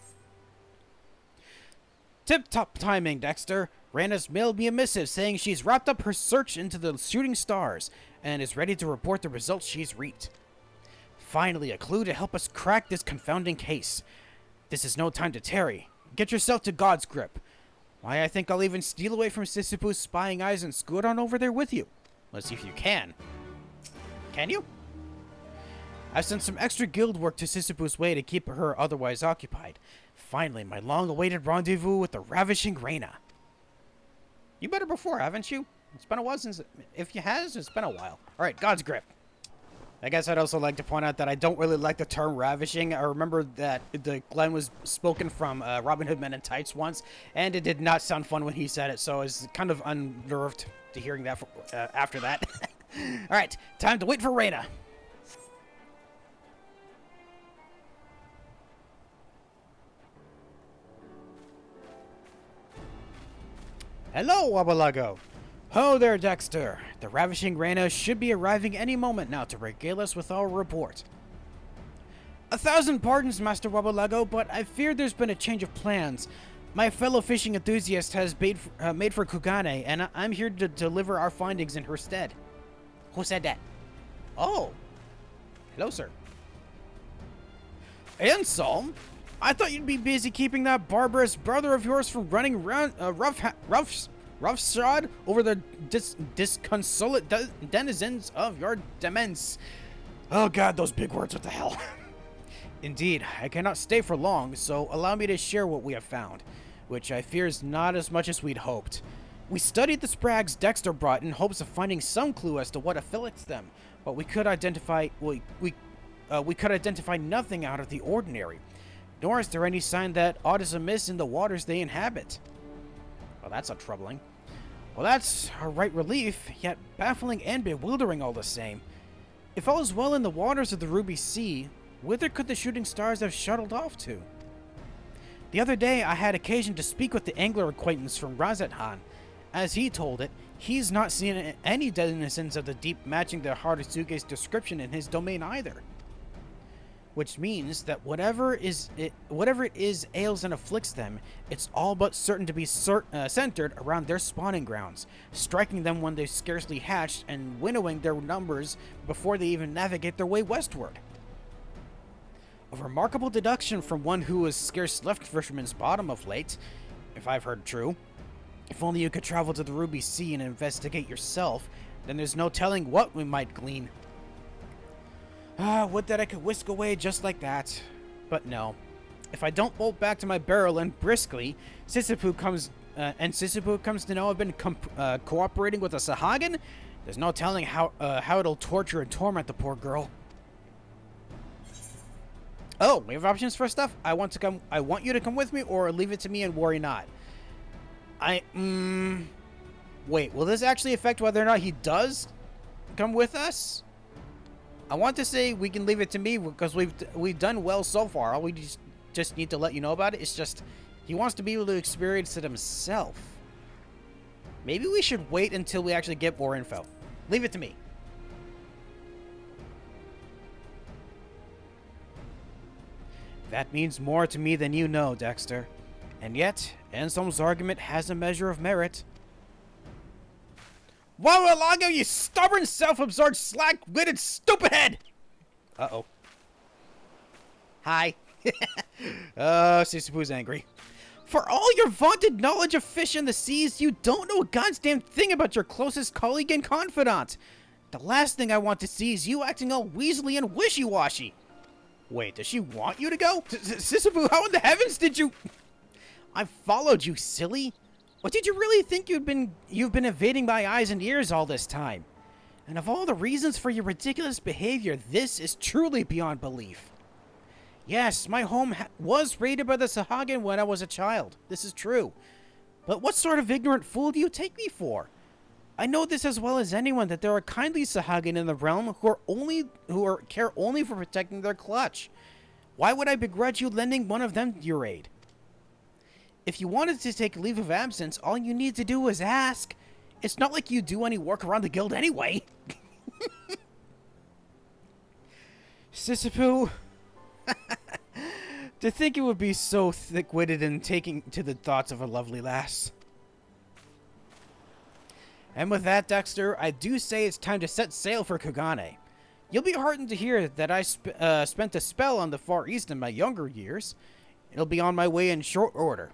Tip-top timing, Dexter. Rana's mailed me a missive saying she's wrapped up her search into the shooting stars and is ready to report the results she's reaped. Finally, a clue to help us crack this confounding case. This is no time to tarry. Get yourself to God's grip. Why, I think I'll even steal away from Sisyphu's spying eyes and scoot on over there with you. Let's see if you can. Can you? I've sent some extra guild work to Sisyphu's way to keep her otherwise occupied. Finally, my long-awaited rendezvous with the ravishing Reyna. You met her before, haven't you? It's been a while since... If you has, it's been a while. Alright, God's grip. I guess I'd also like to point out that I don't really like the term ravishing. I remember that the line was spoken from Robin Hood Men in Tights once, and it did not sound fun when he said it, so I was kind of unnerved to hearing that after that. Alright, time to wait for Reyna. Hello, Wabalago. Ho there, Dexter. The ravishing Reyna should be arriving any moment now to regale us with our report. 1,000 pardons, Master Wabalago, but I fear there's been a change of plans. My fellow fishing enthusiast has made for Kugane, and I'm here to deliver our findings in her stead. Who said that? Oh. Hello, sir. Anselm? I thought you'd be busy keeping that barbarous brother of yours from running around roughshod over the disconsolate denizens of your demesne. Oh god, those big words, what the hell? Indeed, I cannot stay for long, so allow me to share what we have found, which I fear is not as much as we'd hoped. We studied the sprags Dexter brought in hopes of finding some clue as to what afflicts them, but we could identify nothing out of the ordinary. Nor is there any sign that aught is amiss in the waters they inhabit. Well, that's not troubling. Well, that's a right relief, yet baffling and bewildering all the same. If all is well in the waters of the Ruby Sea, whither could the shooting stars have shuttled off to? The other day, I had occasion to speak with the angler acquaintance from Razathan. As he told it, he's not seen any denizens of the deep matching the Harusuge's description in his domain either. Which means that whatever it is ails and afflicts them, it's all but certain to be centered around their spawning grounds, striking them when they've scarcely hatched and winnowing their numbers before they even navigate their way westward. A remarkable deduction from one who has scarce left Fisherman's Bottom of late, if I've heard true. If only you could travel to the Ruby Sea and investigate yourself, then there's no telling what we might glean. Would that I could whisk away just like that. But no. If I don't bolt back to my barrel and briskly, Sisyphu comes to know I've been cooperating with a Sahagin, there's no telling how it'll torture and torment the poor girl. Oh, we have options for stuff? I want you to come with me, or leave it to me and worry not. Wait, will this actually affect whether or not he does come with us? I want to say we can leave it to me because we've done well so far. All we just need to let you know about it is just he wants to be able to experience it himself. Maybe we should wait until we actually get more info. Leave it to me. That means more to me than you know, Dexter. And yet, Anselm's argument has a measure of merit. Wabalago, you stubborn, self-absorbed, slack-witted stupidhead! Uh-oh. Hi. Oh, Sisyphu's angry. For all your vaunted knowledge of fish in the seas, you don't know a goddamn thing about your closest colleague and confidant. The last thing I want to see is you acting all weaselly and wishy-washy. Wait, does she want you to go? Sisyphu, how in the heavens did you... I followed you, silly. What did you really think you've been evading my eyes and ears all this time? And of all the reasons for your ridiculous behavior, this is truly beyond belief. Yes, my home was raided by the Sahagin when I was a child. This is true. But what sort of ignorant fool do you take me for? I know this as well as anyone that there are kindly Sahagin in the realm who care only for protecting their clutch. Why would I begrudge you lending one of them your aid? If you wanted to take leave of absence, all you need to do was ask. It's not like you do any work around the guild anyway. Sisyphus. To think it would be so thick-witted and taking to the thoughts of a lovely lass. And with that, Dexter, I do say it's time to set sail for Kugane. You'll be heartened to hear that I spent a spell on the Far East in my younger years. It'll be on my way in short order.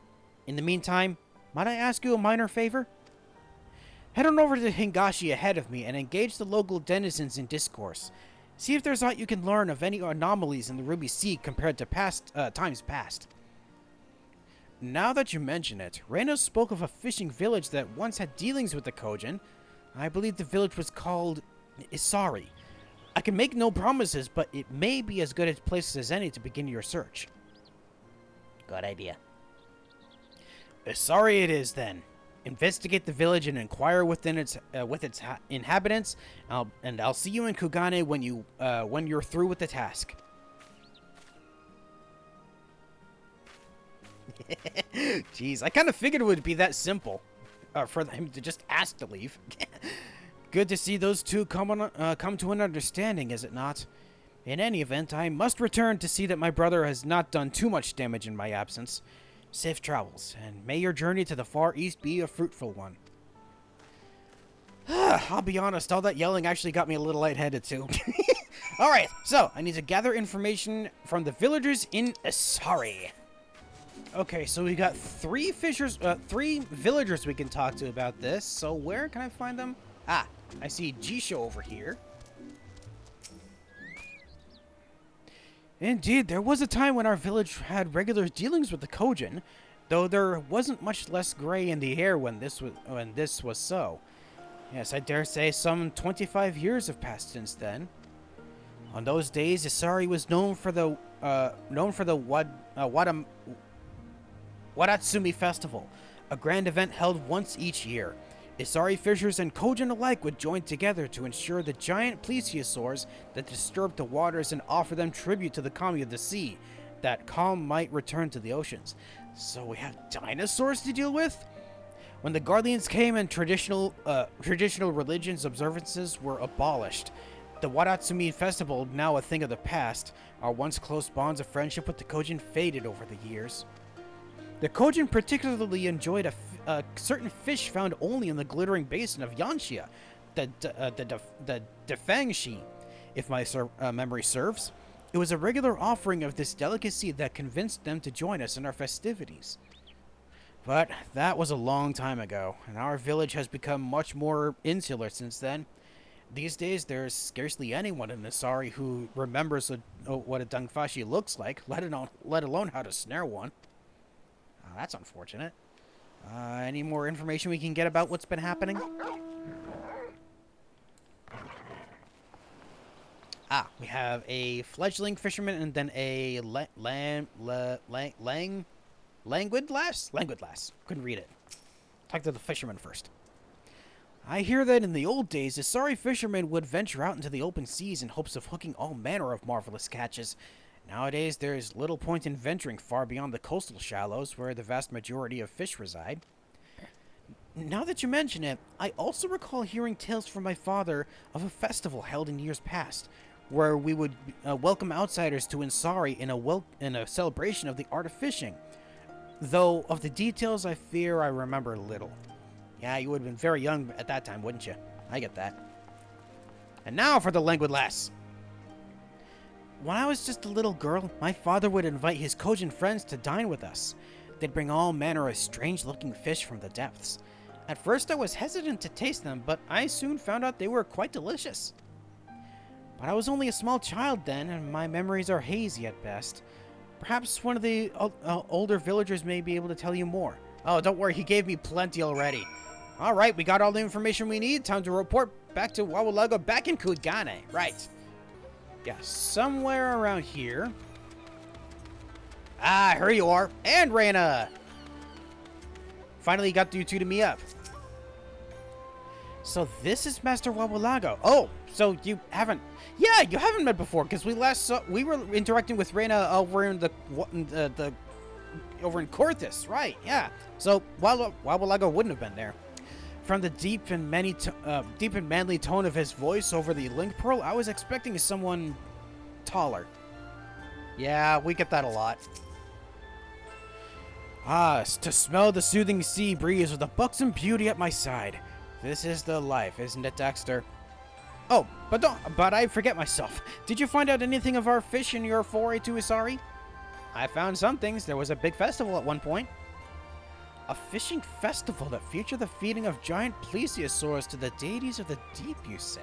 In the meantime, might I ask you a minor favor? Head on over to Hingashi ahead of me and engage the local denizens in discourse. See if there's aught you can learn of any anomalies in the Ruby Sea compared to times past. Now that you mention it, Reyna spoke of a fishing village that once had dealings with the Kojin. I believe the village was called Isari. I can make no promises, but it may be as good a place as any to begin your search. Good idea. Isari it is, then. Investigate the village and inquire within its inhabitants, and I'll see you in Kugane when you're through with the task. Jeez, I kind of figured it would be that simple for him to just ask to leave. Good to see those two come to an understanding, is it not? In any event, I must return to see that my brother has not done too much damage in my absence. Safe travels, and may your journey to the Far East be a fruitful one. I'll be honest, all that yelling actually got me a little lightheaded too. Alright, so I need to gather information from the villagers in Isari. Okay, so we got three villagers we can talk to about this. So where can I find them? Ah, I see Jisho over here. Indeed, there was a time when our village had regular dealings with the Kojin, though there wasn't much less gray in the air when this was so. Yes, I dare say some 25 years have passed since then. On those days, Isari was known for the Wadatsumi Festival, a grand event held once each year. Isari fishers and Kojin alike would join together to ensure the giant plesiosaurs that disturbed the waters and offer them tribute to the kami of the sea, that calm might return to the oceans. So we have dinosaurs to deal with? When the Guardians came and traditional religions observances were abolished, the Wadatsumi Festival, now a thing of the past, our once close bonds of friendship with the Kojin faded over the years. The Kojin particularly enjoyed a certain fish found only in the glittering basin of Yanxia, the Defangshi, if my memory serves. It was a regular offering of this delicacy that convinced them to join us in our festivities. But that was a long time ago, and our village has become much more insular since then. These days, there's scarcely anyone in Isari who remembers what a dungfashi looks like, let alone how to snare one. That's unfortunate. Any more information we can get about what's been happening? Ah, we have a fledgling fisherman and then a languid lass? Languid lass. Couldn't read it. Talk to the fisherman first. I hear that in the old days, Isari fishermen would venture out into the open seas in hopes of hooking all manner of marvelous catches. Nowadays, there is little point in venturing far beyond the coastal shallows, where the vast majority of fish reside. Now that you mention it, I also recall hearing tales from my father of a festival held in years past, where we would welcome outsiders to Isari in a celebration of the art of fishing. Though of the details, I fear I remember little. Yeah, you would have been very young at that time, wouldn't you? I get that. And now for the languid lass. When I was just a little girl, my father would invite his Kojin friends to dine with us. They'd bring all manner of strange-looking fish from the depths. At first I was hesitant to taste them, but I soon found out they were quite delicious. But I was only a small child then, and my memories are hazy at best. Perhaps one of the older villagers may be able to tell you more. Oh, don't worry, he gave me plenty already. Alright, we got all the information we need. Time to report back to Wawalaga back in Kugane. Right. Yeah, somewhere around here. Ah, here you are. And Raina! Finally got you two to meet up. So this is Master Wabulago. Oh, so you haven't... Yeah, you haven't met before, because we were interacting with Raina over in over in Corthus, right? Yeah. So Wabulago wouldn't have been there. From the deep and manly tone of his voice over the link pearl, I was expecting someone taller. Yeah, we get that a lot. Ah, to smell the soothing sea breeze with the buxom beauty at my side. This is the life, isn't it, Dexter? Oh, but I forget myself. Did you find out anything of our fish in your foray to Isari? I found some things. There was a big festival at one point. A fishing festival that featured the feeding of giant plesiosaurs to the deities of the deep, you say?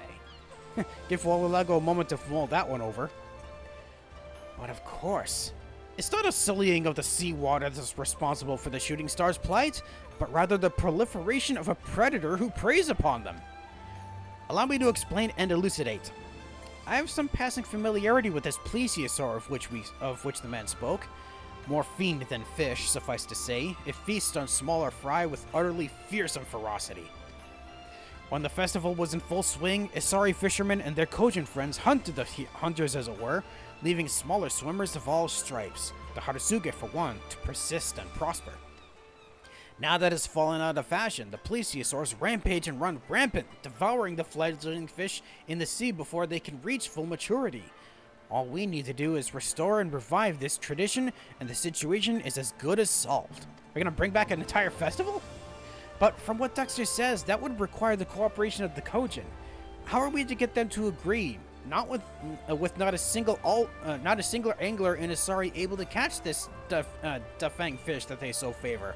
Give Wabulago a moment to mull that one over. But of course, it's not a sullying of the seawater that's responsible for the shooting star's plight, but rather the proliferation of a predator who preys upon them. Allow me to explain and elucidate. I have some passing familiarity with this plesiosaur of which the man spoke. More fiend than fish, suffice to say. It feasts on smaller fry with utterly fearsome ferocity. When the festival was in full swing, Isari fishermen and their Kojin friends hunted the hunters, as it were, leaving smaller swimmers of all stripes, the Harusuge for one, to persist and prosper. Now that it's fallen out of fashion, the plesiosaurs rampage and run rampant, devouring the fledgling fish in the sea before they can reach full maturity. All we need to do is restore and revive this tradition, and the situation is as good as solved. We're gonna bring back an entire festival? But from what Dexter says, that would require the cooperation of the Kojin. How are we to get them to agree? Not with not a single angler in Isari able to catch this Dafang fish that they so favor.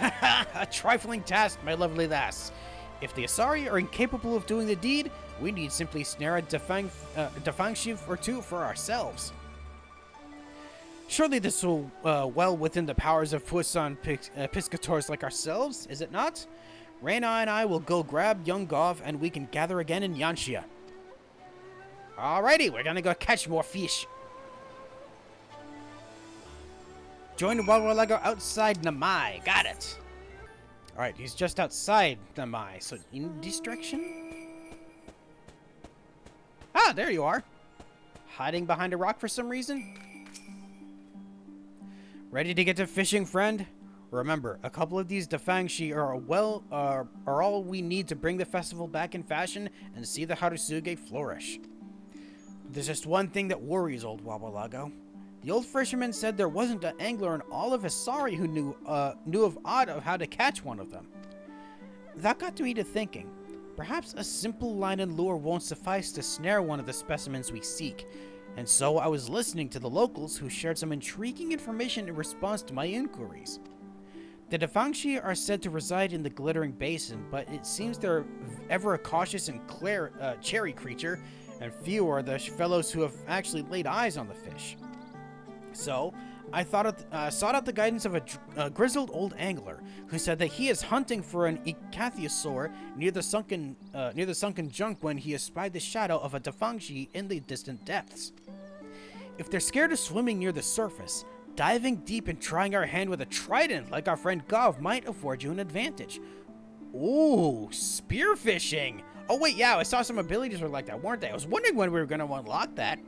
A trifling task, my lovely lass. If the Isari are incapable of doing the deed, we need simply snare a Dafangshi or two for ourselves. Surely this will well within the powers of Pusan piscators like ourselves, is it not? Reina and I will go grab young Gov and we can gather again in Yanxia. Alrighty, we're gonna go catch more fish. Join Wabulago outside Namai. Got it. Alright, he's just outside Namai, so in this direction? Ah, there you are. Hiding behind a rock for some reason? Ready to get to fishing, friend? Remember, a couple of these Dafangshi are all we need to bring the festival back in fashion and see the Harusuge flourish. There's just one thing that worries old Wabulago. The old fisherman said there wasn't an angler in all of Isari who knew of how to catch one of them. That got me to thinking. Perhaps a simple line and lure won't suffice to snare one of the specimens we seek, and so I was listening to the locals who shared some intriguing information in response to my inquiries. The Dafangshi are said to reside in the Glittering Basin, but it seems they're ever a cautious and chary creature, and few are the fellows who have actually laid eyes on the fish. So, I sought out the guidance of a grizzled old angler who said that he is hunting for an ichthyosaur near the sunken junk when he espied the shadow of a Dafangshi in the distant depths. If they're scared of swimming near the surface, diving deep and trying our hand with a trident like our friend Gov might afford you an advantage. Ooh, spearfishing! Oh wait, yeah, I saw some abilities were like that, weren't they? I was wondering when we were going to unlock that.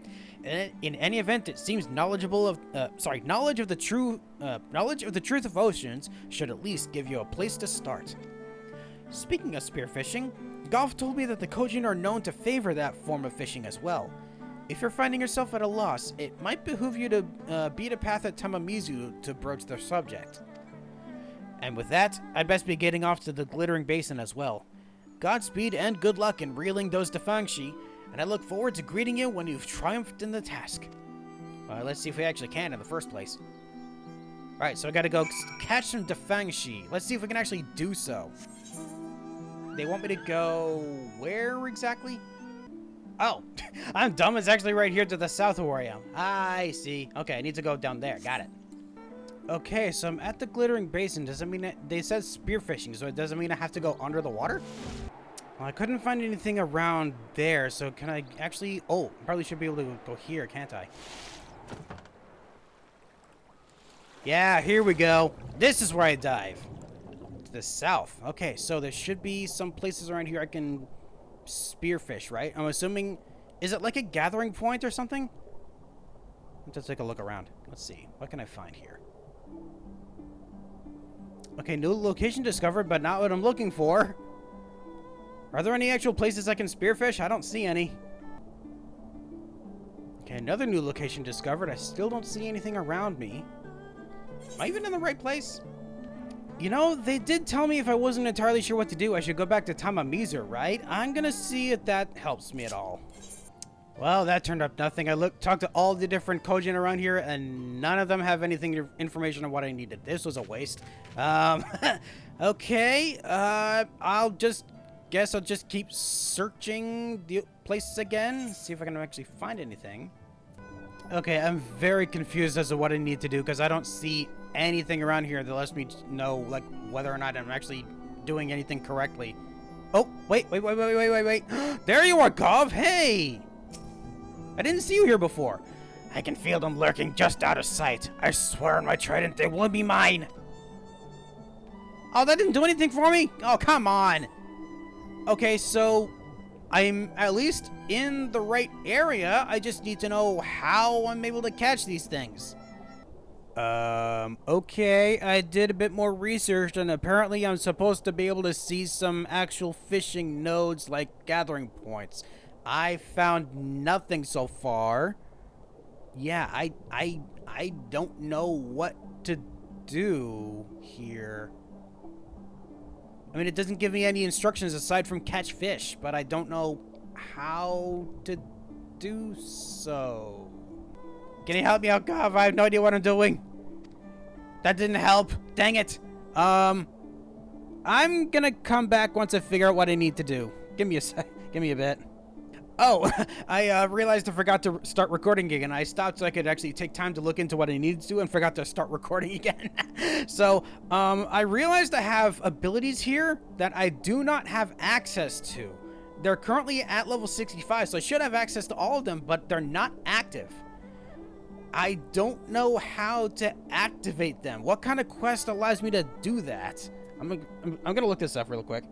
In any event, it seems knowledge of the truth of oceans should at least give you a place to start. Speaking of spearfishing, Golf told me that the Kojin are known to favor that form of fishing as well. If you're finding yourself at a loss, it might behoove you to beat a path at Tamamizu to broach the subject. And with that, I'd best be getting off to the Glittering Basin as well. Godspeed and good luck in reeling those Dafangshi, and I look forward to greeting you when you've triumphed in the task. Let's see if we actually can in the first place. Alright, so I gotta go catch some Dafangshi. Let's see if we can actually do so. They want me to go where exactly? Oh, I'm dumb. It's actually right here to the south of where I am. I see. Okay, I need to go down there. Got it. Okay, so I'm at the Glittering Basin. Does it mean that they said spearfishing, so it doesn't mean I have to go under the water? Well, I couldn't find anything around there, so can I actually... Oh, probably should be able to go here, can't I? Yeah, here we go. This is where I dive. To the south. Okay, so there should be some places around here I can spearfish, right? I'm assuming... Is it like a gathering point or something? Let's take a look around. Let's see. What can I find here? Okay, new location discovered, but not what I'm looking for. Are there any actual places I can spearfish? I don't see any. Okay, another new location discovered. I still don't see anything around me. Am I even in the right place? You know, they did tell me if I wasn't entirely sure what to do, I should go back to Tamamizu, right? I'm gonna see if that helps me at all. Well, that turned up nothing. I talked to all the different Kojin around here, and none of them have information on what I needed. This was a waste. Okay. I'll just keep searching the places again, see if I can actually find anything. Okay, I'm very confused as to what I need to do because I don't see anything around here that lets me know, like, whether or not I'm actually doing anything correctly. Oh, wait. There you are, Gov. Hey! I didn't see you here before. I can feel them lurking just out of sight. I swear on my trident they will be mine. Oh, that didn't do anything for me? Oh, come on. Okay, so I'm at least in the right area. I just need to know how I'm able to catch these things. Okay, I did a bit more research, and apparently I'm supposed to be able to see some actual fishing nodes, like gathering points. I found nothing so far. Yeah, I don't know what to do here. I mean, it doesn't give me any instructions aside from catch fish, but I don't know how to do so. Can you help me out, Gav? I have no idea what I'm doing. That didn't help. Dang it. I'm gonna come back once I figure out what I need to do. Give me a sec. Give me a bit. Oh, I realized I forgot to start recording again. I stopped so I could actually take time to look into what I needed to do and forgot to start recording again. So, I realized I have abilities here that I do not have access to. They're currently at level 65, so I should have access to all of them, but they're not active. I don't know how to activate them. What kind of quest allows me to do that? I'm gonna look this up real quick.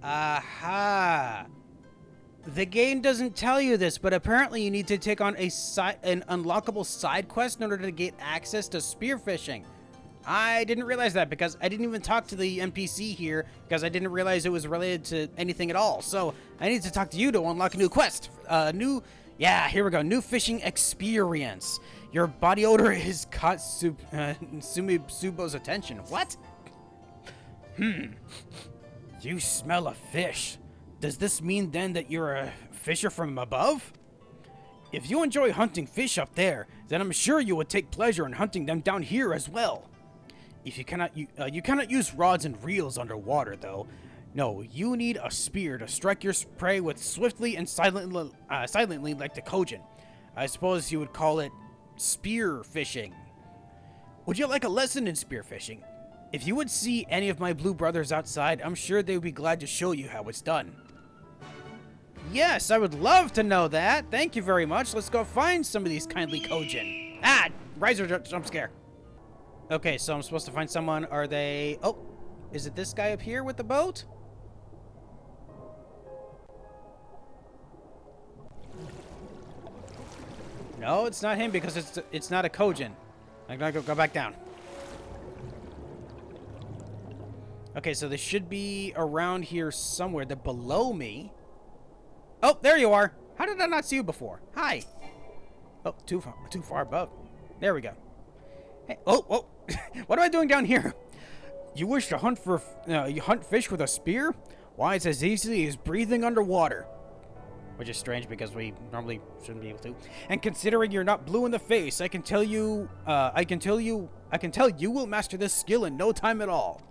Aha! The game doesn't tell you this, but apparently you need to take on an unlockable side quest in order to get access to spearfishing. I didn't realize that because I didn't even talk to the NPC here because I didn't realize it was related to anything at all. So I need to talk to you to unlock a new quest. Yeah, here we go. New fishing experience. Your body odor has caught Sumibu's attention. What? You smell a fish. Does this mean then that you're a fisher from above? If you enjoy hunting fish up there, then I'm sure you would take pleasure in hunting them down here as well. If you cannot use rods and reels underwater, though. No, you need a spear to strike your prey with swiftly and silently like the Kojin. I suppose you would call it spear fishing. Would you like a lesson in spear fishing? If you would see any of my blue brothers outside, I'm sure they would be glad to show you how it's done. Yes, I would love to know that. Thank you very much. Let's go find some of these kindly Kojin. Ah, riser jump scare. Okay, so I'm supposed to find someone. Are they... Oh, is it this guy up here with the boat? No, it's not him because it's not a Kojin. I'm gonna go back down. Okay, so they should be around here somewhere. They're below me. Oh, there you are. How did I not see you before? Hi. Oh, too far above. There we go. Hey, oh. What am I doing down here? You wish to hunt fish with a spear? Why, it's as easy as breathing underwater. Which is strange because we normally shouldn't be able to. And considering you're not blue in the face, I can tell you will master this skill in no time at all.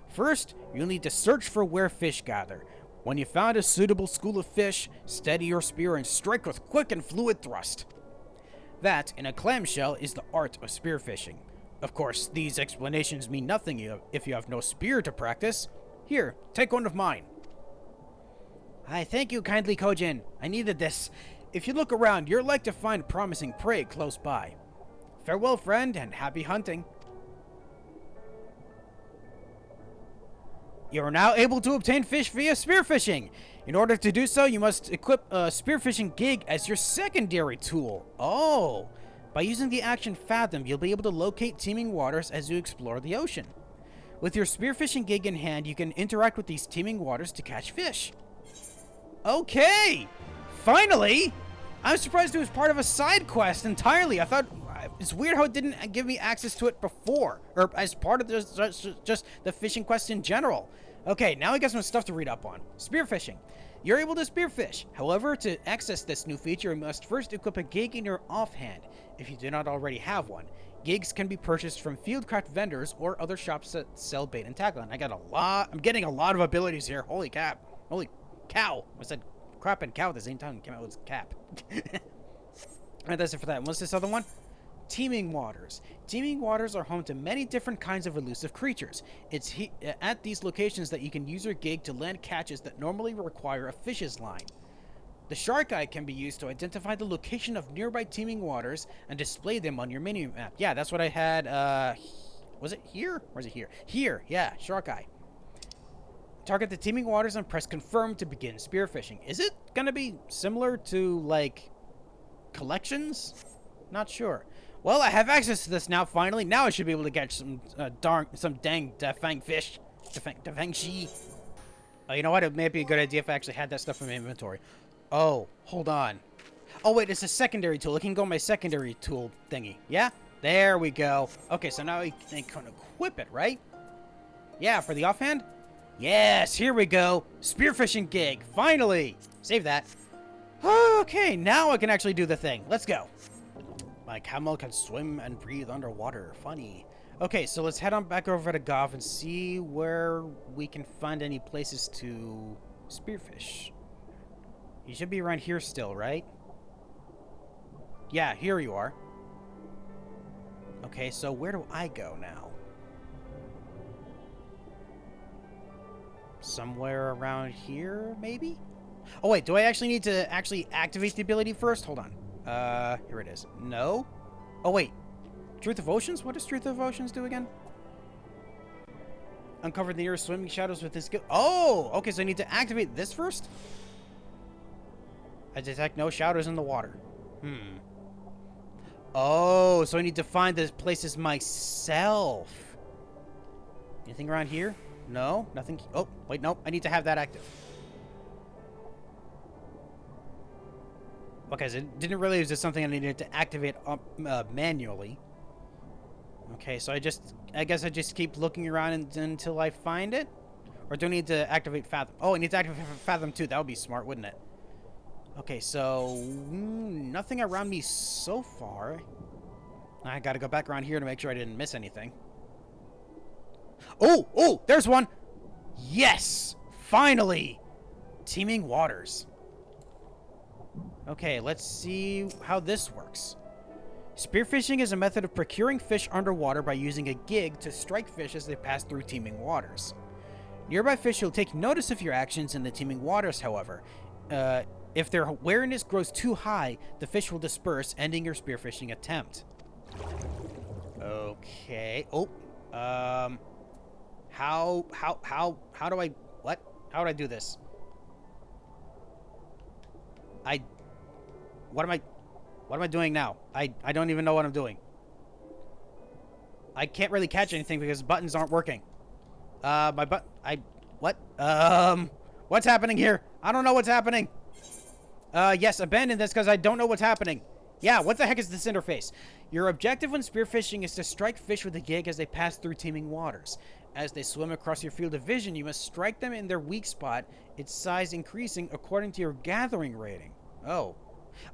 First, you'll need to search for where fish gather. When you found a suitable school of fish, steady your spear and strike with quick and fluid thrust. That, in a clamshell, is the art of spearfishing. Of course, these explanations mean nothing if you have no spear to practice. Here, take one of mine. I thank you kindly, Kojin. I needed this. If you look around, you're like to find promising prey close by. Farewell, friend, and happy hunting. You are now able to obtain fish via spearfishing. In order to do so, you must equip a spearfishing gig as your secondary tool. Oh! By using the action Fathom, you'll be able to locate teeming waters as you explore the ocean. With your spearfishing gig in hand, you can interact with these teeming waters to catch fish. Okay! Finally! I'm surprised it was part of a side quest entirely. I thought... It's weird how it didn't give me access to it before. Or as part of just the fishing quest in general. Okay, now I got some stuff to read up on. Spearfishing. You're able to spearfish. However, to access this new feature, you must first equip a gig in your offhand, if you do not already have one. Gigs can be purchased from fieldcraft vendors or other shops that sell bait and tackle. And I'm getting a lot of abilities here. Holy cap. Holy cow. I said crap and cow at the same time. Came out with cap. Alright, that's it for that. What's this other one? Teeming waters. Teeming waters are home to many different kinds of elusive creatures. It's at these locations that you can use your gig to land catches that normally require a fish's line. The shark eye can be used to identify the location of nearby teeming waters and display them on your mini-map. Yeah, that's what I had, was it here? Or is it here? Here, yeah, shark eye. Target the teeming waters and press confirm to begin spearfishing. Is it gonna be similar to, like, collections? Not sure. Well, I have access to this now, finally. Now I should be able to catch some dang defang fish. Defang shi. Oh, you know what? It may be a good idea if I actually had that stuff in my inventory. Oh, hold on. Oh, wait, it's a secondary tool. It can go in my secondary tool thingy. Yeah? There we go. Okay, so now I can equip it, right? Yeah, for the offhand? Yes, here we go. Spearfishing gig. Finally. Save that. Okay, now I can actually do the thing. Let's go. My camel can swim and breathe underwater. Funny. Okay, so let's head on back over to Goth and see where we can find any places to spearfish. You should be around here still, right? Yeah, here you are. Okay, so where do I go now? Somewhere around here, maybe? Oh, wait, do I actually need to activate the ability first? Hold on. Here it is. No? Oh, wait. Truth of Oceans? What does Truth of Oceans do again? Uncover the nearest swimming shadows with this skill. Oh! Okay, so I need to activate this first? I detect no shadows in the water. Oh, so I need to find the places myself. Anything around here? No? Nothing? Oh, wait, no. I need to have that active. Okay, so I didn't realize it's something I needed to activate manually. Okay, so I guess I just keep looking around until I find it? Or do I need to activate Fathom? Oh, I need to activate Fathom too. That would be smart, wouldn't it? Okay, so nothing around me so far. I gotta go back around here to make sure I didn't miss anything. Oh, there's one! Yes! Finally! Teeming waters. Okay, let's see how this works. Spearfishing is a method of procuring fish underwater by using a gig to strike fish as they pass through teeming waters. Nearby fish will take notice of your actions in the teeming waters, however. If their awareness grows too high, the fish will disperse, ending your spearfishing attempt. Okay. Oh. How do I... What? How do I do this? What am I doing now? I don't even know what I'm doing. I can't really catch anything because buttons aren't working. What? What's happening here? I don't know what's happening. Yes, abandon this because I don't know what's happening. Yeah, what the heck is this interface? Your objective when spearfishing is to strike fish with a gig as they pass through teeming waters. As they swim across your field of vision, you must strike them in their weak spot, its size increasing according to your gathering rating. Oh,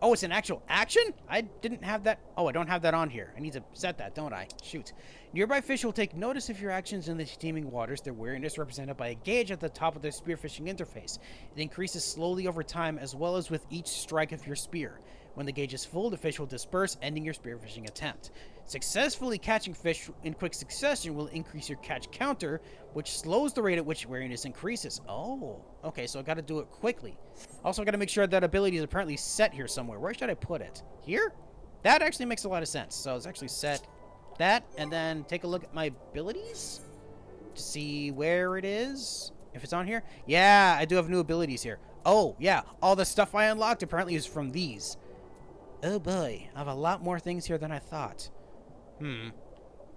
it's an actual action? I didn't have that. Oh, I don't have that on here. I need to set that, don't I? Shoot. Nearby fish will take notice of your actions in the teeming waters. Their awareness represented by a gauge at the top of the spearfishing interface. It increases slowly over time as well as with each strike of your spear. When the gauge is full, the fish will disperse, ending your spearfishing attempt. Successfully catching fish in quick succession will increase your catch counter, which slows the rate at which awareness increases. Oh, okay, so I gotta do it quickly. Also, I gotta make sure that ability is apparently set here somewhere. Where should I put it? Here? That actually makes a lot of sense. So let's actually set that and then take a look at my abilities to see where it is. If it's on here. Yeah, I do have new abilities here. Oh, yeah. All the stuff I unlocked apparently is from these. Oh boy, I have a lot more things here than I thought. I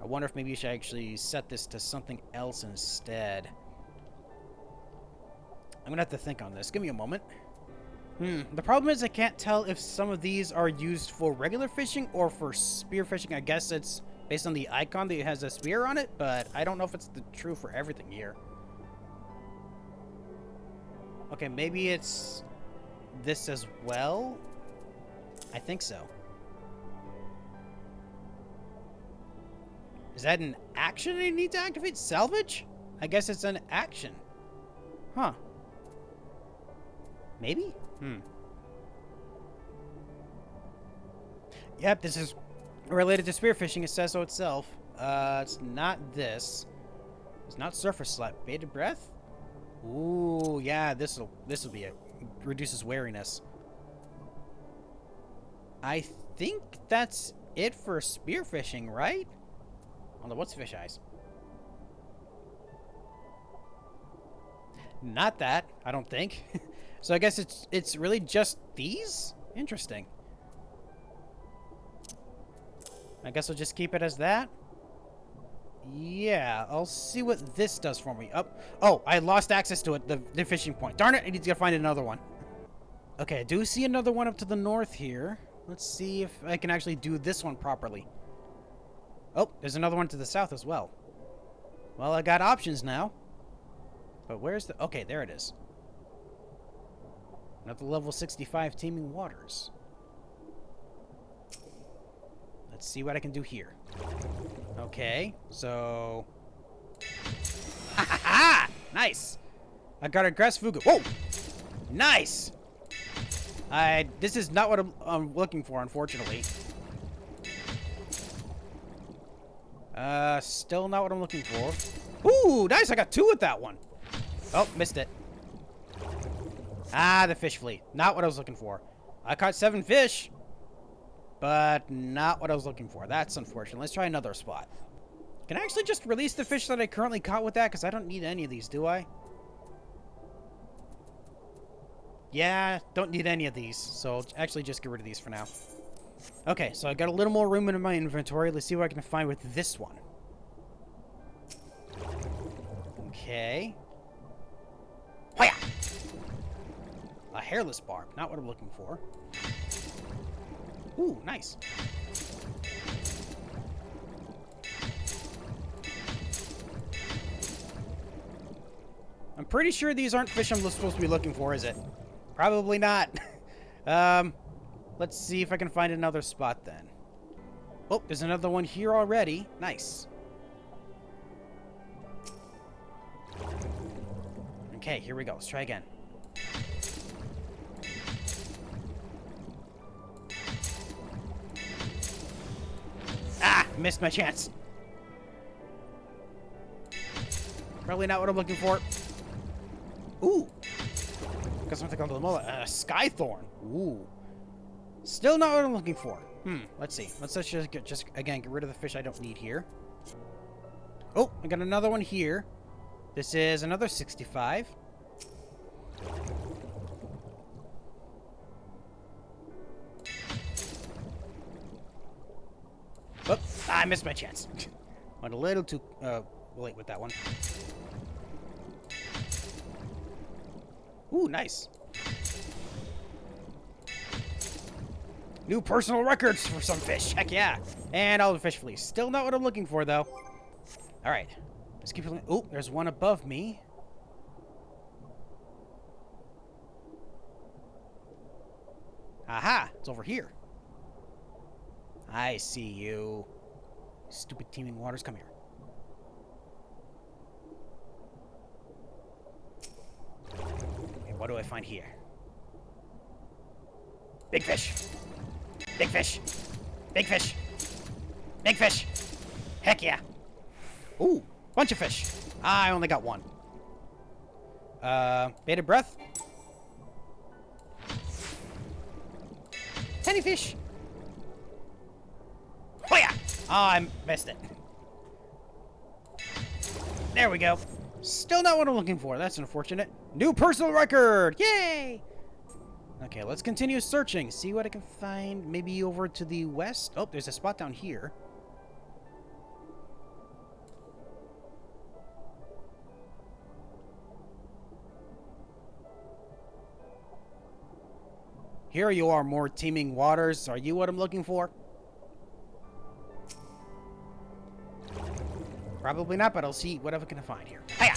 wonder if maybe you should actually set this to something else instead. I'm gonna have to think on this. Give me a moment. The problem is I can't tell if some of these are used for regular fishing or for spear fishing. I guess it's based on the icon that it has a spear on it, but I don't know if it's true for everything here. Okay, maybe it's this as well? I think so. Is that an action I need to activate? Salvage? I guess it's an action. Huh. Maybe? Yep, this is related to spearfishing. It says so itself. It's not this. It's not surface slap. Bated breath? Ooh, yeah, this'll be it. Reduces wariness. I think that's it for spearfishing, right? Although, what's fish eyes? Not that, I don't think. So I guess it's really just these? Interesting. I guess I'll just keep it as that. Yeah, I'll see what this does for me. Oh, I lost access to it, the fishing point. Darn it, I need to go find another one. Okay, I do see another one up to the north here. Let's see if I can actually do this one properly. Oh, there's another one to the south as well. Well, I got options now. But where's the... Okay, there it is. Another level 65 teeming waters. Let's see what I can do here. Okay, so... Ha ha ha! Nice! I got a grass fugu. Whoa! Nice! This is not what I'm looking for, unfortunately. Still not what I'm looking for. Ooh, nice! I got 2 with that one. Oh, missed it. Ah, the fish fleet. Not what I was looking for. I caught 7 fish, but not what I was looking for. That's unfortunate. Let's try another spot. Can I actually just release the fish that I currently caught with that? Because I don't need any of these, do I? Yeah, don't need any of these. So I'll actually just get rid of these for now. Okay, so I got a little more room in my inventory. Let's see what I can find with this one. Okay. Hoya! A hairless barb. Not what I'm looking for. Ooh, nice. I'm pretty sure these aren't fish I'm supposed to be looking for, is it? Probably not. Let's see if I can find another spot then. Oh, there's another one here already. Nice. Okay, here we go. Let's try again. Ah! Missed my chance. Probably not what I'm looking for. Ooh. Got something on the mullet. Skythorn. Ooh. Still not what I'm looking for. Let's see. Let's just again get rid of the fish I don't need here. Oh, I got another one here. This is another 65. Oh, I missed my chance. Went a little too late with that one. Ooh, nice. New personal records for some fish. Heck yeah. And all the fish fleas. Still not what I'm looking for, though. All right. Let's keep looking. Oh, there's one above me. Aha! It's over here. I see you. Stupid teeming waters. Come here. Okay, what do I find here? Big fish. Big fish. Big fish. Big fish. Heck yeah. Ooh, bunch of fish. I only got one. Bated breath. Tiny fish. I missed it. There we go. Still not what I'm looking for. That's unfortunate. New personal record! Yay! Okay, let's continue searching. See what I can find. Maybe over to the west. Oh, there's a spot down here. Here you are, more teeming waters. Are you what I'm looking for? Probably not, but I'll see whatever I can find here. Hiya!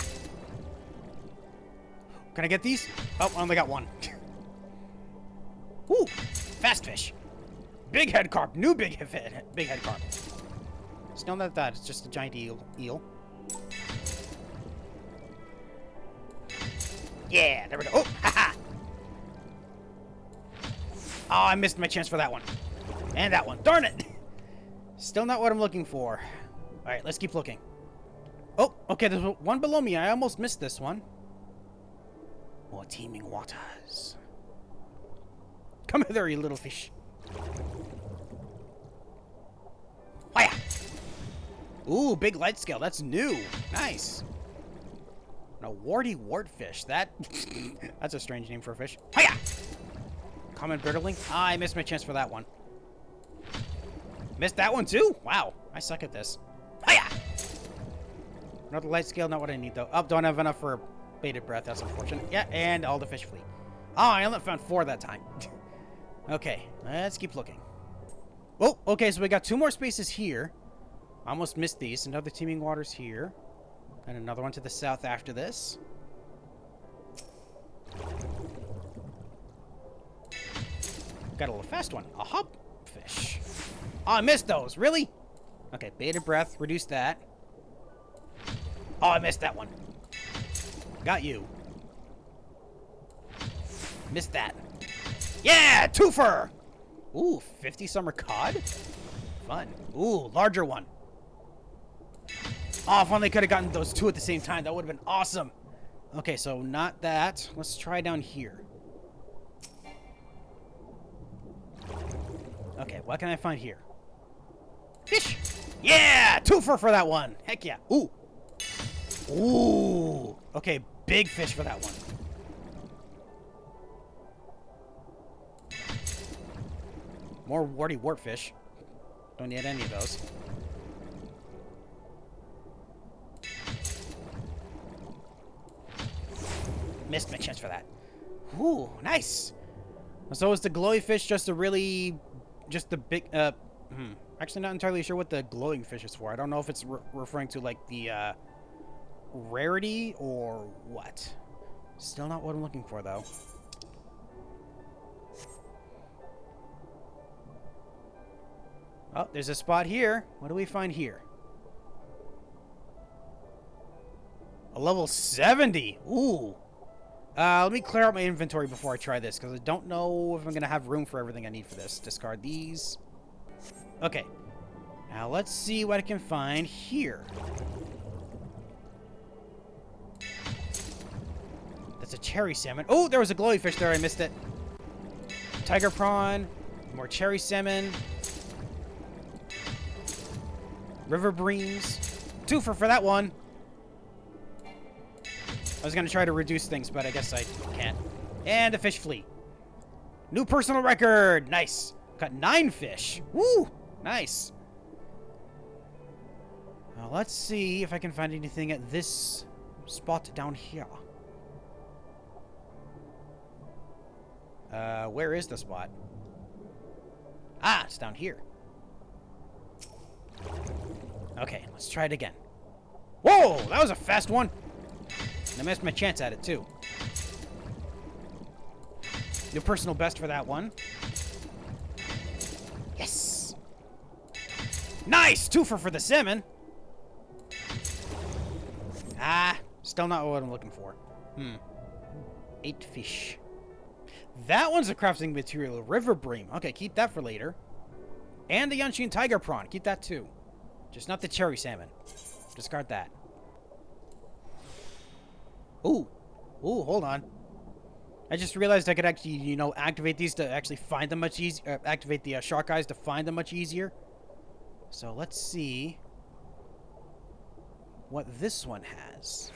Can I get these? Oh, I only got one. Ooh, fast fish. Big head carp. New big head carp. Still not that. It's just a giant eel. Yeah, there we go. Oh, haha. Oh, I missed my chance for that one. And that one. Darn it! Still not what I'm looking for. Alright, let's keep looking. Oh, okay, there's one below me. I almost missed this one. More teeming waters. Come hither, you little fish. Hiya! Ooh, big light scale. That's new. Nice. A warty wartfish. That's a strange name for a fish. Hiya! Common birdling. Ah, I missed my chance for that one. Missed that one too? Wow, I suck at this. Hiya! Another light scale, not what I need though. Oh, don't have enough for bated breath. That's unfortunate. Yeah, and all the fish fleet. Oh, I only found 4 that time. Okay, let's keep looking. Oh, okay, so we got 2 more spaces here. Almost missed these. Another teeming waters here. And another one to the south after this. Got a little fast one. A hopfish. Oh, I missed those. Really? Okay, bated breath. Reduce that. Oh, I missed that one. Got you. Missed that. Yeah! Twofer! Ooh, 50 summer cod? Fun. Ooh, larger one. Oh, if only I could have gotten those 2 at the same time. That would have been awesome. Okay, so not that. Let's try down here. Okay, what can I find here? Fish! Yeah! Twofer for that one! Heck yeah. Ooh. Ooh. Okay, big fish for that one. More warty wartfish. Don't need any of those. Missed my chance for that. Ooh, nice. So is the glowy fish just a really... just the big... Actually, not entirely sure what the glowing fish is for. I don't know if it's referring to, like, the, rarity or what. Still not what I'm looking for, though. Oh, there's a spot here. What do we find here? A level 70. Ooh. Let me clear out my inventory before I try this, because I don't know if I'm going to have room for everything I need for this. Discard these. Okay. Now let's see what I can find here. That's a cherry salmon. Oh, there was a glowy fish there. I missed it. Tiger prawn. More cherry salmon. River breams. Twofer for that one. I was going to try to reduce things, but I guess I can't. And a fish fleet. New personal record. Nice. Got 9 fish. Woo. Nice. Now let's see if I can find anything at this spot down here. Where is the spot? Ah, it's down here. Okay, let's try it again. Whoa, that was a fast one. I missed my chance at it, too. New personal best for that one. Yes! Nice! Twofer for the salmon. Ah, still not what I'm looking for. 8 fish. That one's a crafting material. River bream. Okay, keep that for later. And the Yanshin tiger prawn. Keep that, too. Just not the cherry salmon. Discard that. Ooh. Ooh, hold on. I just realized I could actually, you know, activate these to actually find them much easier. Activate the shark eyes to find them much easier. So let's see what this one has.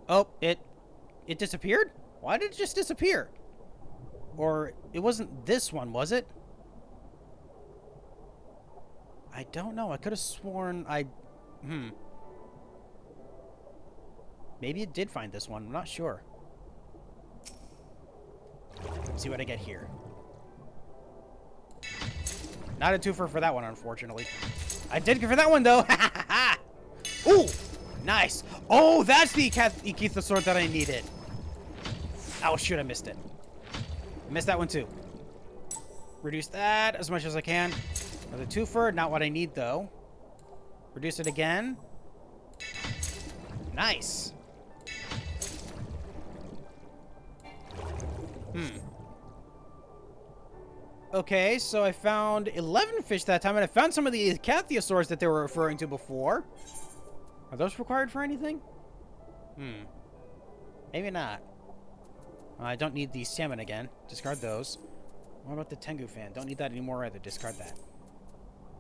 Oh, it disappeared? Why did it just disappear? Or it wasn't this one, was it? I don't know. I could have sworn Maybe it did find this one. I'm not sure. Let's see what I get here. Not a twofer for that one, unfortunately. I did get for that one, though. Ooh, nice. Oh, that's the Ichthyosaur that I needed. Oh, shoot, I missed it. Missed that one, too. Reduce that as much as I can. Another twofer. Not what I need, though. Reduce it again. Nice. Okay, so I found 11 fish that time, and I found some of the Ichthyosaurs that they were referring to before. Are those required for anything? Maybe not. I don't need the salmon again. Discard those. What about the Tengu fan? Don't need that anymore either. Discard that.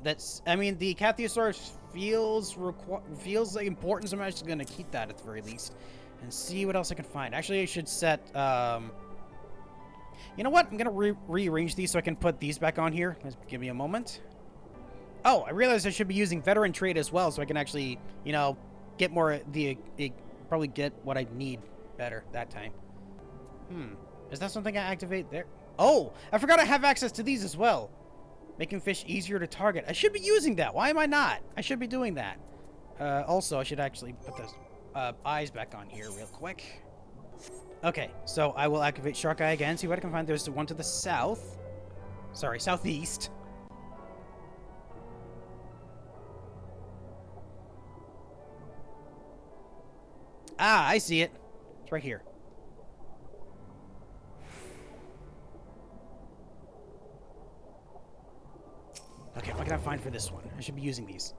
That's, I mean, the Ichthyosaur feels like important, so I'm actually going to keep that at the very least. And see what else I can find. Actually, I should set, you know what? I'm going to rearrange these so I can put these back on here. Let's give me a moment. Oh, I realized I should be using veteran trade as well, so I can actually, you know, get more, probably get what I need better that time. Is that something I activate there? Oh, I forgot I have access to these as well. Making fish easier to target. I should be using that. Why am I not? I should be doing that. Also, I should actually put the eyes back on here real quick. Okay, so I will activate Shark Eye again. See what I can find. There's one to the south. Sorry, southeast. Ah, I see it. It's right here. Okay, what can I find for this one? I should be using these.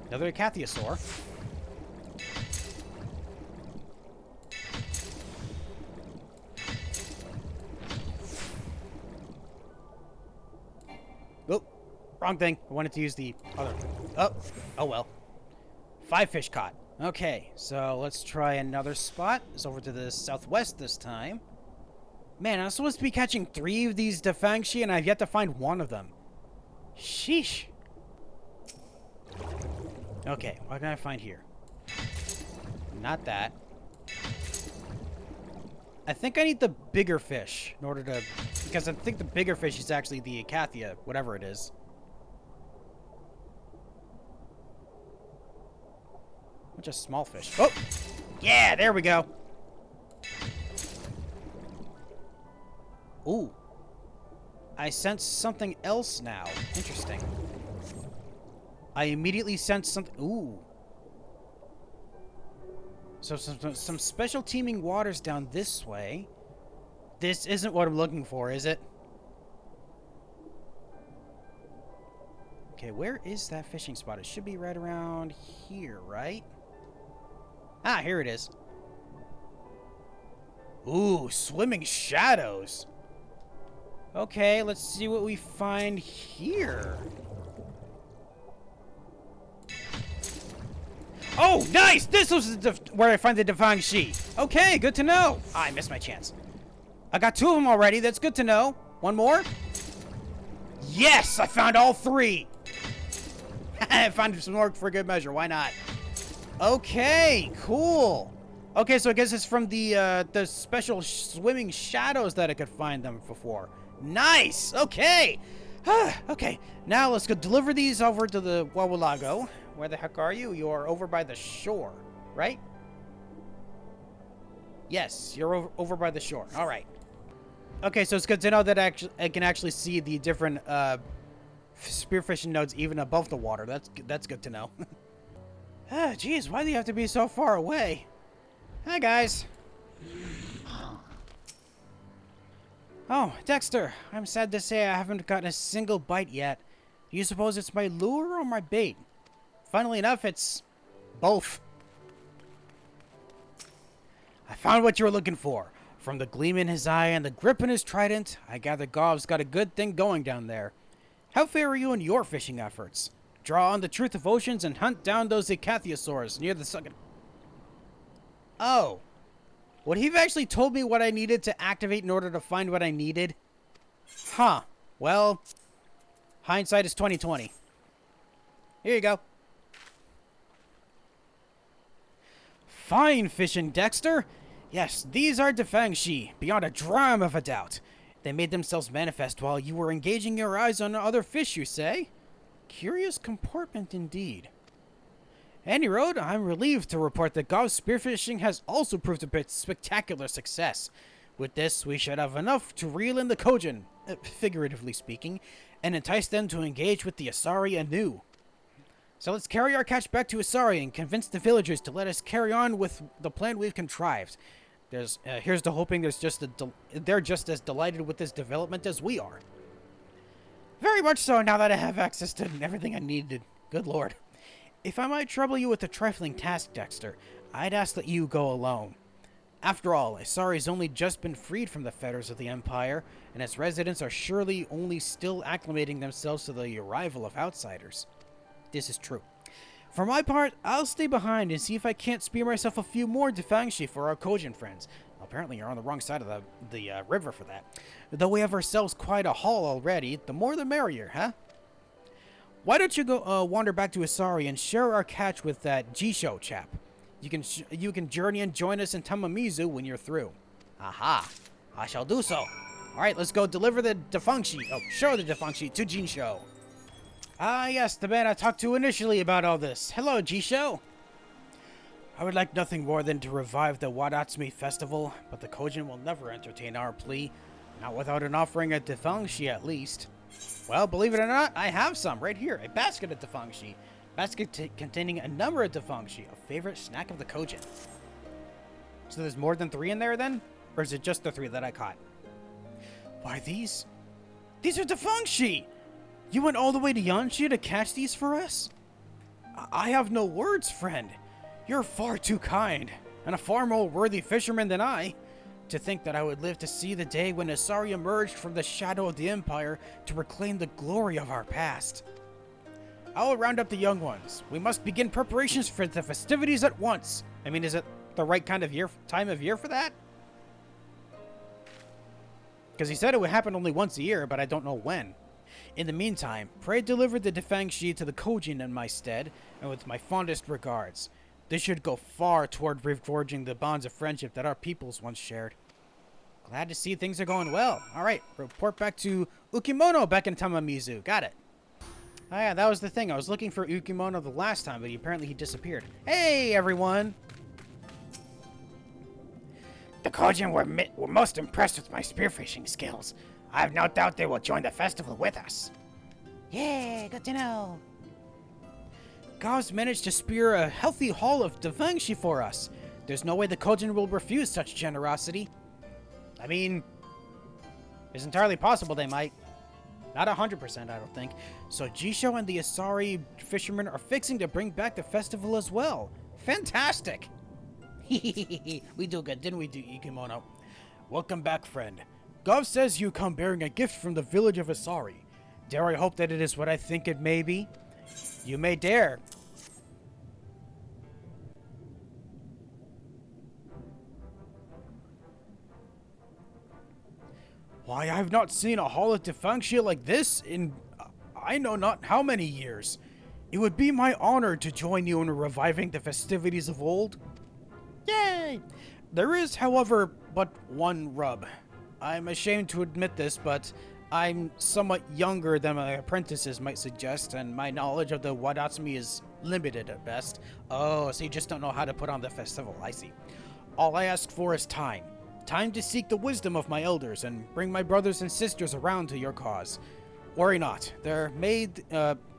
Another Ichthyosaur. Oh, wrong thing. I wanted to use the other. Oh well. 5 fish caught. Okay, so let's try another spot. It's over to the southwest this time. Man, I'm supposed to be catching 3 of these Defangshi, and I've yet to find one of them. Sheesh. Okay, what can I find here? Not that. I think I need the bigger fish in order to... Because I think the bigger fish is actually the Ichthya, whatever it is. Bunch of small fish. Oh! Yeah, there we go. Ooh. I sense something else now. Interesting. I immediately sense something... Ooh. So some special teeming waters down this way. This isn't what I'm looking for, is it? Okay, where is that fishing spot? It should be right around here, right? Ah, here it is. Ooh, swimming shadows. Okay, let's see what we find here. Oh, nice! This was where I find the Defangshi. Okay, good to know. Ah, I missed my chance. I got 2 of them already. That's good to know. One more? Yes! I found all 3! I found some more for good measure. Why not? Okay, cool. Okay, so I guess it's from the special swimming shadows that I could find them before. Nice! Okay! Okay, now let's go deliver these over to the Wawalago. Where the heck are you? You're over by the shore, right? Yes, you're over by the shore. All right. Okay, so it's good to know that I can actually see the different spearfishing nodes even above the water. That's good to know. Ah, geez, why do you have to be so far away? Hi, guys. Oh, Dexter, I'm sad to say I haven't gotten a single bite yet. Do you suppose it's my lure or my bait? Funnily enough, it's both. I found what you were looking for. From the gleam in his eye and the grip in his trident, I gather Gov's got a good thing going down there. How far are you in your fishing efforts? Draw on the truth of oceans and hunt down those ichthyosaurs near the second... Oh. Would he have actually told me what I needed to activate in order to find what I needed? Huh. Well, hindsight is 20/20. Here you go. Fine fishing, Dexter. Yes, these are Defangshi, beyond a drama of a doubt. They made themselves manifest while you were engaging your eyes on other fish, you say? Curious comportment indeed. Any road, I'm relieved to report that Gov's spearfishing has also proved a bit spectacular success. With this, we should have enough to reel in the Kojin, figuratively speaking, and entice them to engage with the Asari anew. So let's carry our catch back to Asari and convince the villagers to let us carry on with the plan we've contrived. Here's to hoping they're just as delighted with this development as we are. Very much so, now that I have access to everything I needed. Good lord. If I might trouble you with a trifling task, Dexter, I'd ask that you go alone. After all, Asari's only just been freed from the fetters of the Empire, and its residents are surely only still acclimating themselves to the arrival of outsiders. This is true. For my part, I'll stay behind and see if I can't spear myself a few more Defangshi for our Kojin friends. Apparently you're on the wrong side of the river for that. Though we have ourselves quite a haul already, the more the merrier, huh? Why don't you go wander back to Asari and share our catch with that Jisho chap? You can journey and join us in Tamamizu when you're through. Aha! I shall do so. Alright, let's go deliver the Defangshi. Oh, show the Defangshi to Jinsho. Ah, yes, the man I talked to initially about all this. Hello, Jisho. I would like nothing more than to revive the Wadatsumi festival, but the Kojin will never entertain our plea. Not without an offering at Defangshi, at least. Well, believe it or not, I have some right here. A basket of Defangshi. Basket containing a number of Defangshi, a favorite snack of the Kojin. So there's more than 3 in there then? Or is it just the 3 that I caught? Why, these are Defangshi! You went all the way to Yanshi to catch these for us? I have no words, friend. You're far too kind, and a far more worthy fisherman than I. To think that I would live to see the day when Asari emerged from the shadow of the Empire to reclaim the glory of our past. I'll round up the young ones. We must begin preparations for the festivities at once. I mean, is it the right kind of time of year for that? Because he said it would happen only once a year, but I don't know when. In the meantime, pray deliver the Defangshi to the Kojin in my stead, and with my fondest regards. This should go far toward reforging the bonds of friendship that our peoples once shared. Glad to see things are going well. Alright, report back to Ukimono back in Tamamizu. Got it. Oh yeah, that was the thing. I was looking for Ukimono the last time, but apparently he disappeared. Hey, everyone! The Kojin were most impressed with my spearfishing skills. I have no doubt they will join the festival with us. Yay, good to know. Gov's managed to spear a healthy haul of Defangshi for us. There's no way the Kojin will refuse such generosity. I mean, it's entirely possible they might. Not 100%, I don't think. So Jisho and the Asari fishermen are fixing to bring back the festival as well. Fantastic! We do good, didn't we, Ikimono? Welcome back, friend. Gov says you come bearing a gift from the village of Asari. Dare I hope that it is what I think it may be? You may dare. Why, I've not seen a haul of Defangshi like this in I know not how many years. It would be my honor to join you in reviving the festivities of old. Yay! There is, however, but one rub. I'm ashamed to admit this, but I'm somewhat younger than my apprentices might suggest, and my knowledge of the Wadatsumi is limited at best. Oh, so you just don't know how to put on the festival, I see. All I ask for is time. Time to seek the wisdom of my elders and bring my brothers and sisters around to your cause. Worry not. There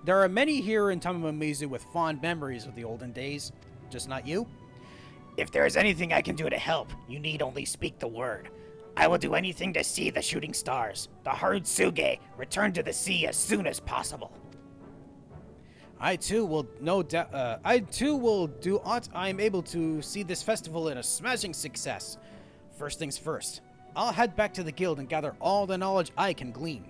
are many here in Tamamizu with fond memories of the olden days. Just not you. If there is anything I can do to help, you need only speak the word. I will do anything to see the shooting stars, the Harutsuge, return to the sea as soon as possible. I too will do aught I am able to see this festival in a smashing success. first things first. I'll head back to the guild and gather all the knowledge I can glean.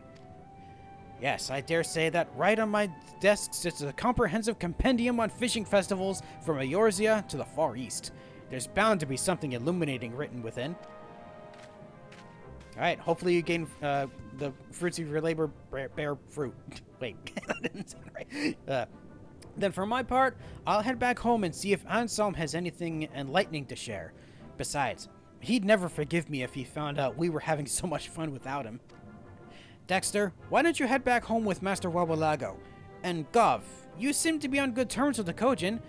Yes, I dare say that right on my desk sits a comprehensive compendium on fishing festivals from Eorzea to the Far East. There's bound to be something illuminating written within. Alright, hopefully you gain the fruits of your labor bear fruit. Wait, that didn't sound right. Then for my part, I'll head back home and see if Anselm has anything enlightening to share. Besides, he'd never forgive me if he found out we were having so much fun without him. Dexter, why don't you head back home with Master Wawalago? And Gov, you seem to be on good terms with the Kojin.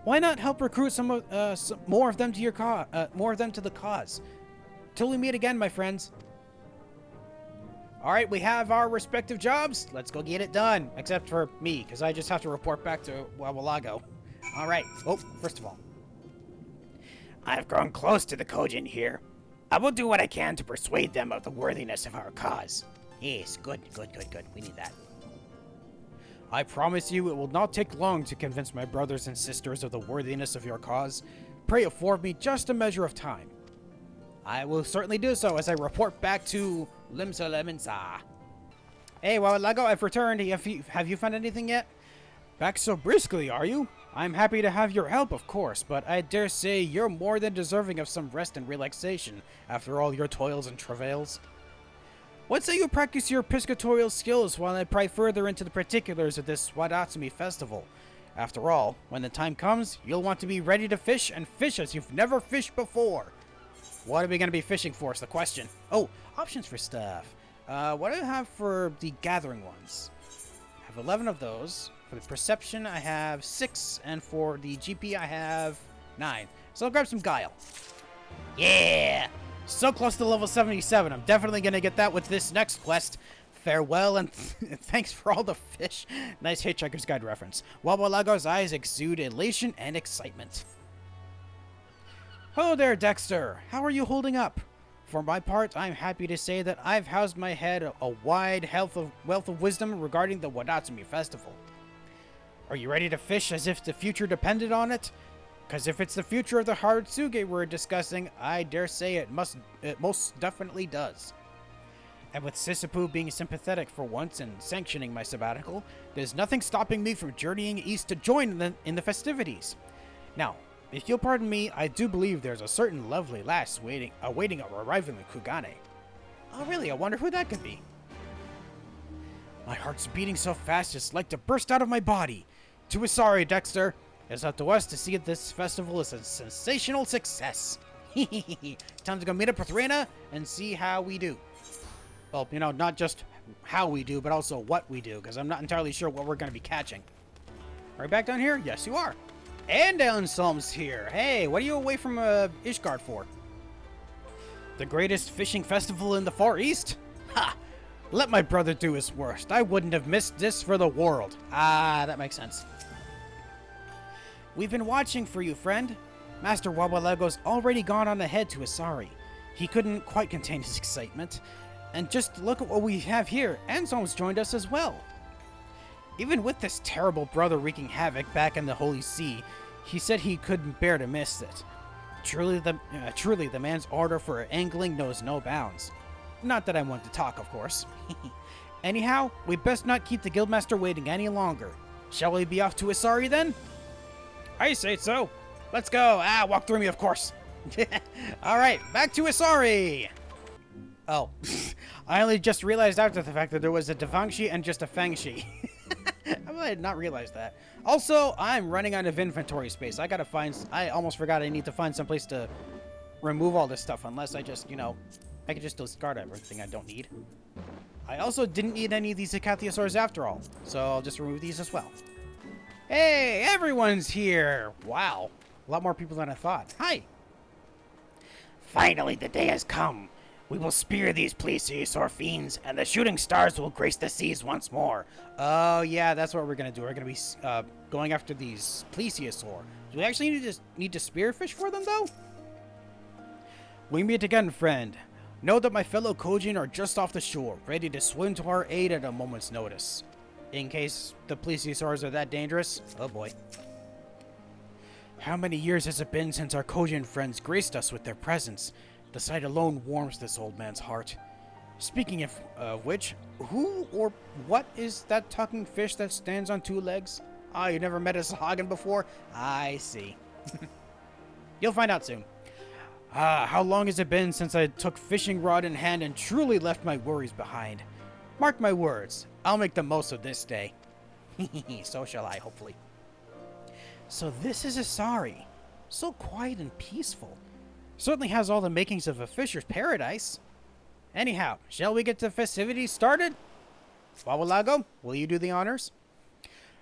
Why not help recruit some more of them to the cause? Till we meet again, my friends. All right, we have our respective jobs. Let's go get it done. Except for me, because I just have to report back to Wawalago. All right. Oh, first of all, I've grown close to the Kojin here. I will do what I can to persuade them of the worthiness of our cause. Yes, good. We need that. I promise you it will not take long to convince my brothers and sisters of the worthiness of your cause. Pray afford me just a measure of time. I will certainly do so as I report back to Limsa Leminsa. Hey, Wawalago, I've returned. Have you found anything yet? Back so briskly, are you? I'm happy to have your help, of course, but I dare say you're more than deserving of some rest and relaxation after all your toils and travails. What say you practice your piscatorial skills while I pry further into the particulars of this Wadatsumi festival? After all, when the time comes, you'll want to be ready to fish and fish as you've never fished before. What are we going to be fishing for is the question. Oh, options for stuff. What do I have for the gathering ones? I have 11 of those. For the perception, I have 6. And for the GP, I have 9. So I'll grab some guile. Yeah! So close to level 77. I'm definitely going to get that with this next quest. Farewell and thanks for all the fish. Nice Hitchhiker's Guide reference. Wawalago's eyes exude elation and excitement. Hello there, Dexter. How are you holding up? For my part, I'm happy to say that I've housed my head a wide wealth of wisdom regarding the Wadatsumi festival. Are you ready to fish as if the future depended on it? Because if it's the future of the Haratsuge we're discussing, I dare say it most definitely does. And with Sisapu being sympathetic for once and sanctioning my sabbatical, there's nothing stopping me from journeying east to join in the festivities. Now, if you'll pardon me, I do believe there's a certain lovely lass awaiting our arrival in Kugane. Oh really, I wonder who that could be. My heart's beating so fast it's like to burst out of my body. Too sorry, Dexter. It's up to us to see if this festival is a sensational success. Time to go meet up with Reina and see how we do. Well, you know, not just how we do, but also what we do, because I'm not entirely sure what we're going to be catching. Are you back down here? Yes, you are. And Anselm's here. Hey, what are you away from Ishgard for? The greatest fishing festival in the Far East? Ha! Let my brother do his worst. I wouldn't have missed this for the world. Ah, that makes sense. We've been watching for you, friend. Master Wawalago's already gone on ahead to Asari. He couldn't quite contain his excitement. And just look at what we have here. Anselm's joined us as well. Even with this terrible brother wreaking havoc back in the Holy See, he said he couldn't bear to miss it. Truly the man's ardor for angling knows no bounds. Not that I want to talk, of course. Anyhow, we best not keep the guildmaster waiting any longer. Shall we be off to Asari then? I say so. Let's go. Walk through me, of course. Alright, back to Asari! Oh, I only just realized after the fact that there was a Devangshi and just a Fangshi. I had not realized that. Also, I'm running out of inventory space. I almost forgot I need to find some place to remove all this stuff, unless I just, I could just discard everything I don't need. I also didn't need any of these Acathiosaurs after all, so I'll just remove these as well. Hey, everyone's here! Wow, a lot more people than I thought. Hi! Finally, the day has come. We will spear these plesiosaur fiends, and the shooting stars will grace the seas once more. Oh, yeah, that's what we're going to do. We're going to be going after these plesiosaur. Do we actually need to spearfish for them, though? We meet again, friend. Know that my fellow Kojin are just off the shore, ready to swim to our aid at a moment's notice. In case the plesiosaurs are that dangerous. Oh, boy. How many years has it been since our Kojin friends graced us with their presence? The sight alone warms this old man's heart. Speaking of which, who or what is that talking fish that stands on two legs? Ah, you never met a Sahagin before? I see. You'll find out soon. How long has it been since I took fishing rod in hand and truly left my worries behind? Mark my words, I'll make the most of this day. So shall I, hopefully. So this is Asari. So quiet and peaceful. Certainly has all the makings of a fisher's paradise. Anyhow, shall we get the festivities started? Wawalago, will you do the honors?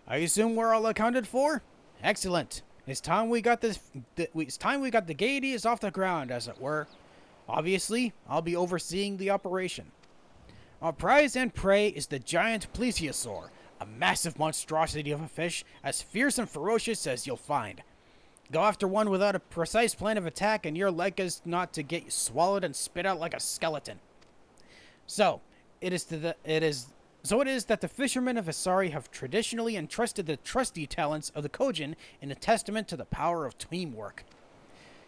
I assume we're all accounted for? Excellent. It's time we got the gaieties off the ground, as it were. Obviously, I'll be overseeing the operation. Our prize and prey is the giant plesiosaur, a massive monstrosity of a fish, as fierce and ferocious as you'll find. Go after one without a precise plan of attack, and you're like as not to get swallowed and spit out like a skeleton. So, it is that the fishermen of Asari have traditionally entrusted the trusty talents of the Kojin in a testament to the power of teamwork.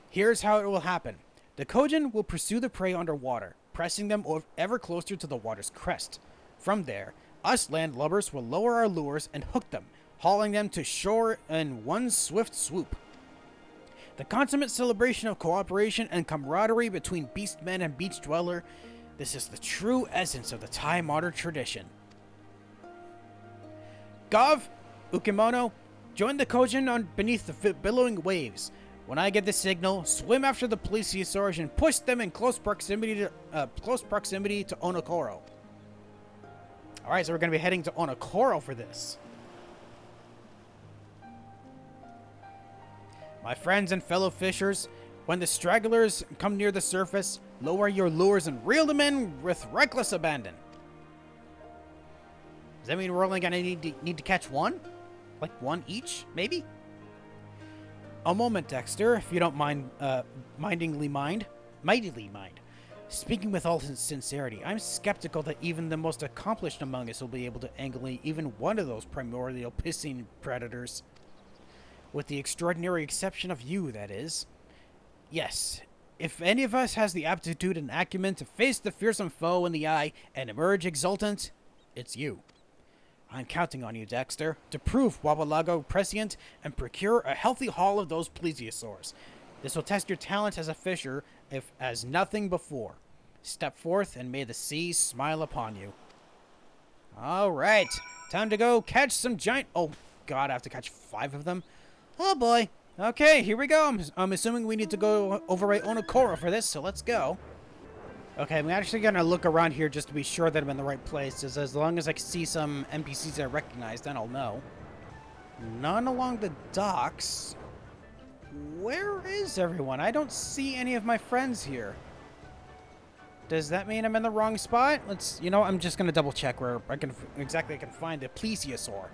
Here's how it will happen. The Kojin will pursue the prey underwater, pressing them ever closer to the water's crest. From there, us landlubbers will lower our lures and hook them, hauling them to shore in one swift swoop. The consummate celebration of cooperation and camaraderie between beastmen and beach dweller. This is the true essence of the time-honored tradition. Gov, Ukimono, join the Kojin beneath the billowing waves. When I get the signal, swim after the plesiosaurs and push them in close proximity to Onokoro. Alright, so we're going to be heading to Onokoro for this. My friends and fellow fishers, when the stragglers come near the surface, lower your lures and reel them in with reckless abandon. Does that mean we're only going to need to catch one? Like one each, maybe? A moment, Dexter, if you don't mind, mightily mind. Speaking with all sincerity, I'm skeptical that even the most accomplished among us will be able to angle even one of those primordial pissing predators. With the extraordinary exception of you, that is. Yes, if any of us has the aptitude and acumen to face the fearsome foe in the eye and emerge exultant, it's you. I'm counting on you, Dexter, to prove Wawalago prescient and procure a healthy haul of those plesiosaurs. This will test your talent as a fisher, if as nothing before. Step forth, and may the sea smile upon you. All right, time to go catch some giant... Oh, God, I have to catch 5 of them? Oh, boy. Okay, here we go. I'm assuming we need to go overwrite Onokoro for this, so let's go. Okay, I'm actually going to look around here just to be sure that I'm in the right place. As long as I can see some NPCs I recognize, then I'll know. None along the docks. Where is everyone? I don't see any of my friends here. Does that mean I'm in the wrong spot? I'm just going to double check where I can find the plesiosaur.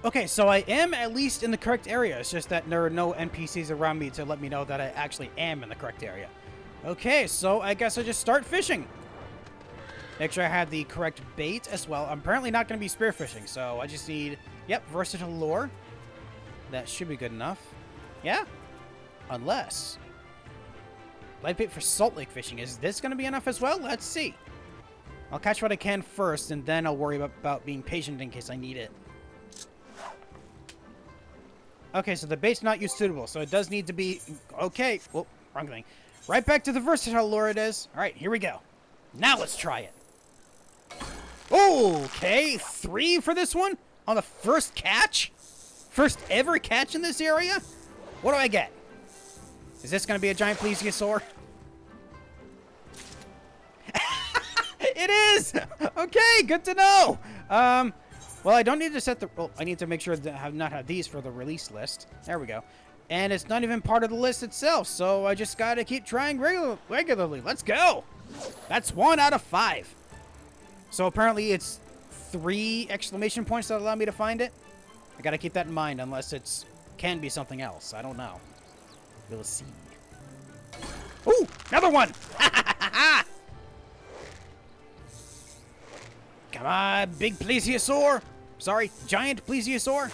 Okay, so I am at least in the correct area. It's just that there are no NPCs around me to let me know that I actually am in the correct area. Okay, so I guess I just start fishing. Make sure I have the correct bait as well. I'm apparently not going to be spearfishing, so I just need, versatile lure. That should be good enough. Yeah? Unless... light bait for salt lake fishing. Is this going to be enough as well? Let's see. I'll catch what I can first, and then I'll worry about being patient in case I need it. Okay, so the bait's not used suitable, so it does need to be... Okay. Whoop, wrong thing. Right back to the versatile lure it is. All right, here we go. Now let's try it. Okay, 3 for this one on the first catch? First ever catch in this area? What do I get? Is this going to be a giant plesiosaur? It is! Okay, good to know. Well, I don't need to set the... Well, I need to make sure that I have not had these for the release list. There we go. And it's not even part of the list itself, so I just gotta keep trying regularly. Let's go! That's 1 out of 5. So apparently it's 3 exclamation points that allow me to find it. I gotta keep that in mind, unless it's... can be something else. I don't know. We'll see. Ooh! Another one! Come on, big plesiosaur! Sorry, giant plesiosaur.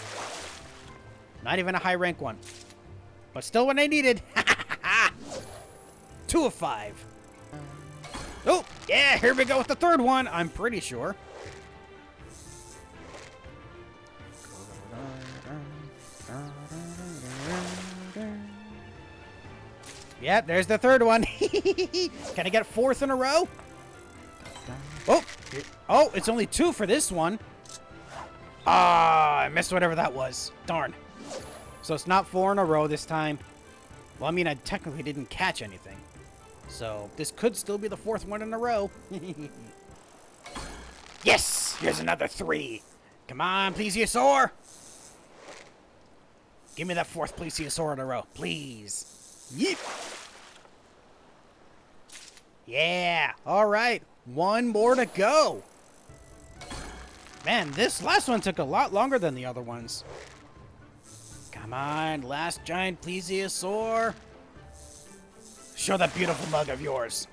Not even a high rank one. But still what I needed. 2 of 5. Oh, yeah, here we go with the third one, I'm pretty sure. Yeah, there's the third one. Can I get 4th in a row? Oh, it's only 2 for this one. Ah, I missed whatever that was. Darn. So it's not 4 in a row this time. Well, I mean, I technically didn't catch anything. So this could still be the 4th one in a row. Yes! Here's another 3. Come on, plesiosaur. Give me that 4th plesiosaur in a row, please. Yeep. Yeah, all right. 1 more to go. Man, this last one took a lot longer than the other ones. Come on, last giant plesiosaur. Show that beautiful mug of yours.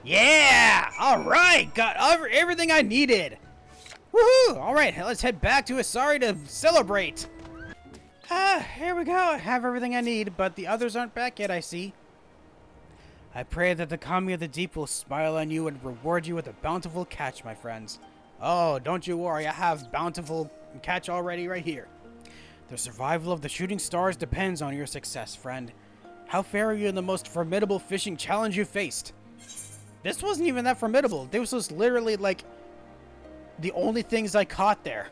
Yeah! All right, got everything I needed. Woohoo! All right, let's head back to Asari to celebrate. Here we go. I have everything I need, but the others aren't back yet, I see. I pray that the Kami of the Deep will smile on you and reward you with a bountiful catch, my friends. Oh, don't you worry, I have bountiful catch already right here. The survival of the shooting stars depends on your success, friend. How far are you in the most formidable fishing challenge you faced? This wasn't even that formidable. This was literally like the only things I caught there.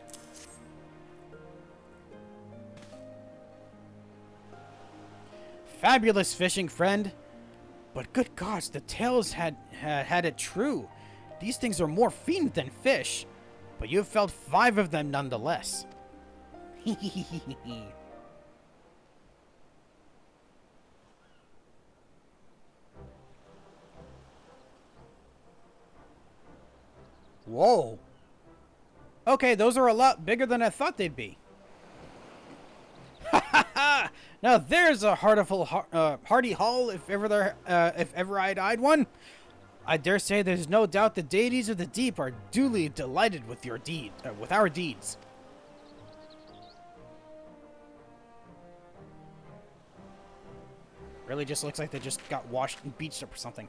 Fabulous fishing, friend. But good gods, the tales had it true. These things are more fiend than fish. But you have felled 5 of them nonetheless. Whoa. Okay, those are a lot bigger than I thought they'd be. Now there's a hearty haul if ever I'd eyed one. I dare say there's no doubt the deities of the deep are duly delighted with with our deeds. Really just looks like they just got washed and beached up or something.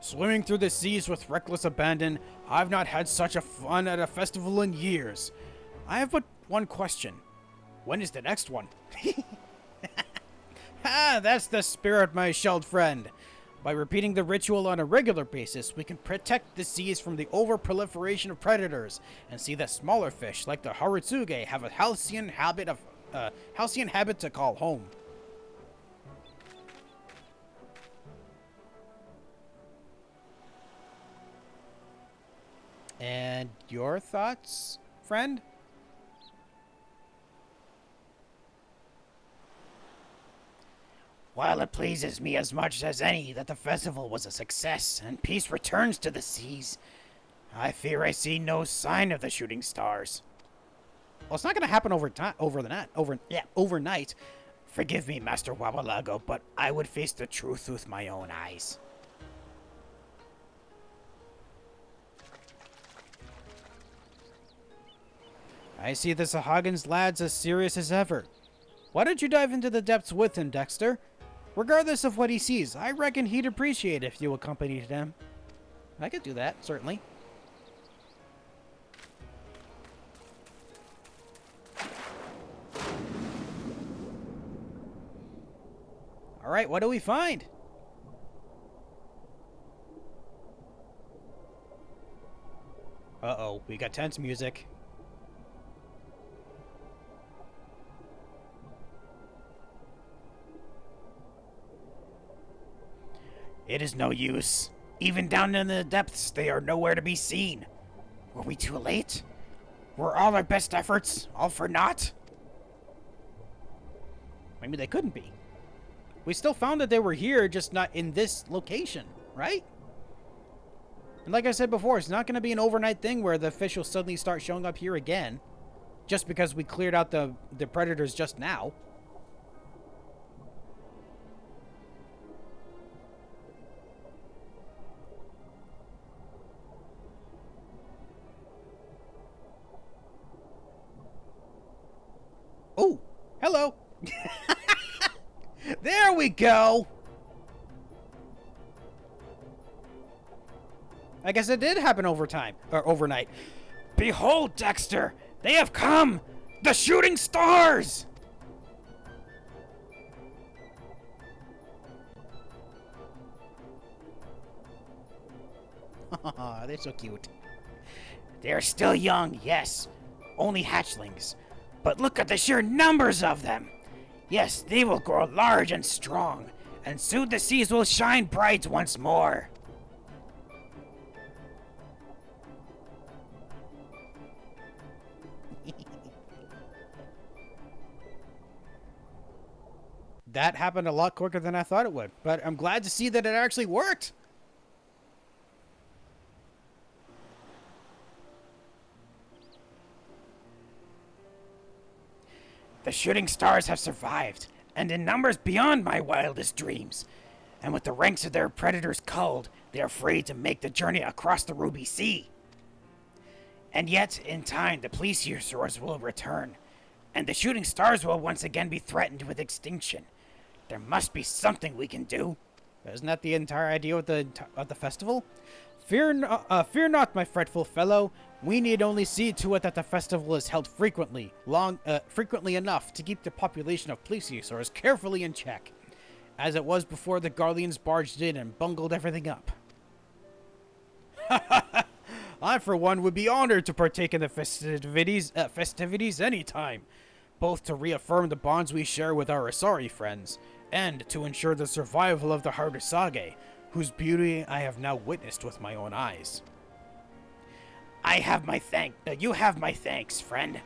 Swimming through the seas with reckless abandon, I've not had such a fun at a festival in years. I have but one question. When is the next one? That's the spirit, my shelled friend. By repeating the ritual on a regular basis, we can protect the seas from the over-proliferation of predators, and see that smaller fish, like the Haritsuge, have a halcyon habit to call home. And your thoughts, friend? While it pleases me as much as any that the festival was a success and peace returns to the seas, I fear I see no sign of the shooting stars. Well, it's not going to happen overnight. Forgive me, Master Wabalago, but I would face the truth with my own eyes. I see the Sahagins lad's as serious as ever. Why don't you dive into the depths with him, Dexter? Regardless of what he sees, I reckon he'd appreciate if you accompanied him. I could do that, certainly. Alright, what do we find? Uh-oh, we got tense music. It is no use. Even down in the depths, they are nowhere to be seen. Were we too late? Were all our best efforts all for naught? Maybe they couldn't be. We still found that they were here, just not in this location, right? And like I said before, it's not going to be an overnight thing where the fish will suddenly start showing up here again, just because we cleared out the predators just now. Oh, hello. There we go. I guess it did happen overtime, or overnight. Behold, Dexter! They have come! The shooting stars! They're so cute. They're still young, yes. Only hatchlings. But look at the sheer numbers of them! Yes, they will grow large and strong, and soon the seas will shine bright once more. That happened a lot quicker than I thought it would, but I'm glad to see that it actually worked. The shooting stars have survived, and in numbers beyond my wildest dreams. And with the ranks of their predators culled, they are free to make the journey across the Ruby Sea. And yet, in time, the plesiosaurs will return, and the shooting stars will once again be threatened with extinction. There must be something we can do. Isn't that the entire idea of the festival? Fear not, my fretful fellow. We need only see to it that the festival is held frequently enough to keep the population of plesiosaurs carefully in check, as it was before the Guardians barged in and bungled everything up. I, for one, would be honored to partake in the festivities anytime, both to reaffirm the bonds we share with our Asari friends, and to ensure the survival of the Harusage, whose beauty I have now witnessed with my own eyes. You have my thanks, friend.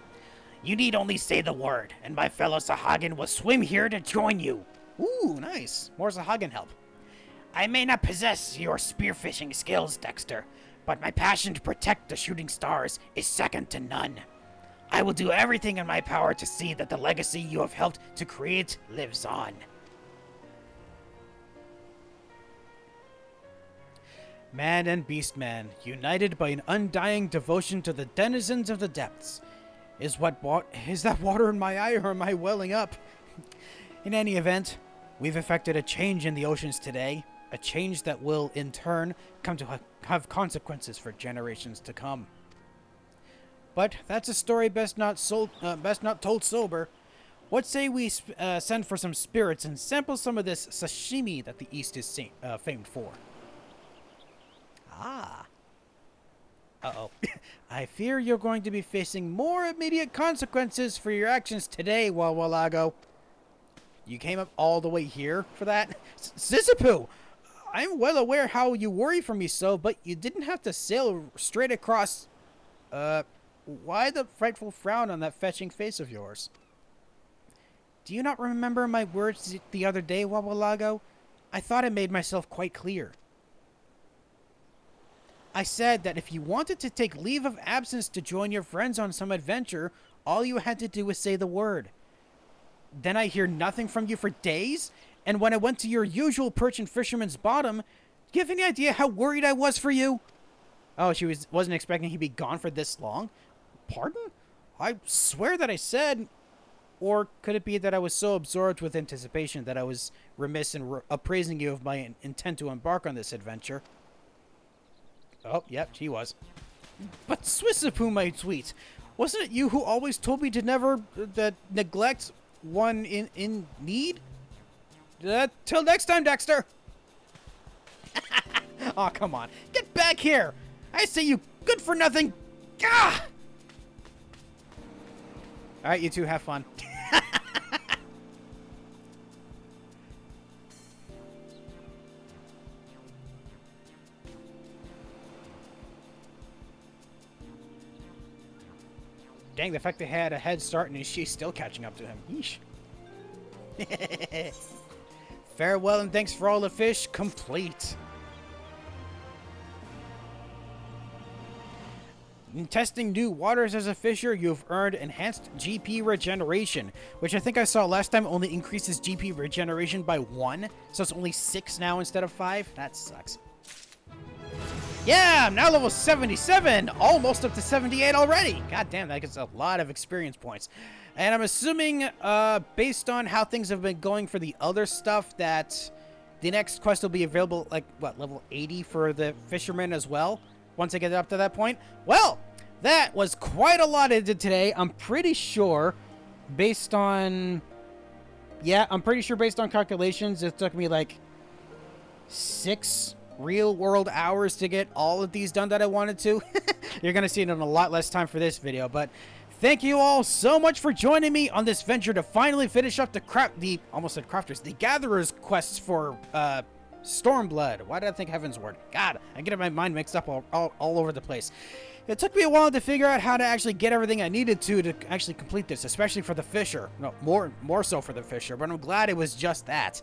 You need only say the word, and my fellow Sahagin will swim here to join you. Ooh, nice. More Sahagin help. I may not possess your spearfishing skills, Dexter, but my passion to protect the shooting stars is second to none. I will do everything in my power to see that the legacy you have helped to create lives on. Man and Beastman, united by an undying devotion to the denizens of the depths. Is that water in my eye, or am I welling up? In any event, we've effected a change in the oceans today, a change that will, in turn, come to have consequences for generations to come. But that's a story best not told sober. What say we send for some spirits and sample some of this sashimi that the East is famed for? Ah. Uh-oh. I fear you're going to be facing more immediate consequences for your actions today, Wawalago. You came up all the way here for that? Sissipu! I'm well aware how you worry for me so, but you didn't have to sail straight across... why the frightful frown on that fetching face of yours? Do you not remember my words the other day, Wawalago? I thought I made myself quite clear. I said that if you wanted to take leave of absence to join your friends on some adventure, all you had to do was say the word. Then I hear nothing from you for days, and when I went to your usual perch and fisherman's bottom, do you have any idea how worried I was for you? Oh, she wasn't expecting he'd be gone for this long? Pardon? I swear that I said... Or could it be that I was so absorbed with anticipation that I was remiss in appraising you of my intent to embark on this adventure? Oh, yep, she was. But Swissipu, my sweet, wasn't it you who always told me to never neglect one in need? Till next time, Dexter! Oh, come on. Get back here! I say, you good-for-nothing... Gah! Alright, you two have fun. Dang, the fact they had a head start and she's still catching up to him. Yeesh. Farewell and thanks for all the fish. Complete. In testing new waters as a fisher, you've earned enhanced GP regeneration, which I think I saw last time only increases GP regeneration by 1, so it's only 6 now instead of 5. That sucks. Yeah, I'm now level 77, almost up to 78 already. God damn, that gets a lot of experience points. And I'm assuming, based on how things have been going for the other stuff, that the next quest will be available, like, what, level 80 for the fisherman as well, once I get up to that point. Well, that was quite a lot I did today. I'm pretty sure, based on calculations, it took me, like, 6 real-world hours to get all of these done that I wanted to. You're going to see it in a lot less time for this video, but thank you all so much for joining me on this venture to finally finish up the Gatherer's quests for, Stormblood. Why did I think Heavensward? God, I get my mind mixed up all over the place. It took me a while to figure out how to actually get everything I needed to actually complete this, especially for the Fisher. No, more so for the Fisher, but I'm glad it was just that.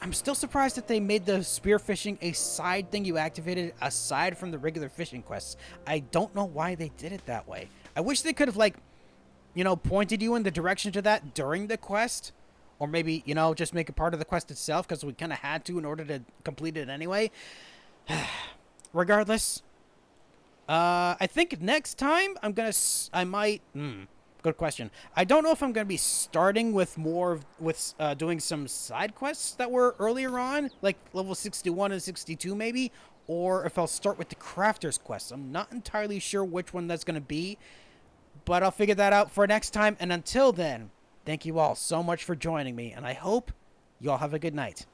I'm still surprised that they made the spearfishing a side thing you activated aside from the regular fishing quests. I don't know why they did it that way. I wish they could have, like, you know, pointed you in the direction to that during the quest. Or maybe, you know, just make it part of the quest itself, because we kind of had to in order to complete it anyway. Regardless, I think next time good question. I don't know if I'm going to be starting with doing some side quests that were earlier on, like level 61 and 62 maybe, or if I'll start with the Crafter's quest. I'm not entirely sure which one that's going to be, but I'll figure that out for next time. And until then, thank you all so much for joining me, and I hope you all have a good night.